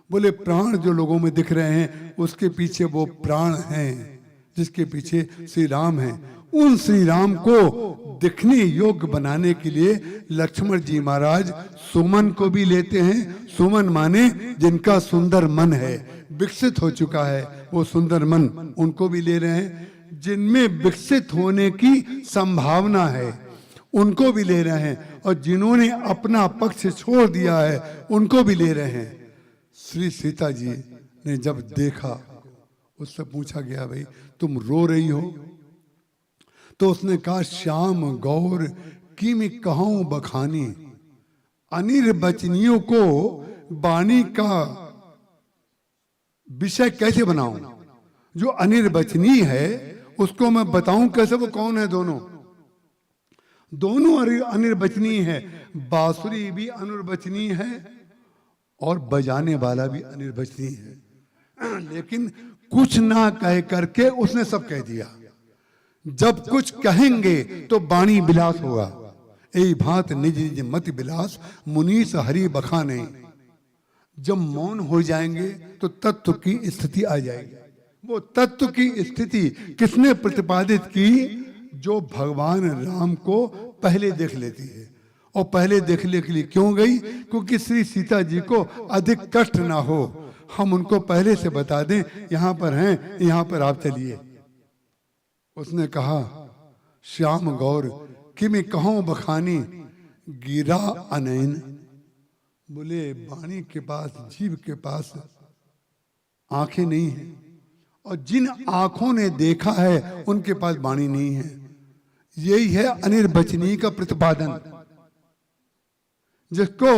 बोले प्राण जो लोगों में दिख रहे हैं उसके पीछे वो प्राण हैं जिसके पीछे श्री राम हैं। उन श्री राम को दिखने योग्य बनाने के लिए लक्ष्मण जी महाराज सुमन को भी लेते हैं। सुमन माने जिनका सुंदर मन है, विकसित हो चुका है वो सुंदर मन, उनको भी ले रहे हैं। जिनमें विकसित होने की संभावना है उनको भी ले रहे हैं, और जिन्होंने अपना पक्ष छोड़ दिया है उनको भी ले रहे हैं। श्री सीता जी ने जब देखा, उससे पूछा गया भाई तुम रो रही हो? तो उसने कहा श्याम गौर की मैं कहूं बखानी, अनिर्वचनीयों को वाणी का विषय कैसे बनाऊं? जो अनिर्वचनीय है उसको मैं बताऊं कैसे? वो कौन है? दोनों अनिर्वचनीय है। बांसुरी भी अनिर्वचनीय है और बजाने वाला भी अनिर्वचनीय है, लेकिन कुछ ना कह करके उसने सब कह दिया। जब कुछ कहेंगे तो वाणी विलास होगा। ए भांत निज निज मति विलास मुनीस हरि बखाने। जब मौन हो जाएंगे तो तत्व की स्थिति आ जाएगी। वो तत्व की स्थिति किसने प्रतिपादित की? जो भगवान राम को पहले देख लेती है। और पहले देखने के लिए क्यों गई? क्योंकि श्री सीता जी को अधिक कष्ट ना हो, हम उनको पहले से बता दें यहां पर हैं, यहां पर आप चलिए। उसने कहा श्याम गौर कि मैं कहूं बखानी गिरा अनैन। बोले वाणी के पास, जीव के पास आंखें नहीं है, और जिन आंखों ने देखा है उनके पास वाणी नहीं है। यही है अनिर्वचनीय का प्रतिपादन, जिसको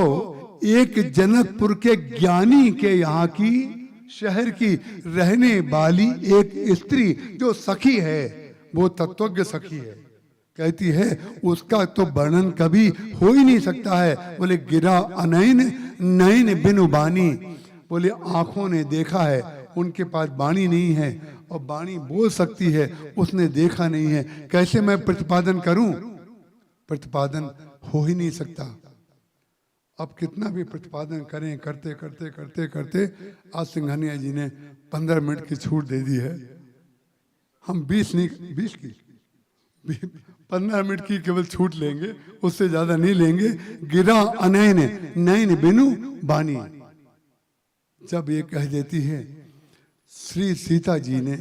एक जनकपुर के ज्ञानी के यहाँ की शहर की रहने वाली एक स्त्री जो सखी है, वो तत्वज्ञ सखी है, कहती है उसका तो वर्णन कभी हो ही नहीं सकता है। बोले गिरा अनैन नैन बिनु बानी। बोले आंखों ने देखा है, उनके पास वाणी नहीं है, और वाणी बोल सकती है, उसने देखा नहीं है। कैसे मैं प्रतिपादन करूं? प्रतिपादन हो ही नहीं सकता। अब कितना भी प्रतिपादन करें, करते करते करते करते आज सिंघानिया जी ने 15 मिनट की छूट दे दी है। हम 20 की 15 मिनट की केवल छूट लेंगे, उससे ज्यादा नहीं लेंगे। गिरा अनैन नैन बिनु बानी। जब ये कह देती है, श्री सीता जी ने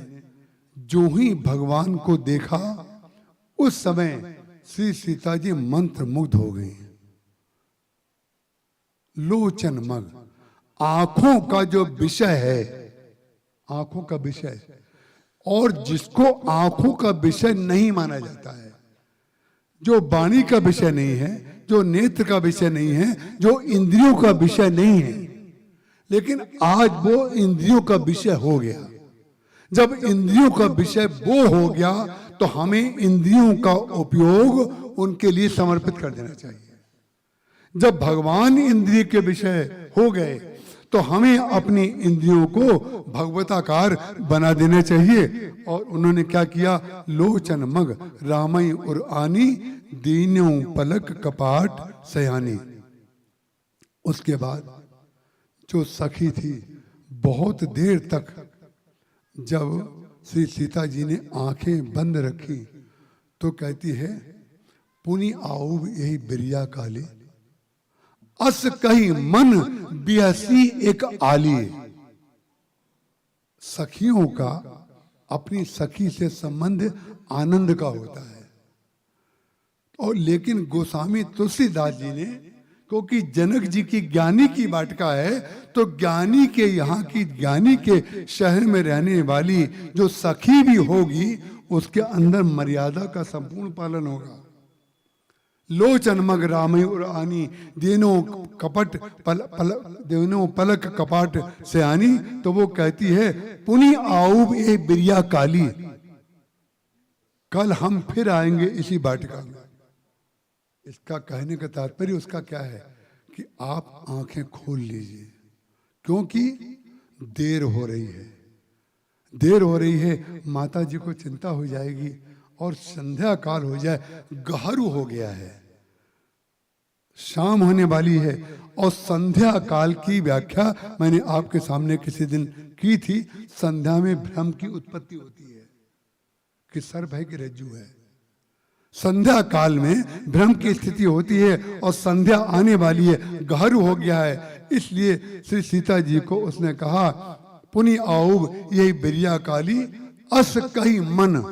जो ही भगवान को देखा उस समय श्री सीता जी मंत्र मुग्ध हो गई। लोचन मग, आंखों का जो विषय है, आंखों का विषय, और जिसको आंखों का विषय नहीं माना जाता है, जो वाणी का विषय नहीं है, जो नेत्र का विषय नहीं है, जो इंद्रियों का विषय नहीं है, लेकिन आज वो इंद्रियों का विषय हो गया। जब इंद्रियों का विषय वो हो गया तो हमें इंद्रियों का उपयोग उनके लिए समर्पित कर देना चाहिए। जब भगवान इंद्रिय के विषय हो गए तो हमें अपनी इंद्रियों को भगवताकार बना देना चाहिए। और उन्होंने क्या किया? लोचन मग रामई और आनी दीनों पलक कपाट सयानी। उसके बाद जो सखी थी, बहुत देर तक जब श्री सीता जी ने आंखें बंद रखी तो कहती है, पुनि आऊब यही बिरिया काली, अस कही मन बिहसी एक आली। सखियों का अपनी सखी से संबंध आनंद का होता है। और लेकिन गोस्वामी तुलसीदास जी ने, क्योंकि जनक जी की ज्ञानी की वाटिका है, तो ज्ञानी के यहाँ की, ज्ञानी के शहर में रहने वाली जो सखी भी होगी उसके अंदर मर्यादा का संपूर्ण पालन होगा। लोचन मग रामई और आनी देनो कपट देनो पलक कपाट से आनी। तो वो कहती है, पुनि आऊब ए बिरिया काली, कल हम फिर आएंगे इसी वाटिका में। इसका कहने का तात्पर्य उसका क्या है कि आप आंखें खोल लीजिए, क्योंकि देर हो रही है, देर हो रही है। माता जी को चिंता हो जाएगी और संध्या काल हो जाए, गहरू हो गया है, शाम होने वाली है। और संध्या काल की व्याख्या मैंने आपके सामने किसी दिन की थी। संध्या में भ्रम की उत्पत्ति होती है कि सर्प है कि रज्जू है। संध्या काल में भ्रम की स्थिति होती है और संध्या आने वाली है, गहरू हो गया है। इसलिए श्री सीता जी को उसने कहा, पुनि आऊब यही बिरिया काली, अस कही मन,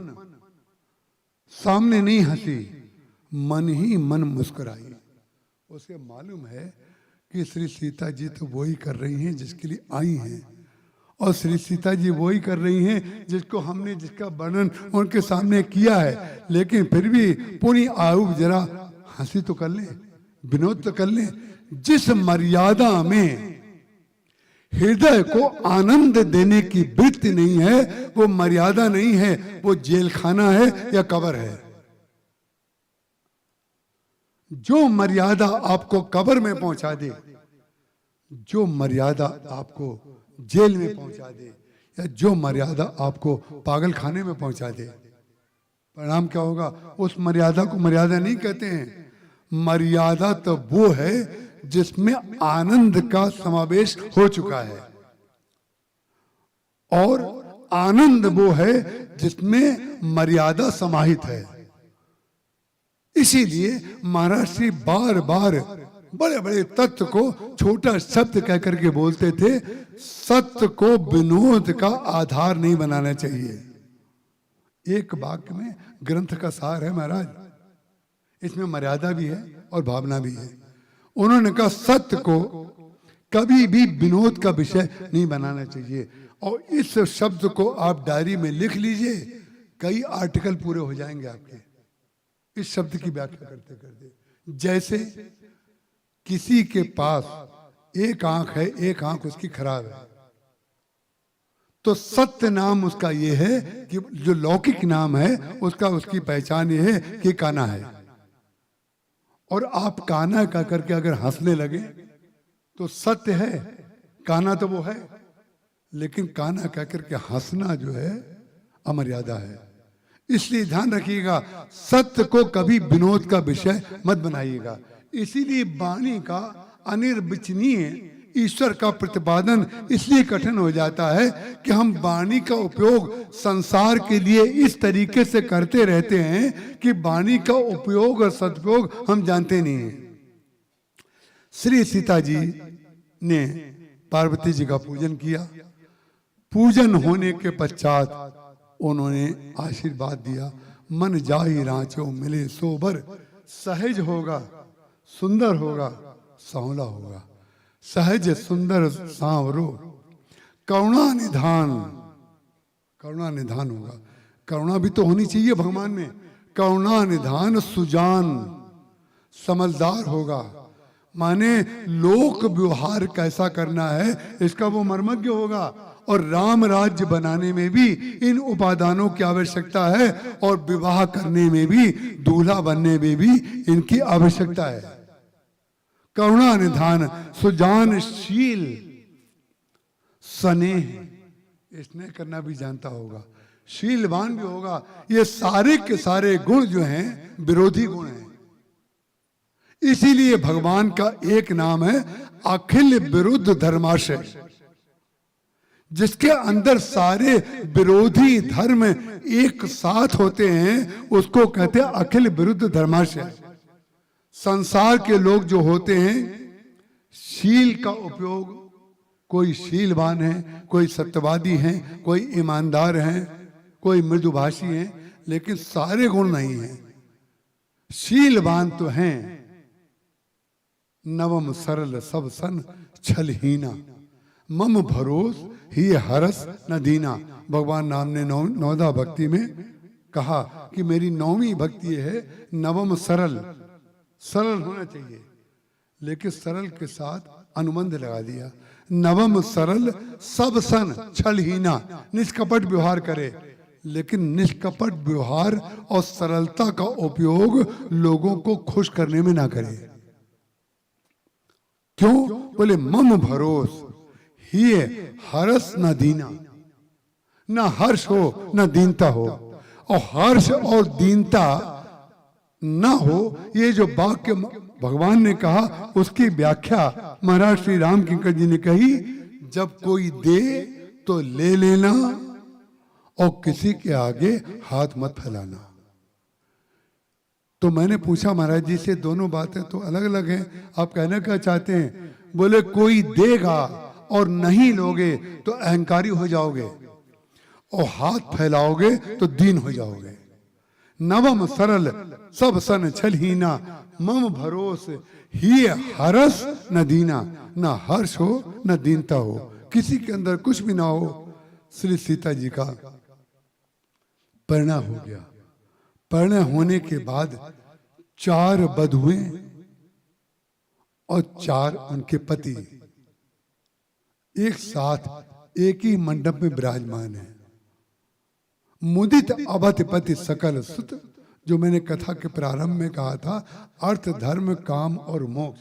सामने नहीं हंसी, मन ही मन मुस्कुराई। उसे मालूम है कि श्री सीता जी तो वही कर रही हैं जिसके लिए आई हैं, और श्री सीता जी वही कर रही हैं जिसको हमने, जिसका वर्णन उनके सामने किया है। लेकिन फिर भी पुनि आऊब जरा हंसी तो कर ले, विनोद तो कर ले। जिस मर्यादा में हृदय को आनंद देने की वृत्ति नहीं है, वो मर्यादा नहीं है, वो जेल खाना है या कब्र है। जो मर्यादा आपको कब्र में पहुंचा दे, जो मर्यादा आपको जेल में पहुंचा दे, या जो मर्यादा आपको पागल खाने में पहुंचा दे, परिणाम क्या होगा? उस मर्यादा को मर्यादा नहीं कहते हैं। मर्यादा तो वो है जिसमें आनंद का समावेश हो चुका है, और आनंद वो है जिसमें मर्यादा समाहित है। इसीलिए महाराज श्री बार बार बड़े बड़े तत्व को छोटा शब्द कहकर के बोलते थे। सत्य को विनोद का आधार नहीं बनाना चाहिए। एक वाक्य में ग्रंथ का सार है महाराज, इसमें मर्यादा भी है और भावना भी है। उन्होंने कहा सत्य को कभी भी विनोद का विषय नहीं बनाना चाहिए। और इस शब्द को आप डायरी में लिख लीजिए, कई आर्टिकल पूरे हो जाएंगे आपके इस शब्द की व्याख्या करते करते। जैसे किसी के पास एक आंख है, एक आंख उसकी खराब है, तो सत्य नाम उसका ये है कि जो लौकिक नाम है उसका, उसकी पहचान ये है कि काना है। और आप काना कह करके अगर हंसने लगे तो सत्य है, काना तो वो है, लेकिन काना कह करके हंसना जो है अमर्यादा है। इसलिए ध्यान रखिएगा, सत्य को कभी विनोद का विषय मत बनाइएगा। इसीलिए वाणी का अनिर्वचनीय ईश्वर का प्रतिपादन इसलिए कठिन हो जाता है कि हम वाणी का उपयोग संसार के लिए इस तरीके से करते रहते हैं कि वाणी का उपयोग और सदुपयोग हम जानते नहीं हैं। श्री सीता जी ने पार्वती जी का पूजन किया। पूजन होने के पश्चात उन्होंने आशीर्वाद दिया, मन जाहि रांचो मिले सोबर, सहज होगा, सुंदर होगा, सांवला होगा, सहज सुंदर सांवरो, करुणा निधान, करुणा निधान होगा। करुणा भी तो होनी चाहिए भगवान में। करुणा निधान सुजान, समझदार होगा, माने लोक व्यवहार कैसा करना है इसका वो मर्मज्ञ होगा। और राम राज्य बनाने में भी इन उपादानों की आवश्यकता है, और विवाह करने में भी, दूल्हा बनने में भी इनकी आवश्यकता है। करुणा निधान सुजानशील स्नेह, स्नेह करना भी जानता होगा, शीलवान भी होगा। ये सारे के सारे गुण जो हैं विरोधी गुण हैं। इसीलिए भगवान का एक नाम है अखिल विरुद्ध धर्माशय, जिसके अंदर सारे विरोधी धर्म एक साथ होते हैं, उसको कहते हैं अखिल विरुद्ध धर्माशय। संसार के लोग जो होते हैं, शील का उपयोग, कोई शीलवान है, कोई सत्यवादी है, कोई ईमानदार है, कोई मृदुभाषी है, लेकिन सारे गुण नहीं हैं। शीलवान तो हैं, नवम सरल सब सन छलहीना, मम भरोस ही हरस न दीना। भगवान राम ने नवदा भक्ति में कहा कि मेरी नौवीं भक्ति है नवम सरल, सरल होना चाहिए, लेकिन सरल के साथ अनुबंध लगा दिया। नवम सरल सब सन छलहीना, निष्कपट व्यवहार करे, लेकिन निष्कपट व्यवहार और सरलता का उपयोग लोगों को खुश करने में ना करे। क्यों? बोले मम भरोस ही हर्ष न दीना, न हर्ष हो न दीनता हो। और हर्ष और दीनता न हो, ये जो वाक्य भगवान ने कहा, उसकी व्याख्या महाराज श्री राम किंकर जी ने कही, जब कोई दे तो ले लेना और किसी के आगे हाथ मत फैलाना। तो मैंने पूछा महाराज जी से, दोनों बातें तो अलग अलग हैं, आप कहना क्या चाहते हैं? बोले कोई देगा और नहीं लोगे तो अहंकारी हो जाओगे, और हाथ फैलाओगे तो दीन हो जाओगे। नवम सरल सब सन छलहीना, मम भरोस ही हरस न दीना, न हर्ष हो न दीनता हो, किसी के अंदर कुछ भी ना हो। श्री सीता जी का परिणय हो गया। परिणय होने के बाद 4 बधुएं और 4 उनके पति एक साथ एक ही मंडप में विराजमान है। मुदित अवध पति सकल सुत, जो मैंने कथा के प्रारंभ में कहा था, अर्थ धर्म काम और मोक्ष,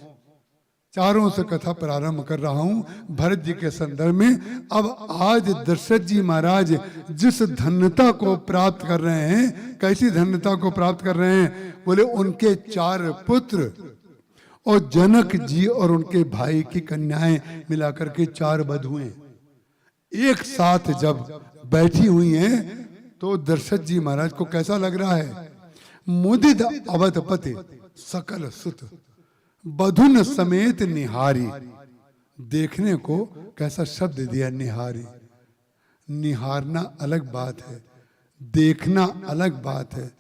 चारों से कथा प्रारंभ कर रहा हूं भरत जी के संदर्भ में। अब आज दशरथ जी महाराज जिस धन्यता को प्राप्त कर रहे हैं, कैसी धन्यता को प्राप्त कर रहे हैं? बोले उनके 4 पुत्र और जनक जी और उनके भाई की कन्याएं मिलाकर के 4 बधुएं एक साथ जब बैठी हुई हैं, तो दशरथ जी महाराज को कैसा लग रहा है? मुदित अवधपति सकल सुत बधुन समेत निहारी। देखने को कैसा शब्द दिया, निहारी। निहारना अलग बात है, देखना अलग बात है,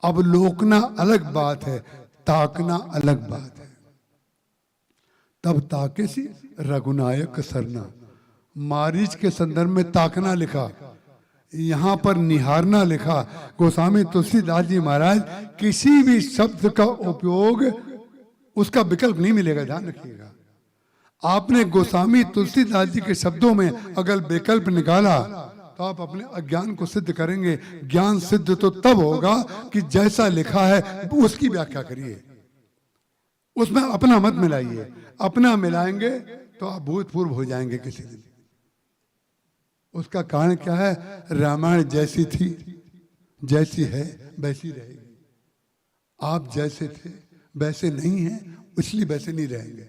अवलोकना अलग बात है, ताकना अलग बात है। तब ताके सी रघुनायक सरना, मारीच के संदर्भ में ताकना लिखा, यहां पर निहारना लिखा। गोस्वामी तुलसीदास जी महाराज किसी भी शब्द का उपयोग, उसका विकल्प नहीं मिलेगा, ध्यान रखिएगा। आपने गोस्वामी तुलसीदास जी के शब्दों में अगर विकल्प निकाला तो आप अपने अज्ञान को सिद्ध करेंगे। ज्ञान सिद्ध तो तब होगा कि जैसा लिखा है उसकी व्याख्या करिए, उसमें अपना मत मिलाइए। अपना मिलाएंगे तो आप भूतपूर्व हो जाएंगे किसी दिन। उसका कारण क्या है? रामायण जैसी थी, जैसी है वैसी रहेगी। आप जैसे थे वैसे नहीं हैं, इसलिए वैसे नहीं रहेंगे।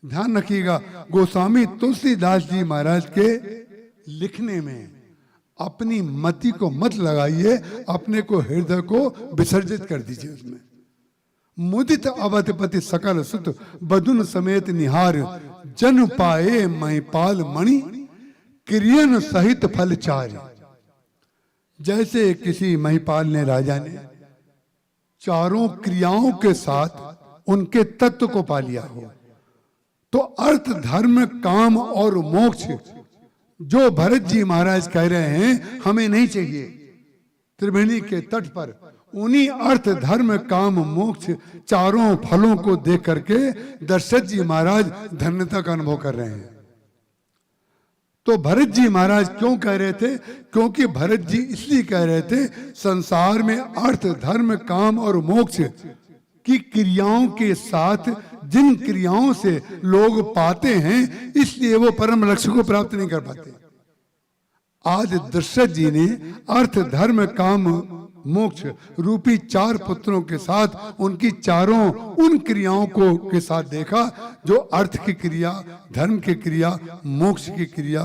ध्यान रखिएगा, गोस्वामी तुलसीदास जी महाराज के लिखने में अपनी मति को मत लगाइए, अपने को हृदय को विसर्जित कर दीजिए उसमें। मुदित अवधपति सकल सुत बधुन समेत निहार, जन पाए महिपाल मणि क्रियन सहित फल चार। जैसे किसी महिपाल ने, राजा ने चारों क्रियाओं के साथ उनके तत्व को पा लिया हो, तो अर्थ धर्म काम और मोक्ष जो भरत जी महाराज कह रहे हैं हमें नहीं चाहिए। त्रिवेणी के तट पर उन्हीं अर्थ धर्म काम मोक्ष चारों फलों को देख करके दशरथ जी महाराज धन्यता का अनुभव कर रहे हैं। तो भरत जी महाराज क्यों कह रहे थे? क्योंकि भरत जी इसलिए कह रहे थे संसार में अर्थ, धर्म, काम और मोक्ष की क्रियाओं के साथ जिन क्रियाओं से लोग पाते हैं, इसलिए वो परम लक्ष्य को प्राप्त नहीं कर पाते। आज दशरथ जी ने अर्थ, धर्म, काम, मोक्ष रूपी 4 पुत्रों के साथ उनकी चारों उन क्रियाओं को के साथ देखा जो अर्थ की क्रिया, धर्म की क्रिया, मोक्ष की क्रिया,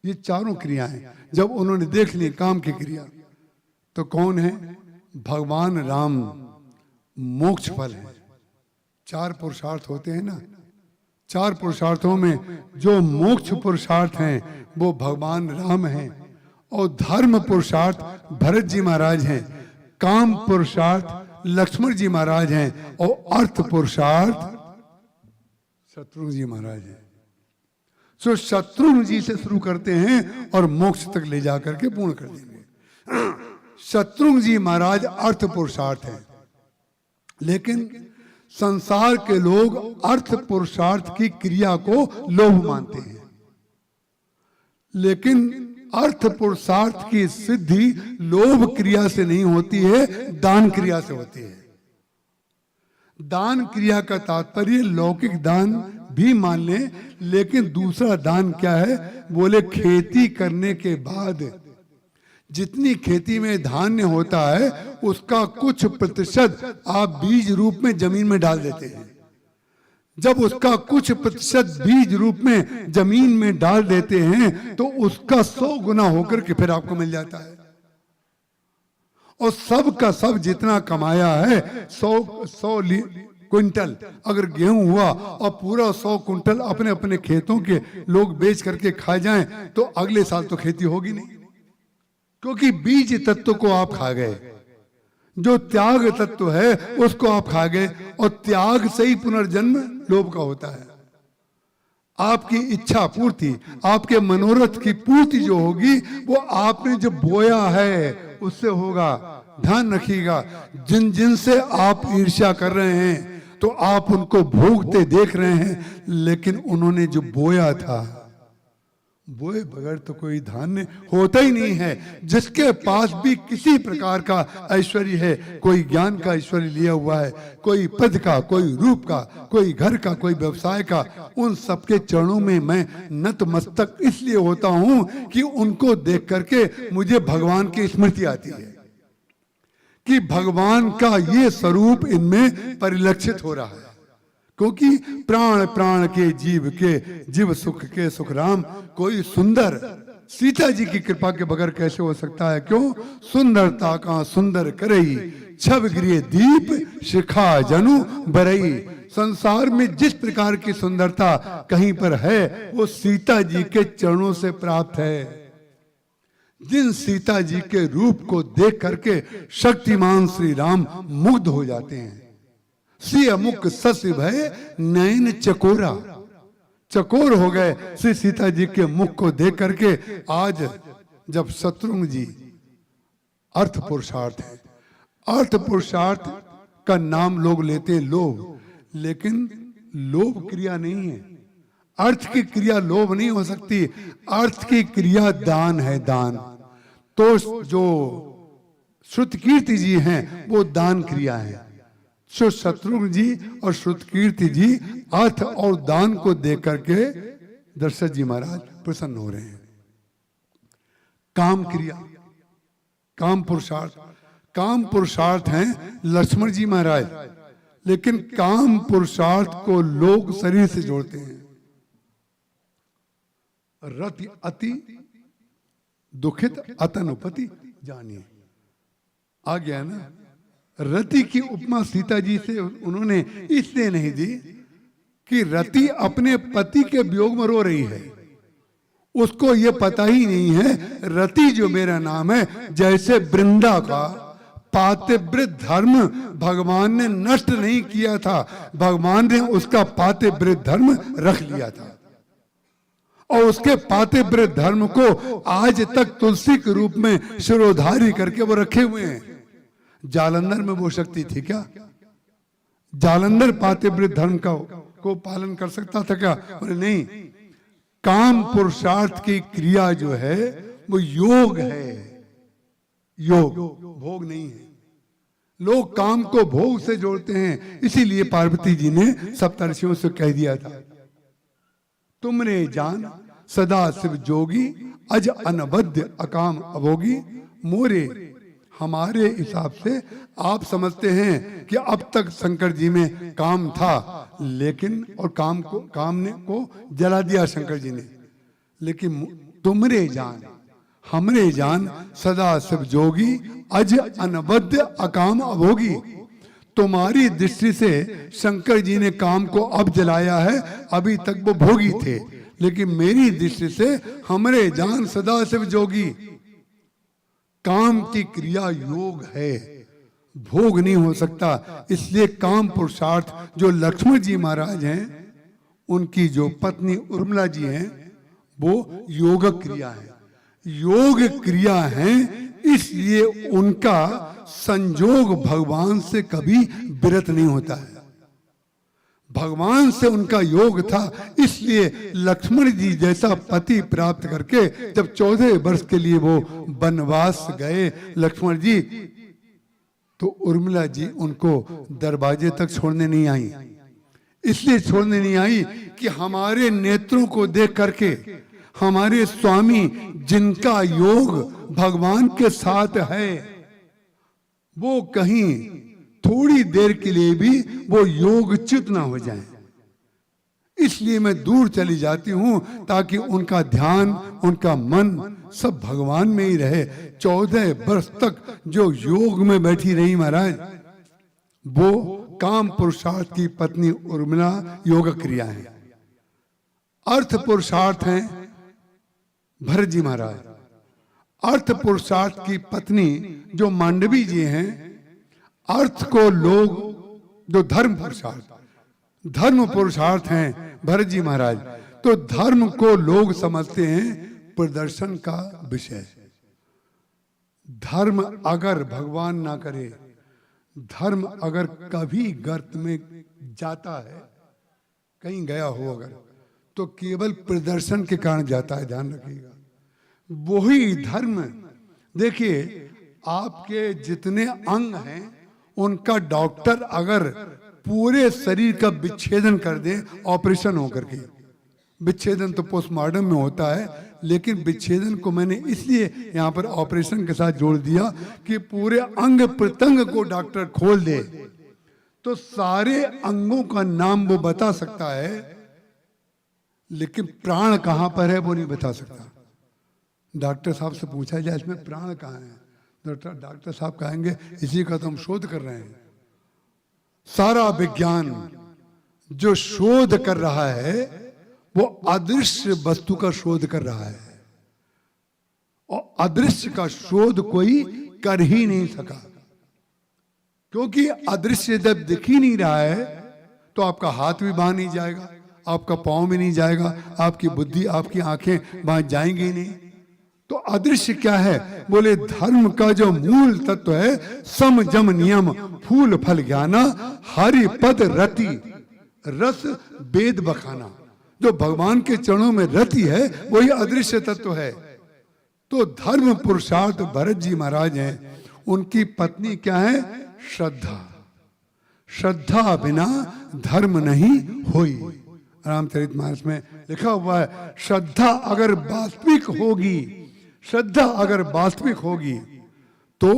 ये चारों क्रियाएं जब उन्होंने देख ली काम की क्रिया, तो कौन है? भगवान राम मोक्ष फल है। 4 पुरुषार्थ होते हैं ना, 4 पुरुषार्थों में जो मोक्ष पुरुषार्थ हैं वो भगवान राम हैं, और धर्म पुरुषार्थ भरत जी महाराज हैं, काम पुरुषार्थ लक्ष्मण जी महाराज हैं, और अर्थ पुरुषार्थ शत्रुघ्न जी महाराज हैं। सो शत्रुघ्न जी से शुरू करते हैं और मोक्ष तक ले जाकर के पूर्ण कर देंगे। शत्रुघ्न जी महाराज अर्थ पुरुषार्थ हैं, लेकिन संसार के लोग अर्थ पुरुषार्थ की क्रिया को लोभ मानते हैं, लेकिन अर्थ पुरुषार्थ की सिद्धि लोभ क्रिया से नहीं होती है, दान क्रिया से होती है। दान क्रिया का तात्पर्य लौकिक दान भी मान लें, लेकिन दूसरा दान क्या है? बोले खेती करने के बाद जितनी खेती में धान्य होता है उसका कुछ प्रतिशत आप बीज रूप में जमीन में डाल देते हैं। जब उसका कुछ प्रतिशत बीज रूप में जमीन में डाल देते हैं तो उसका 100 गुना होकर के फिर आपको मिल जाता है। और सब का सब जितना कमाया है 100 क्विंटल अगर गेहूं हुआ और पूरा 100 क्विंटल अपने अपने खेतों के लोग बेच करके खा जाएं तो अगले साल तो खेती होगी नहीं, क्योंकि बीज तत्व को आप खा गए, जो त्याग तत्व है उसको आप खा गए, और त्याग से ही पुनर्जन्म लोभ का होता है। आपकी इच्छा पूर्ति, आपके मनोरथ की पूर्ति जो होगी वो आपने जो बोया है उससे होगा। ध्यान रखिएगा, जिन जिन से आप ईर्ष्या कर रहे हैं तो आप उनको भोगते देख रहे हैं, लेकिन उन्होंने जो बोया था, बोए बगैर तो कोई धान्य होता ही नहीं है। जिसके पास भी किसी प्रकार का ऐश्वर्य है, कोई ज्ञान का ऐश्वर्य लिया हुआ है, कोई पद का, कोई रूप का, कोई घर का, कोई व्यवसाय का, उन सबके चरणों में मैं नतमस्तक इसलिए होता हूं कि उनको देख करके मुझे भगवान की स्मृति आती है कि भगवान का ये स्वरूप इनमें परिलक्षित हो रहा है। क्योंकि प्राण प्राण के जीव सुख के सुख राम, कोई सुंदर सीता जी की कृपा के बगैर कैसे हो सकता है? क्यों? सुंदरता का सुंदर करई, छब गृह दीप शिखा जनु बरई। संसार में जिस प्रकार की सुंदरता कहीं पर है वो सीता जी के चरणों से प्राप्त है। जिन सीता जी के रूप को देख करके शक्तिमान श्री राम मुग्ध हो जाते हैं। सी अमुक सस्य भय नयन चकोरा, चकोर हो गए श्री सीता जी के मुख को देख करके। आज जब शत्रुघ्न जी अर्थ पुरुषार्थ है, अर्थ पुरुषार्थ का नाम लोग लेते हैं लोभ, लेकिन लोभ क्रिया नहीं है। अर्थ की क्रिया लोभ नहीं हो सकती, अर्थ की क्रिया दान है, दान। तो जो श्रुतकीर्ति जी हैं वो दान क्रिया है। सो शत्रुघ्न जी और श्रुतकीर्ति जी अर्थ और दान को देख करके दशरथ जी महाराज प्रसन्न हो रहे हैं। काम क्रिया, काम पुरुषार्थ, काम पुरुषार्थ हैं लक्ष्मण जी महाराज, लेकिन काम पुरुषार्थ को लोग शरीर से जोड़ते हैं। रति अति दुखित अतनुपति जानिए, आ गया ना। रति की उपमा सीता जी से उन्होंने इसलिए नहीं दी कि रति अपने पति के वियोग में रो रही है, उसको ये पता ही नहीं है रति जो मेरा नाम है, जैसे वृंदा का पातिव्रत धर्म भगवान ने नष्ट नहीं किया था, भगवान ने उसका पातिव्रत धर्म रख लिया था, और उसके पातिव्रत धर्म को आज तक तुलसी के रूप में शिरोधारी करके वो रखे हुए हैं। जालंधर में वो शक्ति थी क्या? जालंधर पातिव्रत धर्म का को पालन कर सकता था क्या? बोले नहीं। काम पुरुषार्थ की क्रिया जो है वो योग है, योग, भोग नहीं है। लोग काम को भोग से जोड़ते हैं, इसीलिए पार्वती जी ने सप्तर्षियों से कह दिया था, तुमने जान सदा शिव जोगी, अज अनबद्ध अकाम अभोगी। मोरे, हमारे हिसाब से आप समझते हैं कि अब तक शंकर जी में काम था, लेकिन और काम को जला दिया शंकर जी ने, लेकिन तुमरे जान, हमरे जान सदा शिव जोगी, अज अनबद्ध अकाम अभोगी। तुम्हारी दृष्टि से शंकर जी ने काम को अब जलाया है, अभी तक वो भोगी थे, लेकिन मेरी दृष्टि से हमरे जान सदा शिव जोगी। काम की क्रिया योग है, भोग नहीं हो सकता। इसलिए काम पुरुषार्थ जो लक्ष्मण जी महाराज हैं, उनकी जो पत्नी उर्मिला जी हैं, वो योग क्रिया है, योग क्रिया है, इसलिए उनका संजोग भगवान से कभी विरत नहीं होता है। भगवान से उनका योग था, इसलिए लक्ष्मण जी जैसा पति प्राप्त करके जब 14 वर्ष के लिए वो वनवास गए लक्ष्मण जी, तो उर्मिला जी उनको दरवाजे तक छोड़ने नहीं आई। इसलिए छोड़ने नहीं आई कि हमारे नेत्रों को देख करके हमारे स्वामी जिनका योग भगवान के साथ है, वो कहीं थोड़ी देर के लिए भी वो योगच्युत ना हो जाए, इसलिए मैं दूर चली जाती हूं ताकि उनका ध्यान, उनका मन सब भगवान में ही रहे। 14 वर्ष तक जो योग में बैठी रही महाराज, वो काम पुरुषार्थ की पत्नी उर्मिला योग क्रिया है। अर्थ पुरुषार्थ हैं भरत जी महाराज। अर्थ पुरुषार्थ की पत्नी जो मांडवी जी हैं, अर्थ को लोग जो धर्म पुरुषार्थ हैं भरत जी महाराज, तो धर्म को लोग समझते हैं प्रदर्शन का विषय। धर्म अगर भगवान ना करे, धर्म अगर कभी गर्त में जाता है, कहीं गया हो अगर, तो केवल प्रदर्शन के कारण जाता है, ध्यान रखिएगा। वही धर्म, देखिए आपके जितने अंग हैं उनका डॉक्टर अगर पूरे शरीर का विच्छेदन कर दे ऑपरेशन होकर के, विच्छेदन तो पोस्टमार्टम में होता है, लेकिन विच्छेदन को मैंने इसलिए यहाँ पर ऑपरेशन के साथ जोड़ दिया कि पूरे अंग प्रत्यंग को डॉक्टर खोल दे तो सारे अंगों का नाम वो बता सकता है, लेकिन प्राण कहाँ पर है वो नहीं बता सकता। डॉक्टर साहब से पूछा जाए इसमें प्राण कहाँ है, डॉक्टर साहब कहेंगे इसी का तो हम शोध कर रहे हैं। सारा विज्ञान जो शोध कर रहा है वो अदृश्य वस्तु का शोध कर रहा है, और अदृश्य का शोध कोई कर ही नहीं सका, क्योंकि अदृश्य जब दिख ही नहीं रहा है तो आपका हाथ भी वहां नहीं जाएगा, आपका पांव भी नहीं जाएगा, आपकी बुद्धि, आपकी आंखें वहां जाएंगी ही नहीं। तो अदृश्य क्या है? बोले धर्म का जो मूल तत्व है, सम जम नियम फूल फल ज्ञाना, हरि पद रति रस वेद बखाना। जो भगवान के चरणों में रति है वही अदृश्य तत्व है। तो धर्म पुरुषार्थ भरत जी महाराज हैं, उनकी पत्नी क्या है? श्रद्धा। श्रद्धा बिना धर्म नहीं होई। रामचरितमानस में लिखा हुआ है, श्रद्धा अगर वास्तविक होगी, श्रद्धा अगर वास्तविक होगी तो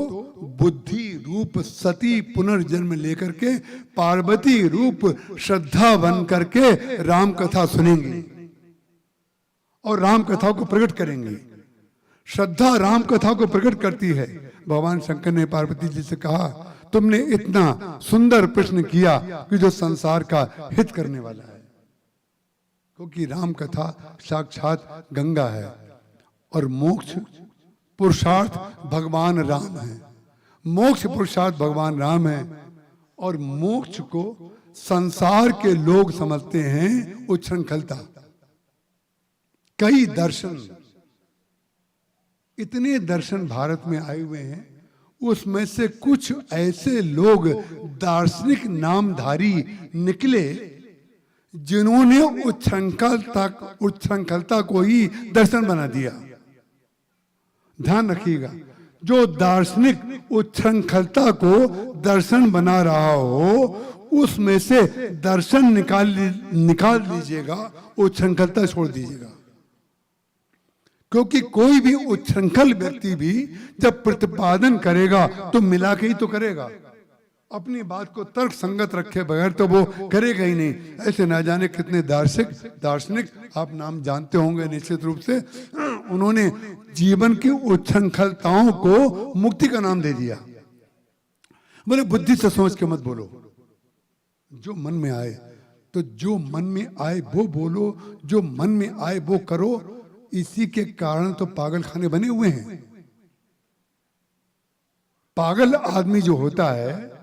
बुद्धि रूप सती पुनर्जन्म लेकर के पार्वती रूप श्रद्धा बन करके राम कथा सुनेंगे और राम कथा को प्रकट करेंगे। श्रद्धा राम कथा को प्रकट करती है। भगवान शंकर ने पार्वती जी से कहा, तुमने इतना सुंदर प्रश्न किया कि जो संसार का हित करने वाला है, क्योंकि राम कथा साक्षात गंगा है और मोक्ष पुरुषार्थ भगवान राम है। मोक्ष पुरुषार्थ भगवान राम है और मोक्ष को संसार के लोग समझते हैं उच्छृंखलता। कई दर्शन, इतने दर्शन भारत में आए हुए हैं, उसमें से कुछ ऐसे लोग दार्शनिक नामधारी निकले जिन्होंने उच्छृंखलता को ही दर्शन बना दिया। ध्यान रखिएगा, जो दार्शनिक उच्छृंखलता को दर्शन बना रहा हो उसमें से दर्शन निकाल लीजिएगा, उच्छृंखलता छोड़ दीजिएगा। क्योंकि कोई भी उच्छृंखल व्यक्ति भी जब प्रतिपादन करेगा तो मिला के ही तो करेगा। अपनी बात को तर्क संगत रखे बगैर तो वो करेगा ही नहीं। ऐसे ना जाने कितने दार्शनिक आप नाम जानते होंगे निश्चित रूप से, उन्होंने जीवन की उच्छृंखलताओं को मुक्ति का नाम दे दिया। बोले बुद्धि से सोच के मत बोलो, जो मन में आए, तो जो मन में आए वो बोलो, जो मन में आए वो करो। इसी के कारण तो पागल खाने बने हुए हैं। पागल आदमी जो होता है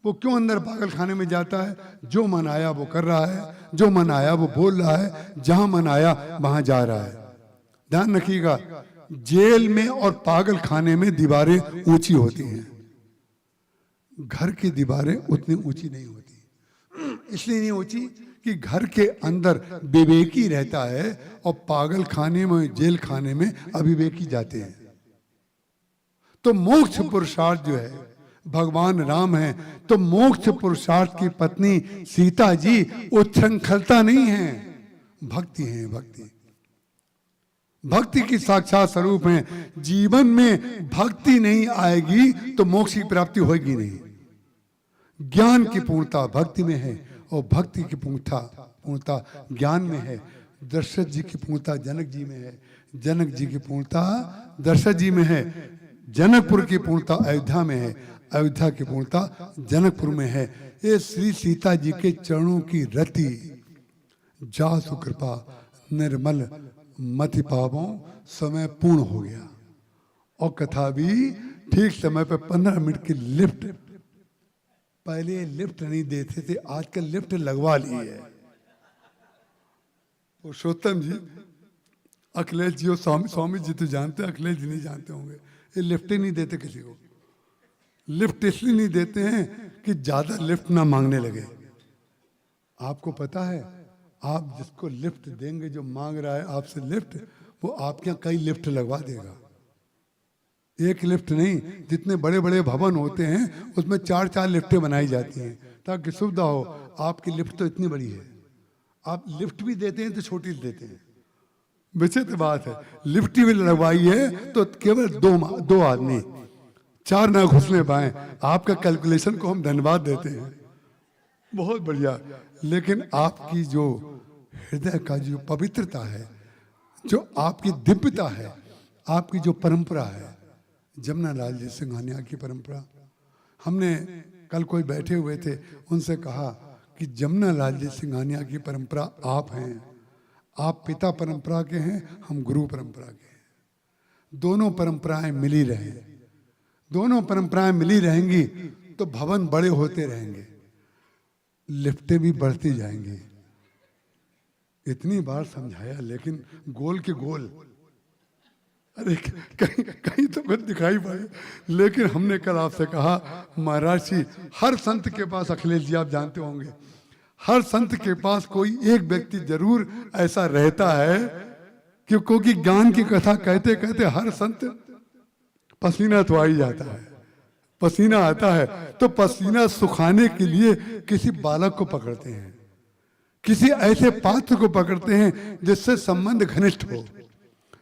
वो क्यों अंदर पागल खाने में जाता है? जो मन आया वो कर रहा है, जो मन आया वो बोल रहा है, जहां मन आया वहां जा रहा है। ध्यान रखिएगा, जेल में और पागल खाने में दीवारें ऊंची होती हैं, घर की दीवारें उतनी ऊंची नहीं होती। इसलिए नहीं ऊंची कि घर के अंदर विवेकी रहता है और पागल खाने में, जेल खाने में अविवेकी जाते हैं। तो मोक्ष पुरुषार्थ जो है, भगवान राम है, तो मोक्ष पुरुषार्थ की पत्नी सीता जी उच्छृंखलता नहीं है, भक्ति है। भक्ति की साक्षात स्वरूप है। जीवन में भक्ति नहीं आएगी तो मोक्ष की प्राप्ति होगी नहीं। ज्ञान की पूर्णता भक्ति में है और भक्ति की पूर्णता ज्ञान में है। दशरथ जी की पूर्णता जनक जी में है, जनक जी की पूर्णता दशरथ जी में है, जनकपुर की पूर्णता अयोध्या में है, अयोध्या की पूर्णता जनकपुर में है। ये श्री सीता जी के चरणों की रति, जासु कृपा निर्मल मति पावों, समय पूर्ण हो गया। और कथा भी ठीक समय पे 15 मिनट की लिफ्ट, पहले लिफ्ट नहीं देते थे, आजकल लिफ्ट लगवा ली है। पुरुषोत्तम जी, अखिलेश जी और स्वामी जी तो जानते हैं, अखिलेश जी नहीं जानते होंगे। ये लिफ्ट ही नहीं देते किसी को। लिफ्ट इसलिए नहीं देते हैं कि ज्यादा लिफ्ट ना मांगने लगे। आपको पता है, आप जिसको लिफ्ट देंगे, जो मांग रहा है आपसे लिफ्ट, वो आपके यहाँ कई लिफ्ट लगवा देगा। एक लिफ्ट नहीं, जितने बड़े बड़े भवन होते हैं उसमें 4-4 लिफ्टें बनाई जाती हैं ताकि सुविधा हो। आपकी लिफ्ट तो इतनी बड़ी है, आप लिफ्ट भी देते हैं तो छोटी देते हैं। विचित्र बात है, लिफ्ट भी लगवाई है तो केवल दो आदमी, 4 ना घुसने पाए। आपका कैलकुलेशन को हम धन्यवाद देते हैं, बहुत बढ़िया। लेकिन आपकी जो हृदय का जो पवित्रता है, जो आपकी दिव्यता है, आपकी जो परंपरा है, जमुना लाल जी सिंघानिया की परंपरा। हमने कल कोई बैठे हुए थे, उनसे कहा कि जमुना लाल जी सिंघानिया की परंपरा आप हैं, आप पिता परंपरा के हैं, हम गुरु परंपरा के हैं। दोनों परंपराएं मिली रहे, दोनों परंपराएं मिली रहेंगी तो भवन बड़े होते रहेंगे, लिफ्टें भी बढ़ती जाएंगी। इतनी बार समझाया लेकिन गोल के गोल, अरे कहीं तो कुछ दिखाई पाए। लेकिन हमने कल आपसे कहा, महाराज जी, हर संत के पास, अखिलेश जी आप जानते होंगे, हर संत के पास कोई एक व्यक्ति जरूर ऐसा रहता है कि क्योंकि ज्ञान की कथा कहते कहते हर संत पसीना तो आ ही जाता है, पसीना आता है तो पसीना सुखाने के लिए किसी बालक को पकड़ते हैं, किसी ऐसे पात्र को पकड़ते हैं जिससे संबंध घनिष्ठ हो,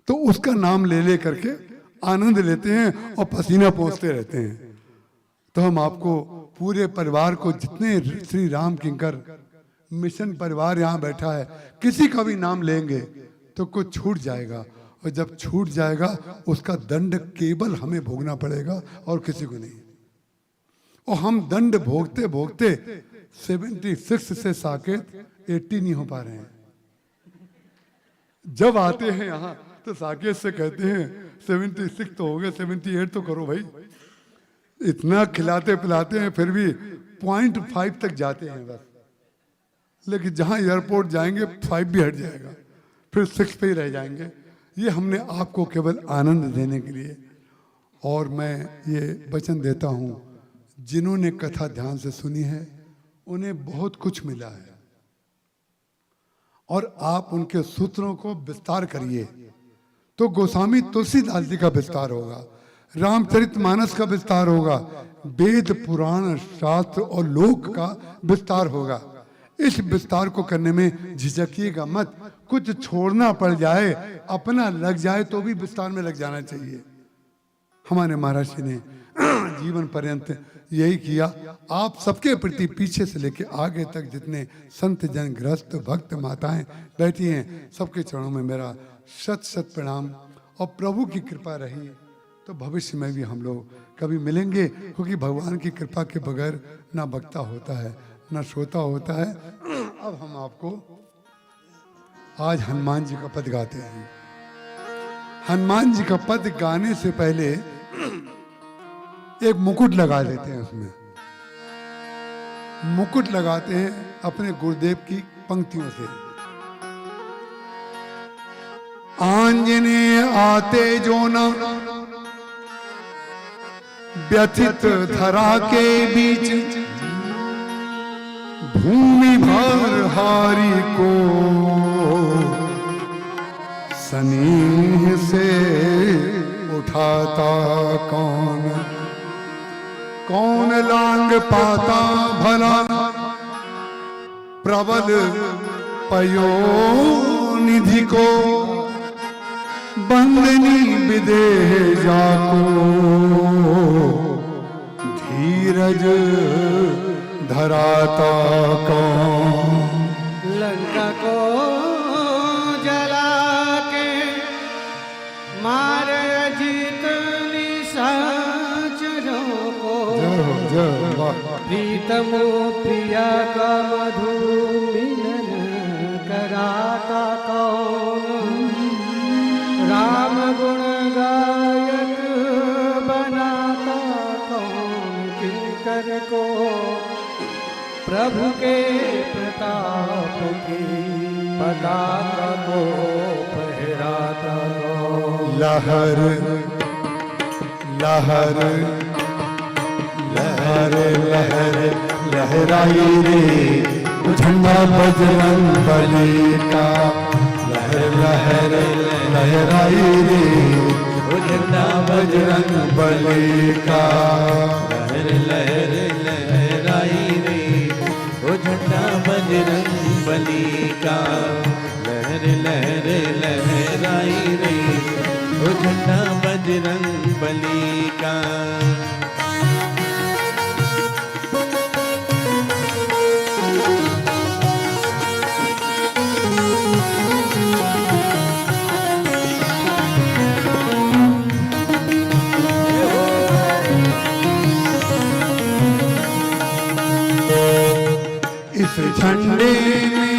तो उसका नाम ले करके आनंद लेते हैं और पसीना पोंछते रहते हैं। तो हम आपको पूरे परिवार को, जितने श्री राम किंकर मिशन परिवार यहाँ बैठा है, किसी का भी नाम लेंगे तो कुछ छूट जाएगा, और जब छूट जाएगा उसका दंड केवल हमें भोगना पड़ेगा और किसी को नहीं। और हम दंड भोगते भोगते 76 से साकेत 80 नहीं हो पा रहे हैं। जब आते हैं यहाँ तो साकेत से कहते हैं 76 तो हो गए, 78 तो करो भाई। इतना खिलाते पिलाते हैं फिर भी 0.5 तक जाते हैं बस। लेकिन जहाँ एयरपोर्ट जाएंगे 5 भी हट जाएगा, फिर 6 पे ही रह जाएंगे। ये हमने आपको केवल आनंद देने के लिए। और मैं ये वचन देता हूँ, जिन्होंने कथा ध्यान से सुनी है उन्हें बहुत कुछ मिला है, और आप उनके सूत्रों को विस्तार करिए तो गोस्वामी तुलसीदास जी का विस्तार होगा, रामचरितमानस का विस्तार होगा, वेद पुराण शास्त्र और लोक का विस्तार होगा। इस विस्तार को करने में झिझकिएगा मत, कुछ छोड़ना पड़ जाए, अपना लग जाए तो भी विस्तार में लग जाना चाहिए। हमारे महाराज जी ने जीवन पर्यंत यही किया। आप सबके प्रति पीछे से लेके आगे तक जितने संत जन गृहस्थ भक्त माताएं बैठी हैं, सबके चरणों में मेरा शत शत प्रणाम। और प्रभु की कृपा रही तो भविष्य में भी हम लोग कभी मिलेंगे, क्योंकि भगवान की कृपा के बगैर ना वक्ता होता है ना श्रोता होता है। अब हम आपको आज हनुमान जी का पद गाते हैं। हनुमान जी का पद गाने से पहले एक मुकुट लगा देते हैं। उसमें मुकुट लगाते हैं अपने गुरुदेव की पंक्तियों से। आंजने आते जो न व्यथित धरा के बीच, भूमि भर हारी को स्नेह से उठाता कौन, कौन लांग पाता भला प्रबल पयोनिधि को, बंदनी विदेह जाको धीरज धराता कौन। लंका को जला के मारे अजित निशाचरों को, प्रीतम प्रिया का मधु मिलन कराता कौन, राम गुण गायक बनाता कौन, किंकर को प्रभु के प्रताप की पताका को फहराता कौन। लहर लहर लहर लहर लहराई रे झंडा बजरंग बली का, लहर लहर लहराई रे झंडा बजरंग बली का, लहर लहर लहराई रे ओ झंडा बजरंग बली का, लहर लहर लहराई रे ओ झंडा बजरंग बली का। इस झंडे में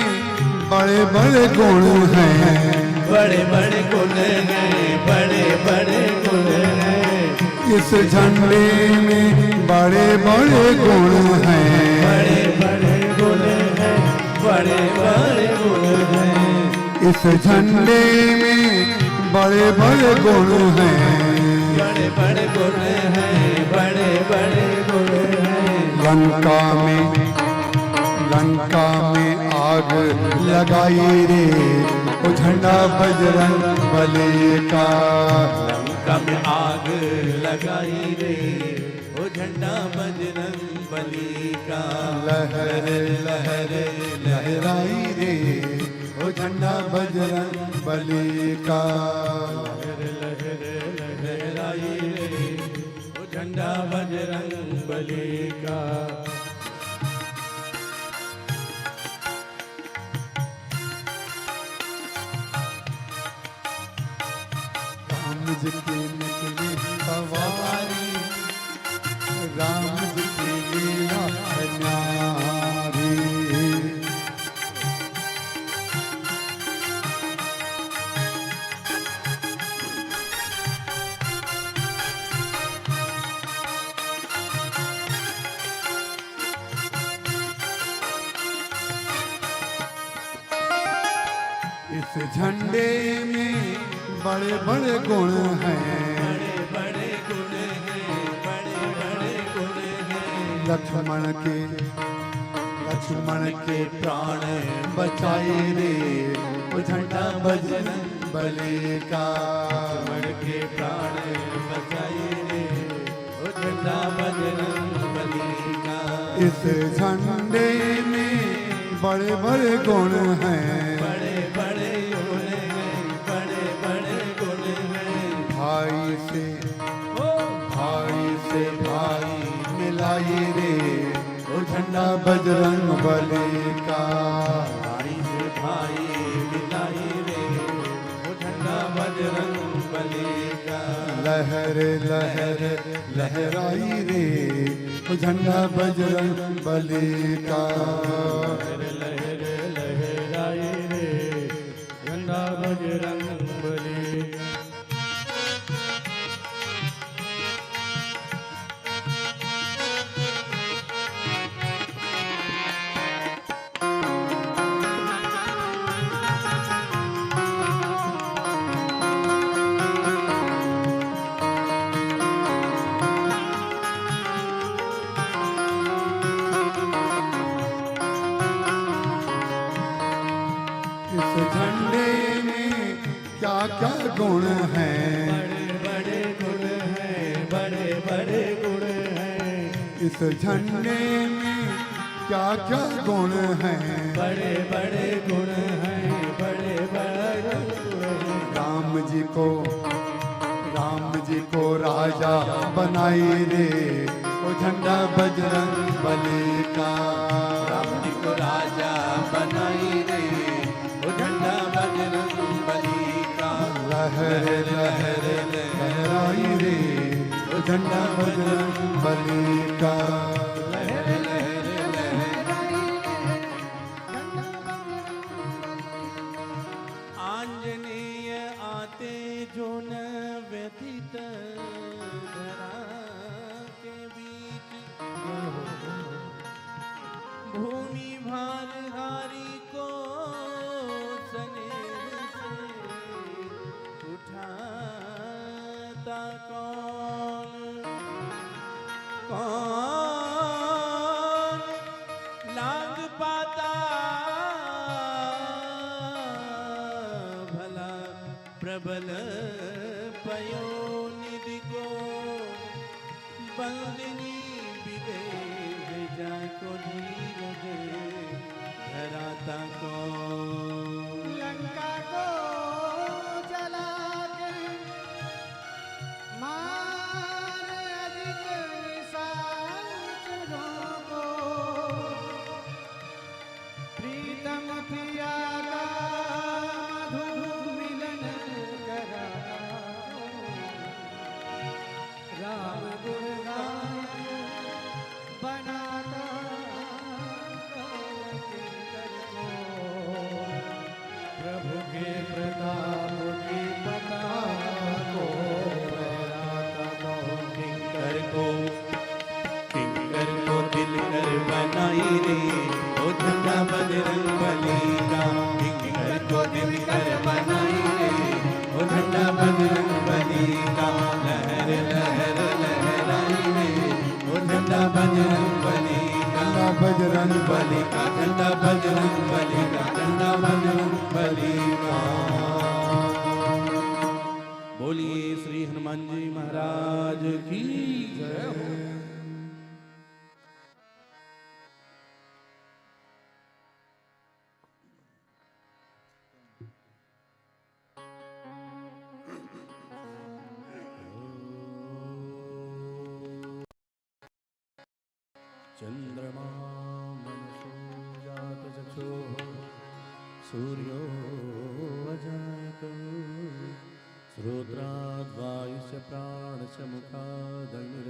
बड़े बड़े गुण हैं, बड़े बड़े गुण हैं, बड़े बड़े गुण हैं। इस झंडे में बड़े बड़े गुण हैं, बड़े बड़े गुण हैं, बड़े बड़े गुण हैं। इस झंडे में बड़े बड़े गुण हैं, बड़े बड़े गुण हैं, बड़े बड़े गुण हैं। लंका में आग लगाई रे ओ झंडा बजरंग बली का, लंका में आग लगाई रे ओ झंडा बजरंग बली का, लहर लहर लहराई रे ओ झंडा बजरंग बली का, लहर लहराई रे ओ झंडा बजरंग बली का। राम जी की निकली सवारी, राम जी की लीला न्यारी, इस झंडे में बड़े बड़े गुण हैं, बड़े बड़े गुण हैं, बड़े बड़े गुण हैं। लक्ष्मण लक्ष्मण के प्राण बचाए रे वो झंडा बजरंग बली का। लक्ष्मण के प्राण बचाए रे वो झंडा बजरंग बली का। इस झंडे में बड़े बड़े गुण हैं, बड़े बड़े गुण हैं, बड़े बड़े गुण हैं। भाई से भाई मिलाई रे वो झंडा बजरंग बली का। भाई से भाई मिलाई रे वो झंडा बजरंग बली का। लहर लहर लहराई रे वो झंडा बजरंग बली का। लहर लहराए रे झंडा बजरंग बली का। इस झंडे में क्या क्या गुण हैं, बड़े गुण हैं, बड़े बड़े गुण हैं। इस झंडे में क्या क्या गुण हैं। बड़े बड़े गुण हैं, बड़े बड़े गुण हैं। राम जी को राजा बनाई रे वो झंडा बजरंग बली का। राम जी को राजा बनाई रे वो झंडा बजरंग बली का। लहर लहर लहराई रे वो झंडा बजरंग बली का। लहर लहर लहराई आंजनेय आते जो न व्यथित धरा के बीच। भूमि भार हारी को सनेह से उठाता कौन। कौन लाग पाता भला प्रबल पयोनिधि को। बंदनी विदेह जाको धीरज धराता को। लंका को जला के मार अधिक निशाचरों को। प्रीतम प्रिया का मधुर मिलन करा। राम गुणगान बनाता किंकर को। प्रभु के प्रताप की पता को फहराता किंकर को दिल कर बनाई रे वो झंडा बजरंग बली का। किंकर को दिल कर बनाई रे वो झंडा बजरंग बली का। लहर लहर लहराई रे वो झंडा बजरंग बली का। झंडा बजरंग बली का झंडा बजरंग बली का। झंडा बजरंग बली का। बोलिए श्री हनुमान जी महाराज की जय हो। चंद्रमा मनसो जात चक्षुः सूर्यो अजायत। श्रोत्राद् वायुश्च प्राणश्च मुखादग्निरजायत।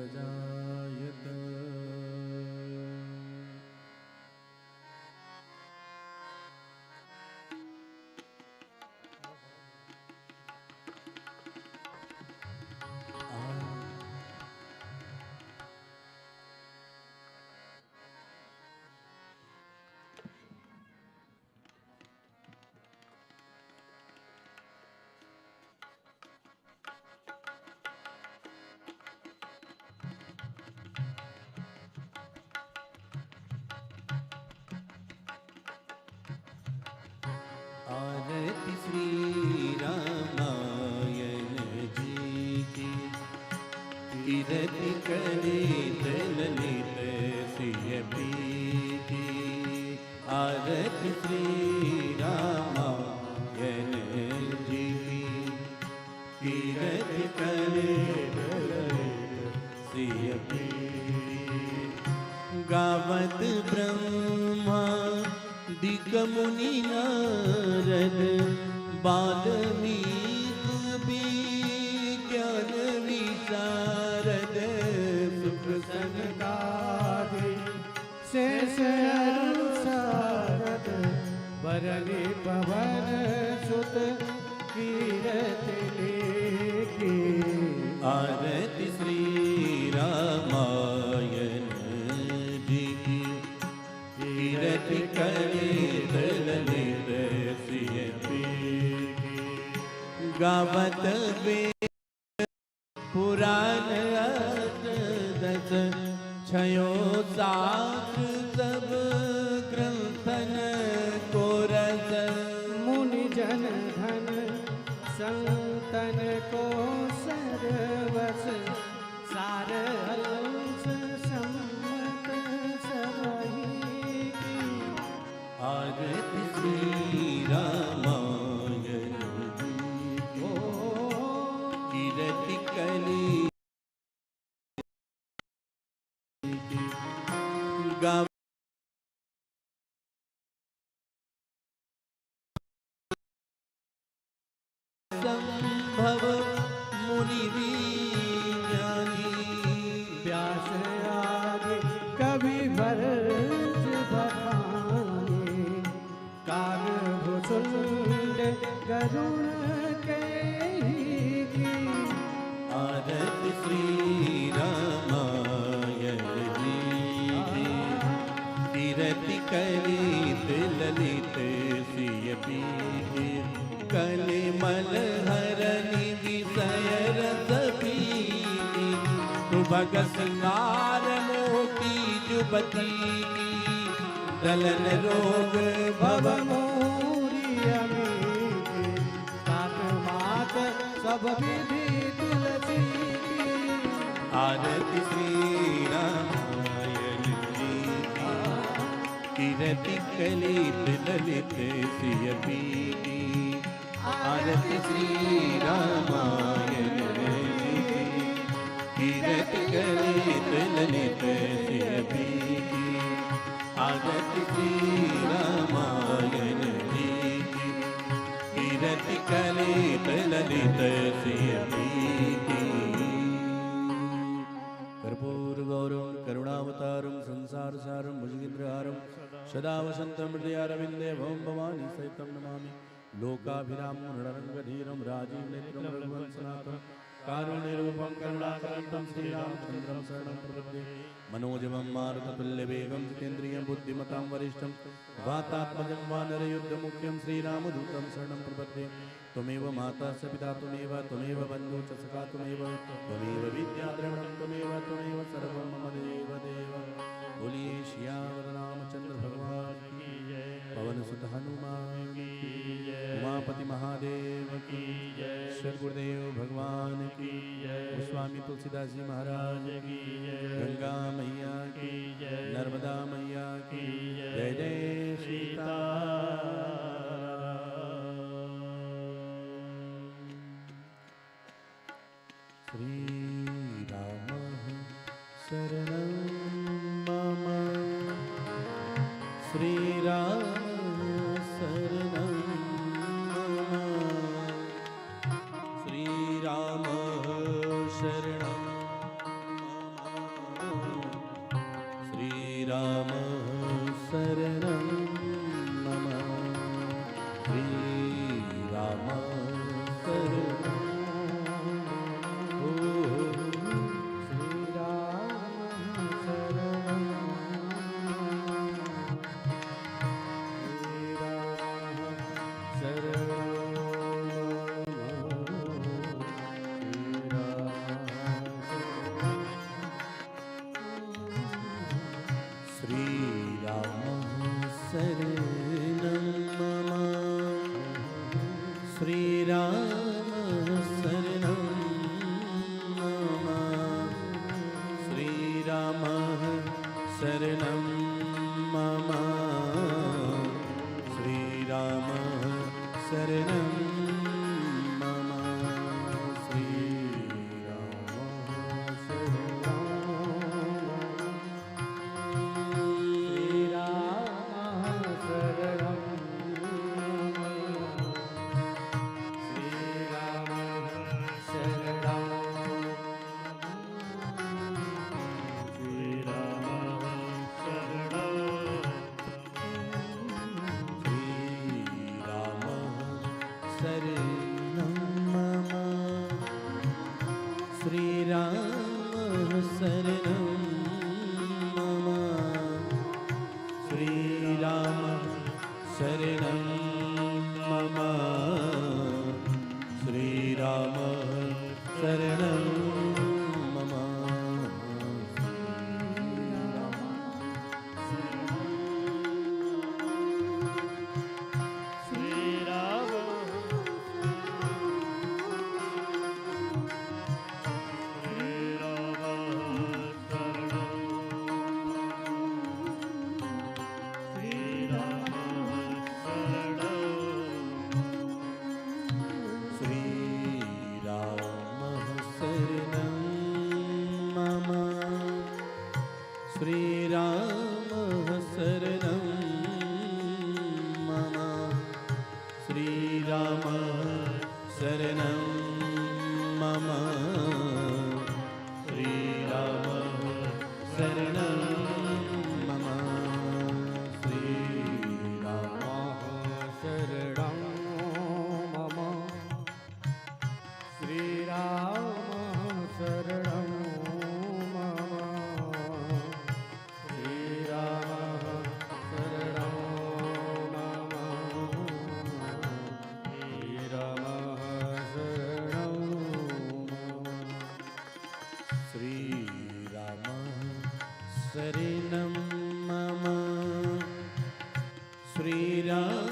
आरती श्री रामायण जी की कीरति करे सिय पीर गावत ब्रह्मा दिक मुनि नारद बाल्मीक विज्ञान विशारद सुख सनकादि शेष अरु सारद बरनि पवन सुत कीरति लेकी आरती श्री रामायण जी की कीरति करे ललित सिय पीर गावत वेद पुराण अष्ट दस छयो सात सब ग्रंथन को रस मुनि जन धन संतन को सरवस सार हंस सम्मत सबही की आरती श्री रामायण जी की कीरति कली गाव संभव मुनि विज्ञानी व्यास आदि कवि भरत बखाने काग भुसुंड गरुण कही की आरती श्री रामायण जी की कीरति कलित ललित सिय पीर कलिमल हरनि विषय रस पीली सुभग सिंगार मोती जुबती दलन रोग भव मोरी अमीरी तात मात सब विधि तुलसी की आरती श्री रामायण जी की कीरति कलित ललित सिय पीली आरती श्री रामायण जी की कीरति कलित ललित सिय पीली आरती श्री रामायण जी की कीरति कलित ललित सिय पीली कर्पूर गौरम करुणावतारम संसार सारम भुजगेन्द्रहारम सदा वसंतम हृदयारविंदे भवम भवानी सहितं नमामि लोकाभिरामं रणरंगधीरं राजीव नेत्रं रघुवंशनाथं कारुण्यरूपं करुणाकरं श्रीरामचन्द्रं शरणं प्रपद्ये मनोजवं मारुततुल्यवेगं जितेन्द्रियं बुद्धिमतां वरिष्ठं वातात्मजं वानरयुद्धमुख्यं श्रीरामदूतं शरणं प्रपद्ये त्वमेव माता च पिता त्वमेव बन्धुः च सखा त्वमेव विद्याद्रविणं त्वमेव सर्वं मम देव बोलिए श्याम रामचंद्र भगवान की जय पवन सुत हनुमान की जय उमापति महादेव की जय श्री गुरुदेव भगवान की जय स्वामी तुलसीदास जी महाराज की जय गंगा मैया की जय नर्मदा मैया की जय जय सीताराम श्री राम शरणं मम श्रीराम शरणं मम श्रीराम शरणं मम श्रीराम शरणं मम श्रीराम शरणं शरणं मम श्रीराम श्रीराम शरणं मम श्रीराम शरणं मम श्रीराम शरणं मम श्रीराम शरणं मम श्रीराम शरणं मम श्रीराम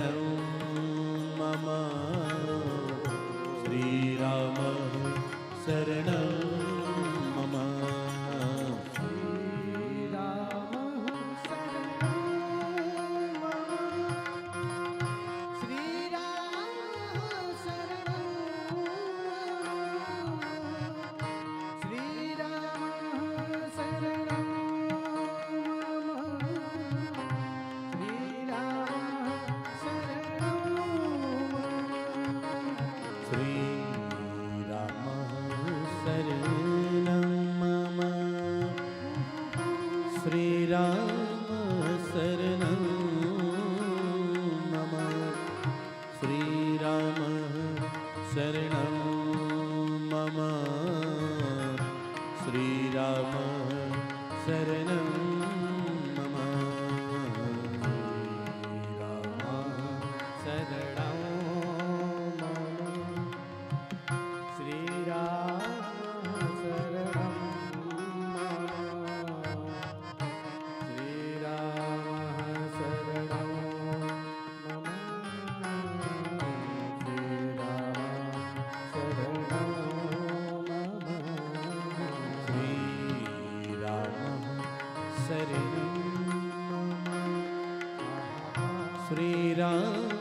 शरणं मम शरणं मम श्रीराम शरणं मम श्रीराम शरणं मम श्रीराम शरणं मम श्रीराम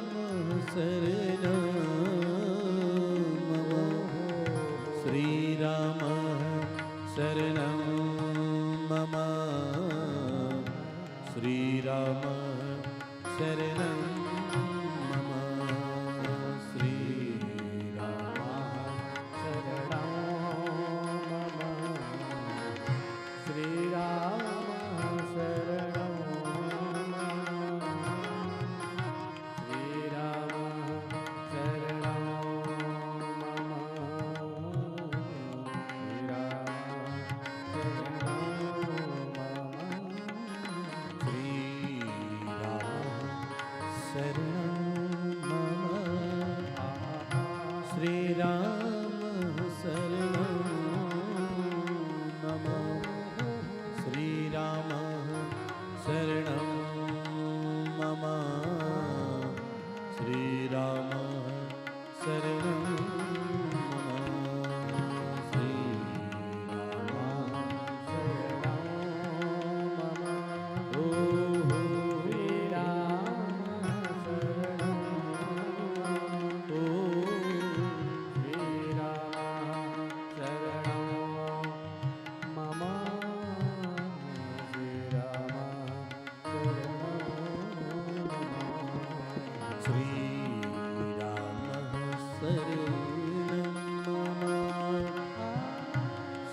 शरणं मम श्रीराम शरणं मम श्रीराम शरणं मम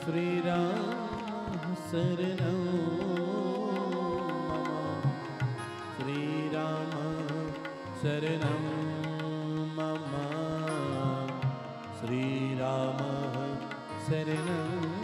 श्री राम शरणं मम श्री राम शरणं मम श्री राम शरणं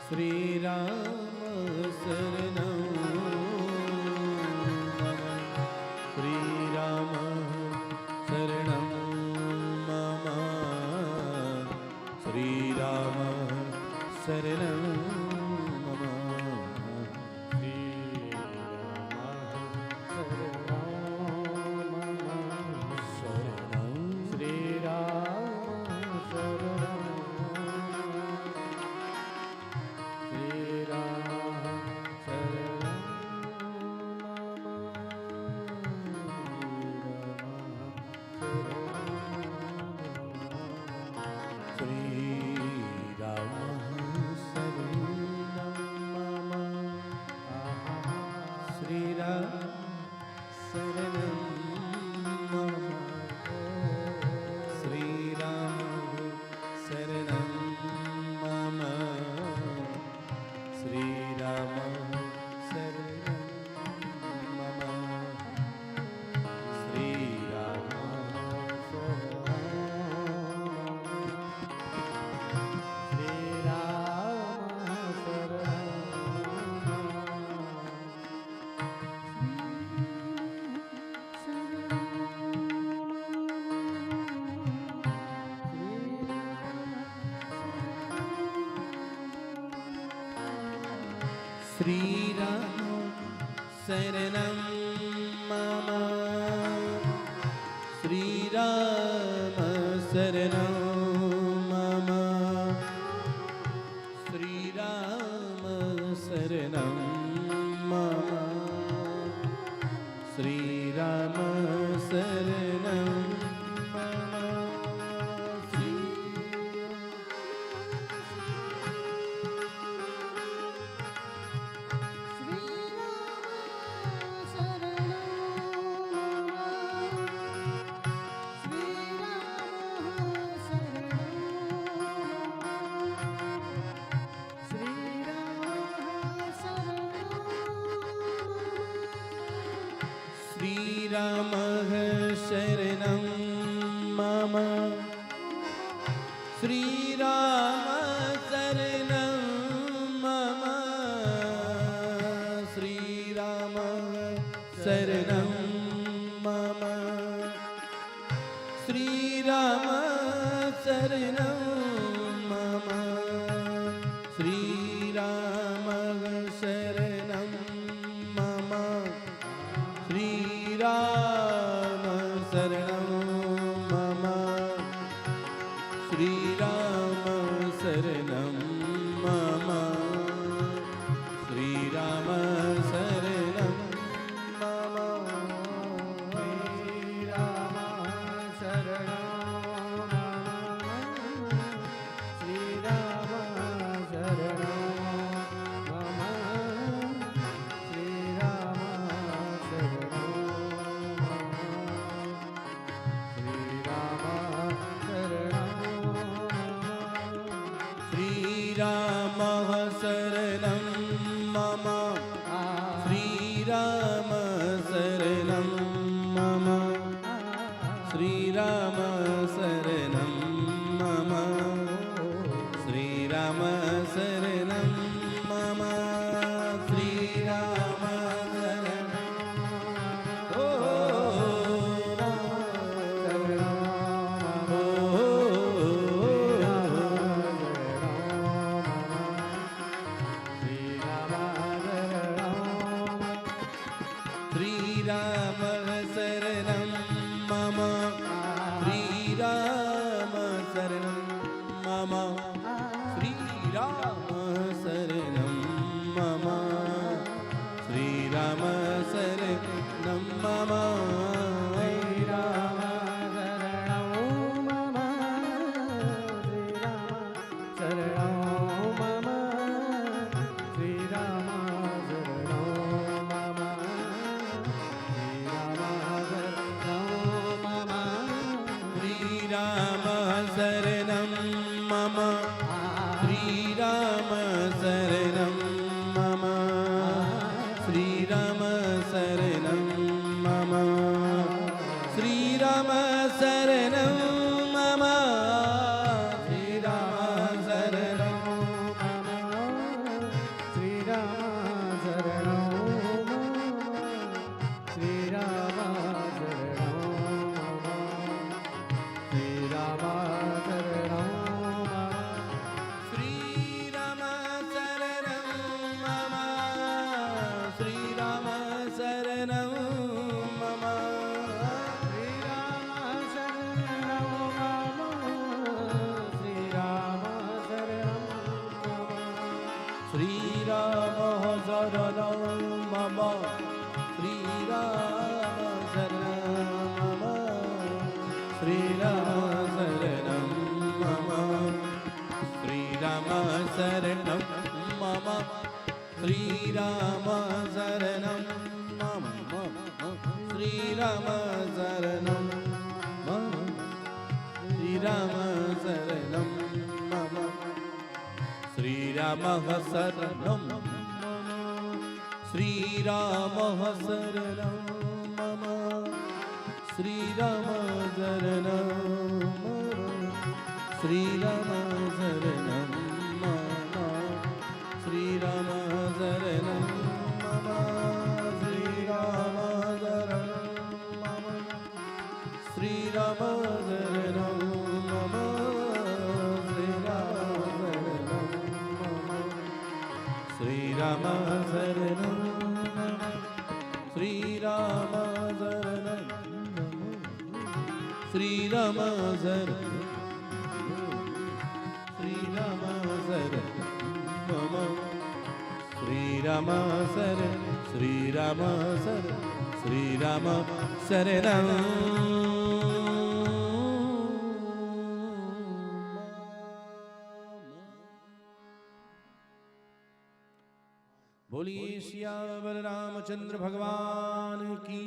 श्री राम शरणं मम श्री राम शरणं मम श्री राम शरणं मम श्री राम शरणं मम श्री राम शरणं मम श्री राम शरणं मम श्री राम शरणं श्रीरामः शरणं मम श्रीराम शरणं मम श्रीरामः शरणं मम श्रीराम शरणं मम श्रीरामः शरणं मम श्रीराम शरणं मम श्रीराम शरणं मम श्रीराम शरणं मम श्रीरामः शरणं मम श्रीराम शरणं मम श्रीराम शरणं मम श्रीराम शरणं मम श्रीराम शरणं मम श्रीराम शरणं मम श्रीराम शरणं मम श्रीराम शरणं मम श्रीराम शरणं मम श्रीराम शरणं मम श्रीराम शरणं मम श्रीराम शरणं श्रीराम शरणं मम श्रीराम शरणं मम श्रीराम शरणं मम श्रीराम शरणं मम श्रीराम शरणं मम श्रीराम शरणं मम श्रीराम शरणं मम श्रीराम शरणं मम श्रीराम शरणं मम श्रीरामः शरणं श्रीरामः शरणं मम श्रीराम शरणं श्रीराम शरणं मम श्रीराम शरणं मम श्रीराम शरणं मम श्रीराम शरणं मम श्रीराम शरणं श्रीराम शरणं श्रीराम शरणं श्रीराम शरणं मम श्रीराम शरणं श्रीराम शरणं श्रीराम शरणं बोलिए सियावर रामचंद्र भगवान की